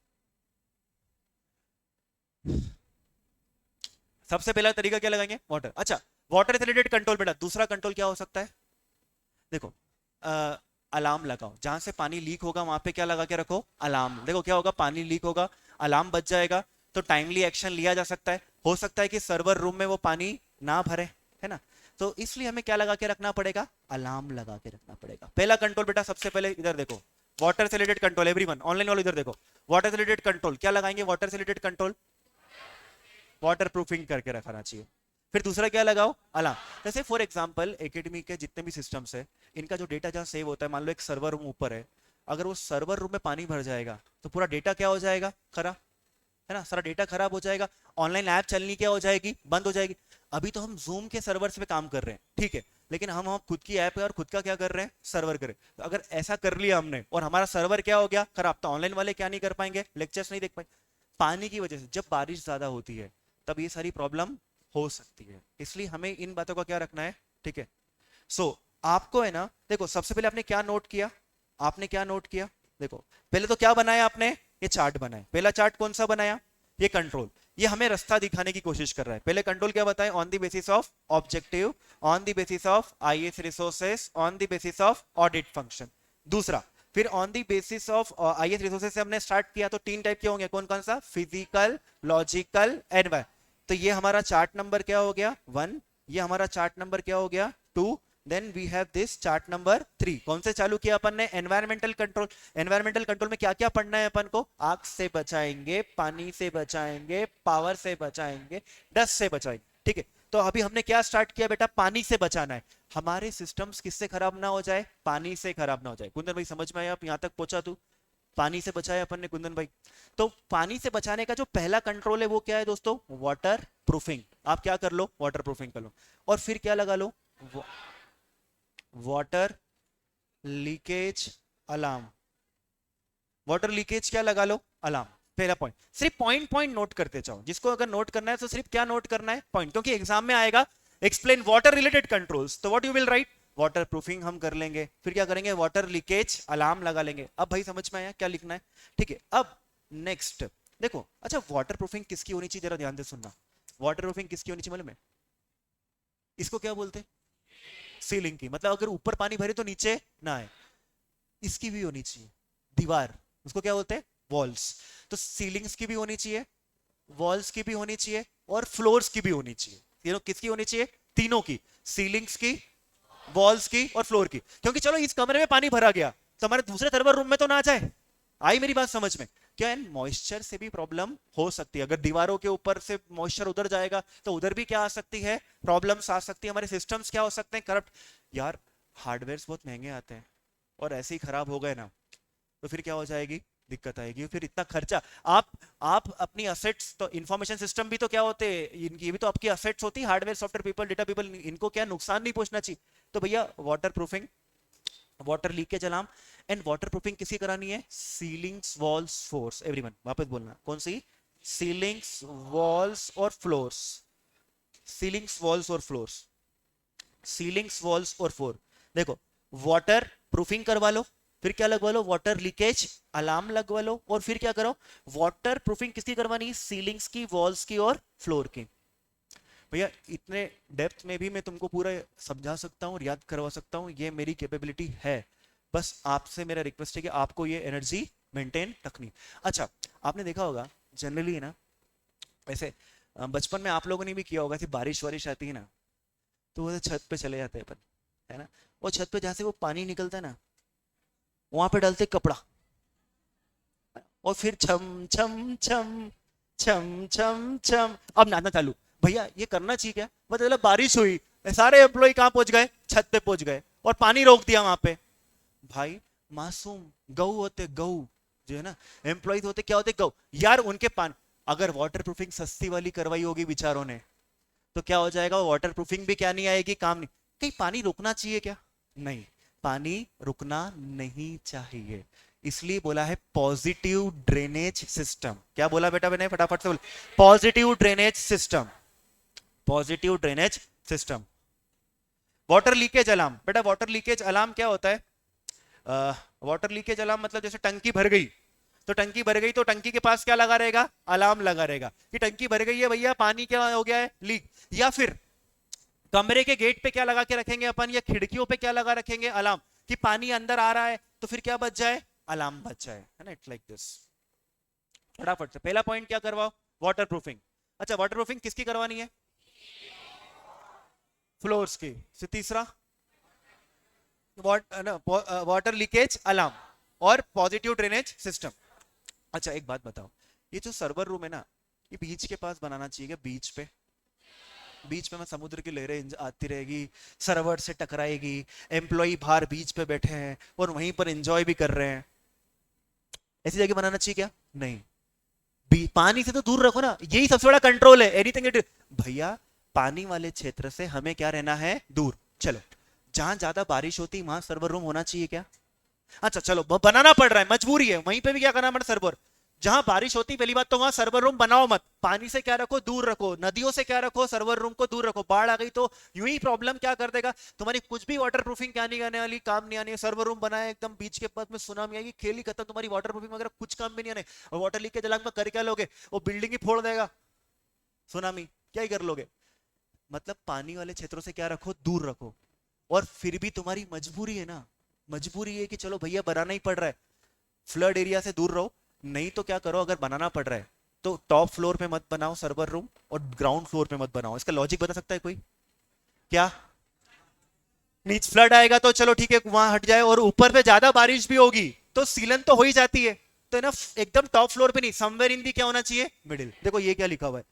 Speaker 1: सबसे पहला तरीका क्या लगाएंगे, वाटर। अच्छा, वाटर से रिलेटेड कंट्रोल बेटा, दूसरा कंट्रोल क्या हो सकता है, देखो अलार्म लगाओ, जहां से पानी लीक होगा वहां पे क्या लगा के रखो, अलार्म। देखो क्या होगा, पानी लीक होगा, अलार्म बज जाएगा, तो टाइमली एक्शन लिया जा सकता है। हो सकता है कि सर्वर रूम में वो पानी ना भरे, है ना, तो इसलिए हमें क्या लगा के रखना पड़ेगा, अलार्म लगा के रखना पड़ेगा। पहला कंट्रोल बेटा, सबसे पहले इधर देखो, वाटर से रिलेटेड कंट्रोल। एवरीवन ऑनलाइन वालों इधर देखो, वाटर से रिलेटेड कंट्रोल क्या लगाएंगे, वाटर से रिलेटेड कंट्रोल वाटर प्रूफिंग करके रखना चाहिए। फिर दूसरा क्या लगाओ, अलार्म। जैसे फॉर एग्जांपल एकेडमी के जितने भी सिस्टम्स है, इनका जो डेटा जहां सेव होता है, मान लो एक सर्वर रूम ऊपर है, अगर वो सर्वर रूम में पानी भर जाएगा तो पूरा डेटा क्या हो जाएगा, खराब, है ना, सारा डेटा खराब हो जाएगा। ऑनलाइन ऐप चलनी क्या हो जाएगी, बंद हो जाएगी। अभी तो हम जूम के सर्वर्स पे काम कर रहे हैं, ठीक है, लेकिन हम खुद की ऐप है और खुद का क्या कर रहे हैं, सर्वर करें। तो अगर ऐसा कर लिया हमने और हमारा सर्वर क्या हो गया, खराब, तो ऑनलाइन वाले क्या नहीं कर पाएंगे, लेक्चर्स नहीं देख पाएंगे। पानी की वजह से जब बारिश ज्यादा होती है तब ये सारी प्रॉब्लम हो सकती है, इसलिए हमें इन बातों का क्या रखना है, ठीक है। सो आपको है ना, देखो सबसे पहले आपने क्या नोट किया, आपने क्या नोट किया, देखो पहले तो क्या बनाया आपने, ये चार्ट बनाया। पहला चार्ट कौन सा बनाया, ये कंट्रोल, ये हमें रास्ता दिखाने की कोशिश कर रहा है। पहले कंट्रोल क्या बताएं, on the basis of objective, on the basis of IAS resources, on the basis of audit function. दूसरा, फिर on the basis of IAS resources से हमने स्टार्ट किया, तो तीन टाइप के होंगे, कौन कौन सा, फिजिकल, लॉजिकल, एनवायर। तो ये हमारा चार्ट नंबर क्या हो गया, 1, ये हमारा चार्ट नंबर क्या हो गया, 2, then we have this chart number 3। कौन से चालू किया अपन ने, एनवायरमेंटल कंट्रोल। एनवायरमेंटल कंट्रोल में क्या क्या पढ़ना है अपन को, आग से बचाएंगे, पानी से बचाएंगे, पावर से बचाएंगे, डस्ट से बचाएंगे, ठीक है। तो अभी हमने क्या स्टार्ट किया बेटा, पानी से बचाना है, हमारे सिस्टम्स किससे खराब ना हो जाए, पानी से खराब ना हो जाए। कुंदन भाई समझ में आया, आप यहां तक पहुंचा, तू पानी से बचाया अपन ने कुंदन भाई। तो पानी से बचाने का जो पहला कंट्रोल है वो क्या है दोस्तों, वाटर प्रूफिंग। आप क्या कर लो, वाटर प्रूफिंग कर लो। और फिर क्या लगा लो, water leakage alarm. Water leakage क्या लगा लो, अलार्म। पहला पॉइंट, सिर्फ पॉइंट पॉइंट नोट करते जाओ, जिसको अगर नोट करना है तो सिर्फ क्या नोट करना है, पॉइंट, क्योंकि एग्जाम में आएगा एक्सप्लेन वाटर रिलेटेड कंट्रोल्स, तो what you will write, water proofing हम कर लेंगे, फिर क्या करेंगे, वाटर लीकेज अलार्म लगा लेंगे। अब भाई समझ में आया क्या लिखना है, ठीक है। अब नेक्स्ट देखो, अच्छा वाटर प्रूफिंग किसकी होनी चाहिए, जरा ध्यान से सुनना, वाटर प्रूफिंग किसकी होनी चाहिए मालूम है, इसको क्या बोलते हैं, सीलिंग की। मतलब अगर ऊपर पानी भरे तो नीचे ना आए, इसकी भी होनी चाहिए दीवार, उसको क्या बोलते हैं, वॉल्स। तो सीलिंग्स की भी होनी चाहिए, वॉल्स की भी होनी चाहिए, और फ्लोर्स की भी होनी चाहिए। तीनों किसकी होनी चाहिए, तीनों की, सीलिंग्स की, वॉल्स की और फ्लोर की। क्योंकि चलो इस कमरे में पानी भरा गया तो हमारे दूसरे सर्वर रूम में तो ना जाए, आई मेरी बात समझ में, क्या है, मॉइस्चर से भी प्रॉब्लम हो सकती है। अगर दीवारों के ऊपर से मॉइस्चर उधर जाएगा तो उधर भी क्या आ सकती है, प्रॉब्लम्स आ सकती है, हमारे सिस्टम्स क्या हो सकते हैं, करप्ट। यार हार्डवेयर बहुत महंगे आते हैं और ऐसे ही खराब हो गए ना तो फिर क्या हो जाएगी, दिक्कत आएगी। फिर इतना खर्चा, आप अपनी असेट्स, तो इंफॉर्मेशन सिस्टम भी तो क्या होते हैं, इनकी भी तो आपकी असेट्स होती है, hardware software people data people, इनको क्या नुकसान नहीं पहुंचना चाहिए। तो भैया water proofing, water leakage alarm and water proofing किसी करानी है, सीलिंग्स, वॉल्स, फ्लोर्स। एवरीवन वापस बोलना, कौन सी, सीलिंग्स, वॉल्स और फ्लोर्स, सीलिंग्स, वॉल्स और फ्लोर्स, सीलिंग्स, वॉल्स और फ्लोर। देखो वाटर प्रूफिंग करवा लो, फिर क्या लगवा लो, वाटर लीकेज अलार्म लगवा लो, और फिर क्या करो, वाटर प्रूफिंग किसकी करवानी है, सीलिंग्स की, वॉल्स की और फ्लोर की। भैया इतने डेप्थ में भी मैं तुमको पूरा समझा सकता हूँ और याद करवा सकता हूँ, ये मेरी कैपेबिलिटी है। बस आपसे मेरा रिक्वेस्ट है कि आपको ये एनर्जी मेंटेन रखनी। अच्छा, आपने देखा होगा जनरली ना, वैसे बचपन में आप लोगों ने भी किया होगा, ऐसी बारिश वारिश आती है ना तो वो छत पे चले जाते हैं अपन, है ना, वो छत पे जहां से वो पानी निकलता है ना, वहां पे डालते कपड़ा, और फिर छम छम छम छम छम छम, अब नहाना चालू। भैया ये करना चाहिए क्या, मतलब बारिश हुई, सारे एम्प्लॉय कहाँ पहुंच गए, छत पे पहुंच गए, और पानी रोक दिया वहां पे। भाई मासूम गऊ होते, गऊ जो है ना, एम्प्लॉय होते क्या होते, गऊ यार, उनके पानी, अगर वाटर प्रूफिंग सस्ती वाली करवाई होगी बेचारों ने तो क्या हो जाएगा, वाटर प्रूफिंग भी क्या नहीं आएगी, काम नहीं। कहीं पानी रुकना चाहिए क्या, नहीं, पानी रुकना नहीं चाहिए। इसलिए बोला है पॉजिटिव ड्रेनेज सिस्टम। क्या बोला बेटा मैंने, फटाफट से बोल, positive drainage system, positive drainage system. Water leakage alarm, बेटा वाटर लीकेज अलार्म क्या होता है? वाटर लीकेज अलार्म मतलब जैसे टंकी भर गई, तो टंकी भर गई तो टंकी के पास क्या लगा रहेगा? अलार्म लगा रहेगा कि टंकी भर गई है भैया, पानी क्या हो गया है, लीक। या फिर कमरे के गेट पे क्या लगा के रखेंगे अपन, या खिड़कियों पे क्या लगा रखेंगे? अलार्म, कि पानी अंदर आ रहा है तो फिर क्या बच जाए? अलार्म बच जाए, है ना? It's like this. फटाफट से पहला पॉइंट क्या करवाओ? Water proofing. अच्छा, वाटर प्रूफिंग किसकी करवानी है? फ्लोर्स की। से तीसरा वाटर लीकेज अलार्म और पॉजिटिव ड्रेनेज सिस्टम। अच्छा एक बात बताओ, ये जो सर्वर रूम है ना, ये बीच के पास बनाना चाहिए क्या? बीच पे, बीच में समुद्र की लहरें आती रहेगी, सर्वर से टकराएगी, एम्प्लॉय बाहर बीच पे बैठे हैं और वहीं पर एंजॉय भी कर रहे हैं, ऐसी जगह बनाना चाहिए क्या? नहीं, पानी से तो दूर रखो ना, यही सबसे बड़ा कंट्रोल है। एनीथिंग इट, भैया पानी वाले क्षेत्र से हमें क्या रहना है? दूर। चलो, जहां ज्यादा बारिश होती वहां सर्वर रूम होना चाहिए क्या? अच्छा चलो, बनाना पड़ रहा है, मजबूरी है, वहीं पे भी क्या करना पड़ा? सर्वर। जहां बारिश होती, पहली बात तो वहां सर्वर रूम बनाओ मत, पानी से क्या रखो? दूर रखो, नदियों से क्या रखो? सर्वर रूम को दूर रखो। बाढ़ आ गई तो यूं ही प्रॉब्लम क्या कर देगा तुम्हारी, कुछ भी वाटर प्रूफिंग क्या नहीं आने वाली, काम नहीं आने। सर्वर रूम बनाया एकदम बीच के पास में, सुनामी आएगी, खेल ही खत्म, तुम्हारी वाटर प्रूफिंग वगैरह कुछ काम भी नहीं आने। और वाटर लीकेज अलार्म का कर क्या लोगे? वो बिल्डिंग ही फोड़ देगा सुनामी, क्या ही कर लोगे? मतलब पानी वाले क्षेत्रों से क्या रखो? दूर रखो। और फिर भी तुम्हारी मजबूरी है ना, मजबूरी है कि चलो भैया बनाना ही पड़ रहा है, फ्लड एरिया से दूर रहो। नहीं तो क्या करो, अगर बनाना पड़ रहा है तो टॉप फ्लोर पे मत बनाओ सर्वर रूम, और ग्राउंड फ्लोर पे मत बनाओ। इसका लॉजिक बता सकता है कोई? क्या? नीचे फ्लड आएगा तो चलो ठीक है वहां हट जाए, और ऊपर पे ज्यादा बारिश भी होगी तो सीलन तो हो ही जाती है, तो ना एकदम टॉप फ्लोर पे नहीं, समवेयर इन दी क्या होना चाहिए? मिडिल। देखो ये क्या लिखा हुआ है,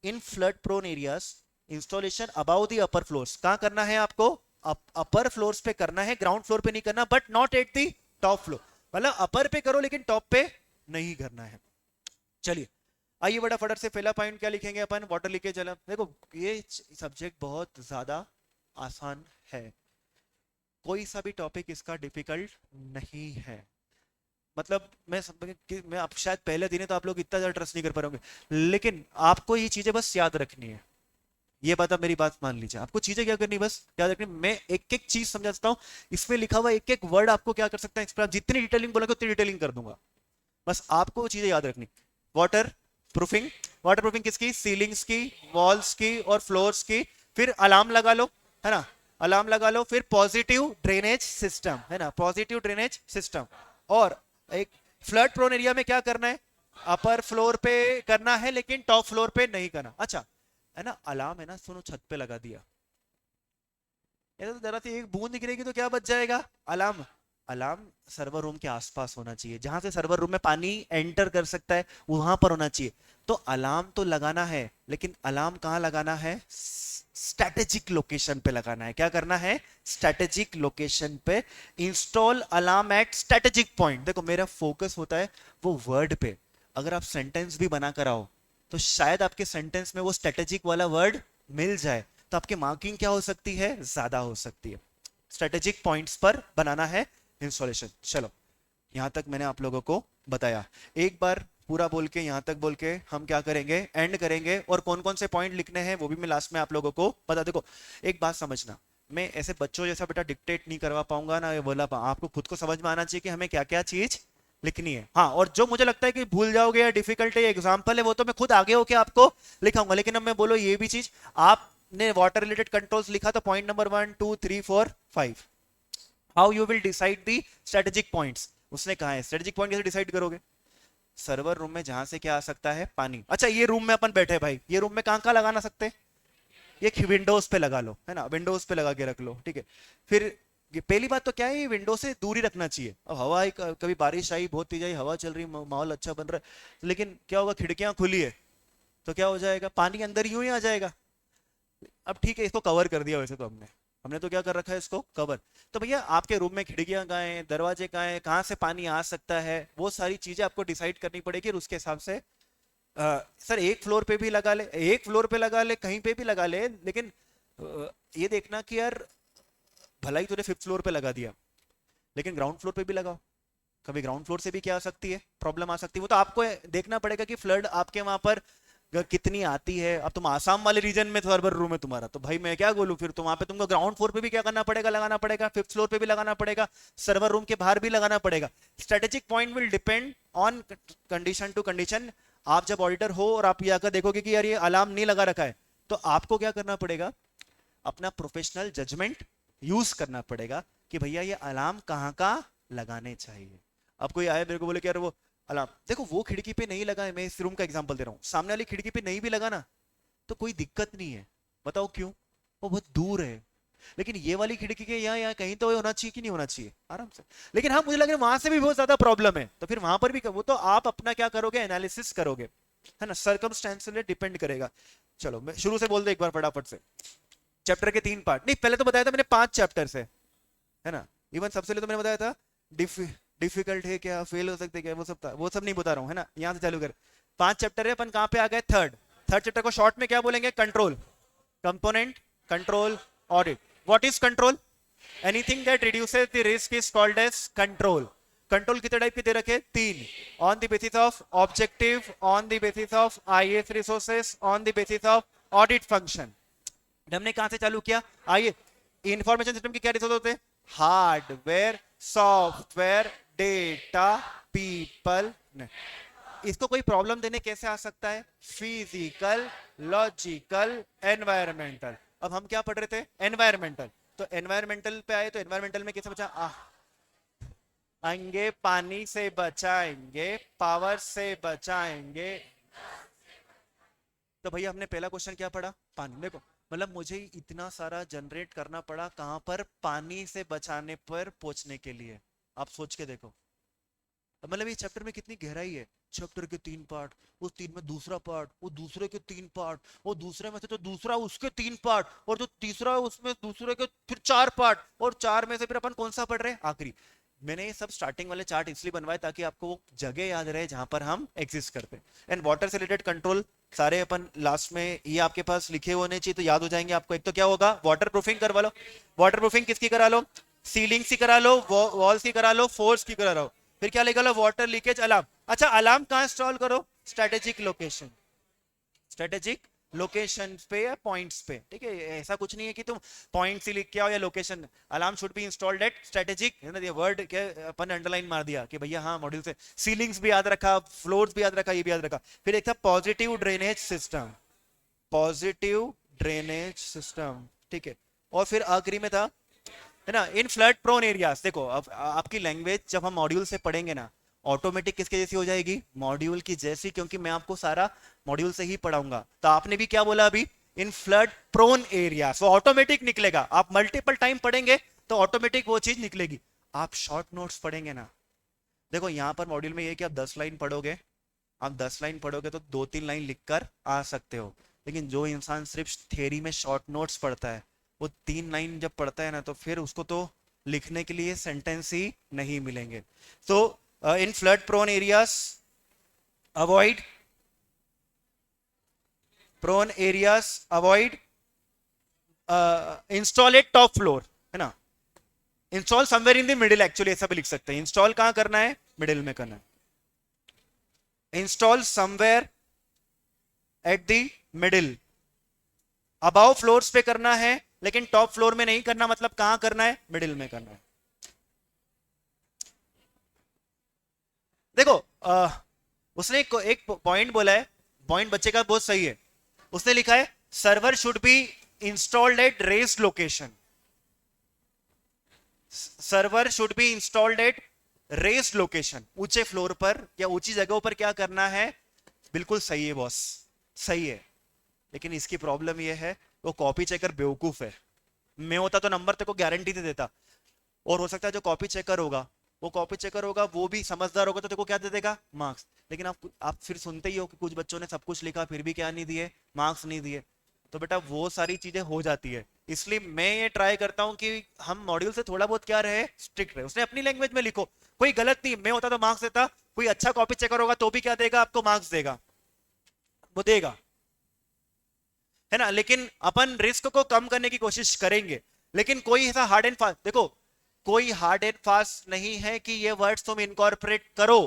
Speaker 1: in flood prone areas installation above the upper floors. कहां करना है आपको? अपर फ्लोर्स पे करना है, ग्राउंड फ्लोर पे नहीं करना, but not at the top floor. मतलब अपर पे करो लेकिन टॉप पे नहीं करना है। चलिए आइए बड़ा फटाफट से पहला पॉइंट क्या लिखेंगे अपन? Water leakage alarm. देखो ये सब्जेक्ट बहुत ज्यादा आसान है, कोई सा भी टॉपिक इसका डिफिकल्ट नहीं है। मतलब मैं आप शायद पहले दिन है तो आप लोग इतना ज्यादा ट्रस्ट नहीं कर पा रहे होंगे, लेकिन आपको ये चीजें बस याद रखनी है। ये बात आप मेरी बात मान लीजिए, आपको चीजें क्या करनी, बस याद रखनी। मैं एक एक चीज समझाता हूँ, इसमें लिखा हुआ एक एक वर्ड आपको क्या कर सकता है, इस पर आप जितनी डिटेलिंग बोलोगे उतनी डिटेलिंग कर दूंगा। बस आपको वो चीजें याद रखनी। वाटर प्रूफिंग, वाटर प्रूफिंग किसकी? सीलिंग्स की, वॉल्स की और फ्लोर्स की। फिर अलार्म लगा लो, है ना, अलार्म लगा लो। फिर पॉजिटिव ड्रेनेज सिस्टम, है ना, पॉजिटिव ड्रेनेज सिस्टम। और एक फ्लड प्रोन एरिया में क्या करना है? अपर फ्लोर पे करना है लेकिन टॉप फ्लोर पे नहीं करना। अच्छा है ना, अलार्म है ना, सुनो छत पे लगा दिया, ऐसा तो जरा सी एक बूंद गिरेगी तो क्या बच जाएगा? अलार्म। अलार्म सर्वर रूम के आसपास होना चाहिए, जहां से सर्वर रूम में पानी एंटर कर सकता है वहां पर होना चाहिए। तो अलार्म तो लगाना है, लेकिन अलार्म कहां लगाना है? स्ट्रेटेजिक लोकेशन पे लगाना है। क्या करना है? स्ट्रेटेजिक लोकेशन पे। Install alarm eight strategic point. देखो मेरा फोकस होता है वो वर्ड पे, अगर आप सेंटेंस भी बना कर आओ तो शायद आपके सेंटेंस में वो स्ट्रेटेजिक वाला वर्ड मिल जाए, तो आपकी मार्किंग क्या हो सकती है? ज्यादा हो सकती है। स्ट्रेटेजिक पॉइंट्स पर बनाना है इंस्टॉलेशन। चलो यहां तक मैंने आप लोगों को बताया। एक बार पूरा बोल के, यहां तक बोल के हम क्या करेंगे? एंड करेंगे। और कौन कौन से पॉइंट लिखने हैं वो भी मैं लास्ट में आप लोगों को बता। देखो एक बात समझना, मैं ऐसे बच्चों जैसा बेटा डिक्टेट नहीं करवा पाऊंगा ना, ये बोला आपको खुद को समझ में आना चाहिए कि हमें क्या क्या चीज लिखनी है। हाँ, और जो मुझे लगता है कि भूल जाओगे या डिफिकल्ट है, एग्जाम्पल है, वो तो मैं खुद आगे होके आपको लिखाऊंगा। लेकिन अब मैं बोलो ये भी चीज, आपने वाटर रिलेटेड कंट्रोल्स लिखा तो point number 1 2 3 4 5, how you will decide the strategic points. उसने कहा है स्ट्रेटेजिक पॉइंट कैसे डिसाइड करोगे? सर्वर रूम में जहां से क्या आ सकता है? पानी। अच्छा ये रूम में अपन बैठे भाई, ये रूम में कहां कहां लगाना सकते हैं? ये विंडोज पे लगा लो, है ना, विंडोज पे लगा के रख लो, ठीक है। फिर पहली बात तो क्या है, ये विंडो से दूरी रखना चाहिए। अब हवा कभी बारिश आई, बहुत तेज आई हवा चल रही, माहौल अच्छा बन रहा है, लेकिन क्या होगा, खिड़कियां खुली है तो क्या हो जाएगा? पानी अंदर यूं ही आ जाएगा। अब ठीक है, इसको कवर कर दिया वैसे तो हमने हमने तो क्या कर रखा है, इसको कवर। तो भैया आपके रूम में खिड़कियां कहाँ हैं, दरवाजे कहाँ हैं, कहाँ से पानी आ सकता है, वो सारी चीजें आपको डिसाइड करनी पड़ेगी। और उसके हिसाब से सर एक फ्लोर पे भी लगा ले, एक फ्लोर पे लगा ले, कहीं पे भी लगा ले, लेकिन ये देखना कि यार भलाई तूने 5th फ्लोर पे लगा दिया, लेकिन ग्राउंड फ्लोर पे भी लगाओ। कभी ग्राउंड फ्लोर से भी क्या आ सकती है, प्रॉब्लम आ सकती है। वो तो आपको देखना पड़ेगा कि फ्लड आपके वहां पर कितनी आती है। अब तुम आसाम वाले रीजन में सर्वर रूम है तुम्हारा, तो भाई मैं क्या बोलूं, फिर तो वहां पे तुमको ग्राउंड फ्लोर पे भी क्या करना पड़ेगा, लगाना पड़ेगा, फिफ्थ फ्लोर पे भी लगाना पड़ेगा, सर्वर रूम के बाहर भी लगाना पड़ेगा। Strategic point will depend on condition to condition. आप जब ऑडिटर हो और आप ये आकर देखोगे कि यार ये अलार्म नहीं लगा रखा है, तो आपको क्या करना पड़ेगा, अपना प्रोफेशनल जजमेंट यूज करना पड़ेगा कि भैया ये अलार्म कहाँ का लगाने चाहिए। अब कोई आए मेरे को बोले कि यार वो अलार्म देखो वो खिड़की पे नहीं लगा है, मैं इस रूम का एग्जांपल दे रहा हूँ, सामने वाली खिड़की पे नहीं भी लगा ना तो कोई दिक्कत नहीं है। बताओ क्यों, वो बहुत दूर है। लेकिन ये वाली खिड़की के यहाँ कहीं तो होना चाहिए कि नहीं होना चाहिए, आराम से। लेकिन हाँ मुझे लग रहा है वहां से भी बहुत ज्यादा प्रॉब्लम है, तो फिर वहां पर भी वो तो आप अपना क्या करोगे, एनालिसिस करोगे, है ना, सर्कमस्टेंशियल डिपेंड करेगा। चलो मैं शुरू से बोल दो एक बार फटाफट से। चैप्टर के 3 पार्ट, नहीं पहले तो बताया था मैंने 5 चैप्टर्स है ना। इवन सबसे पहले तो मैंने बताया था डिफिकल्ट है क्या, फेल हो सकते क्या, वो सब था, वो सब नहीं बता रहा हूँ, है ना। यहाँ से चालू कर, 5 चैप्टर है, अपन कहाँ पे आ गए, थर्ड चैप्टर को शॉर्ट में क्या बोलेंगे, control, component, control, audit. What is control, anything that reduces the risk is called as control. Control कितने टाइप के दे रखे, 3, on the basis of objective, on the basis of IAS resources, on the basis of audit function. हमने कहां से चालू किया, आइए, इंफॉर्मेशन सिस्टम के क्या रिसोर्स होते हैं, हार्डवेयर, सॉफ्टवेयर, डेटा, पीपल। इसको कोई प्रॉब्लम देने कैसे आ सकता है, फिजिकल, लॉजिकल, एनवायरमेंटल। अब हम क्या पढ़ रहे थे, एनवायरमेंटल, तो एनवायरमेंटल पे आए, तो एनवायरमेंटल में कैसे बचा, आएंगे, पानी से बचाएंगे, पावर से बचाएंगे। तो भैया हमने पहला क्वेश्चन क्या पढ़ा, पानी। देखो मतलब मुझे इतना सारा जनरेट करना पड़ा कहां पर, पानी से बचाने पर पहुंचने के लिए। आप सोच के देखो, मतलब ये चैप्टर में कितनी गहराई है। चैप्टर के 3 पार्ट, उस 3 में दूसरा पार्ट, वो दूसरे के 3 पार्ट, वो दूसरे में से तो दूसरा उसके 3 पार्ट, और जो तीसरा है उसमें दूसरे के फिर 4 पार्ट, और 4 में से फिर अपन कौन सा पढ़ रहे हैं, आखिरी। मैंने ये सब स्टार्टिंग वाले चार्ट इसलिए बनवाए ताकि आपको वो जगह याद रहे जहां पर हम एग्जिस्ट करते हैं। एंड वाटर से रिलेटेड कंट्रोल सारे अपन लास्ट में ये आपके पास लिखे होने चाहिए, तो याद हो जाएंगे आपको। एक तो क्या होगा, वाटर प्रूफिंग करवा लो। वाटर प्रूफिंग किसकी करा लो, सीलिंग की करा लो, वॉल्स की करा लो, फोर्स की करा लो। फिर क्या लिखा लो, वाटर लीकेज अलार्म। अच्छा अलार्म कहां इंस्टॉल करो, स्ट्रेटेजिक लोकेशन, स्ट्रेटेजिक लोकेशन पे या पॉइंट्स पे, ठीक है। ऐसा कुछ नहीं है कि तुम पॉइंट से लिख के आओ या location. Alarm should be installed eight strategic, है ना, ये वर्ड क्या अपन अंडरलाइन मार दिया कि भैया हाँ मॉड्यूल से। सीलिंग्स भी याद रखा, फ्लोर्स भी याद रखा, ये भी याद रखा। फिर एक था positive drainage system, positive drainage system, ठीक है। और फिर आखिरी में था, है ना, इन फ्लड प्रोन एरियाज। देखो अब आपकी लैंग्वेज जब हम मॉड्यूल से पढ़ेंगे ना, ऑटोमेटिक किसके जैसी हो जाएगी, मॉड्यूल की जैसी, क्योंकि मैं आपको सारा मॉड्यूल से ही पढ़ाऊंगा। तो आपने भी क्या बोला अभी, इन फ्लड प्रोन एरिया, तो ऑटोमेटिक निकलेगा। आप मल्टीपल टाइम पढ़ेंगे तो ऑटोमेटिक वो चीज निकलेगी। आप शॉर्ट नोट्स पढ़ेंगे ना, देखो यहां पर मॉड्यूल में ये कि आप 10 लाइन पढ़ोगे, आप 10 लाइन पढ़ोगे तो 2-3 लाइन लिखकर आ सकते हो। लेकिन जो इंसान सिर्फ थियरी में शॉर्ट नोट्स पढ़ता है, वो 3 लाइन जब पढ़ता है ना, तो फिर उसको तो लिखने के लिए सेंटेंस ही नहीं मिलेंगे। तो in flood prone areas avoid, prone areas avoid, install at top floor, है ना, install somewhere in the middle, actually ऐसा भी लिख सकते हैं। इंस्टॉल कहां करना है, मिडिल में करना है। Install somewhere at the middle, above floors पे करना है, लेकिन टॉप फ्लोर में नहीं करना। मतलब कहां करना है, मिडिल में करना है। देखो उसने एक पॉइंट बोला है, पॉइंट बच्चे का बहुत सही है। उसने लिखा है server should be installed eight raised location, server should be installed eight raised location, ऊंचे फ्लोर पर या ऊंची जगहों पर क्या करना है। बिल्कुल सही है बॉस, सही है। लेकिन इसकी प्रॉब्लम यह है, वो कॉपी चेकर बेवकूफ है। मैं होता तो नंबर तेको गारंटी दे देता, और हो सकता है जो कॉपी चेकर होगा, वो कॉपी चेकर होगा, वो भी समझदार होगा, तो तेको क्या दे देगा, मार्क्स। लेकिन आप फिर सुनते ही हो कि कुछ बच्चों ने सब कुछ लिखा फिर भी क्या नहीं दिए, मार्क्स नहीं दिए। तो बेटा वो सारी चीजें हो जाती है। इसलिए मैं ये ट्राई करता हूं कि हम मॉड्यूल से थोड़ा बहुत क्या रहे, स्ट्रिक्ट रहे। उसने अपनी लैंग्वेज में लिखो, कोई गलत नहीं। मैं होता तो मार्क्स देता, कोई अच्छा कॉपी चेकर होगा तो भी क्या देगा, आपको मार्क्स देगा, वो देगा, है ना। लेकिन अपन रिस्क को कम करने की कोशिश करेंगे। लेकिन कोई ऐसा हार्ड एंड फास्ट, देखो कोई हार्ड एंड फास्ट नहीं है कि ये वर्ड्स तुम इनकॉर्पोरेट करो,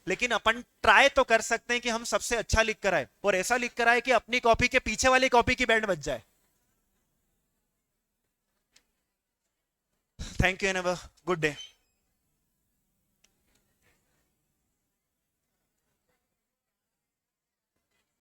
Speaker 1: लेकिन अपन ट्राई तो कर सकते हैं कि हम सबसे अच्छा लिख कर आए, और ऐसा लिख कर आए कि अपनी कॉपी के पीछे वाली कॉपी की बैंड बच जाए। Thank you and have a good day.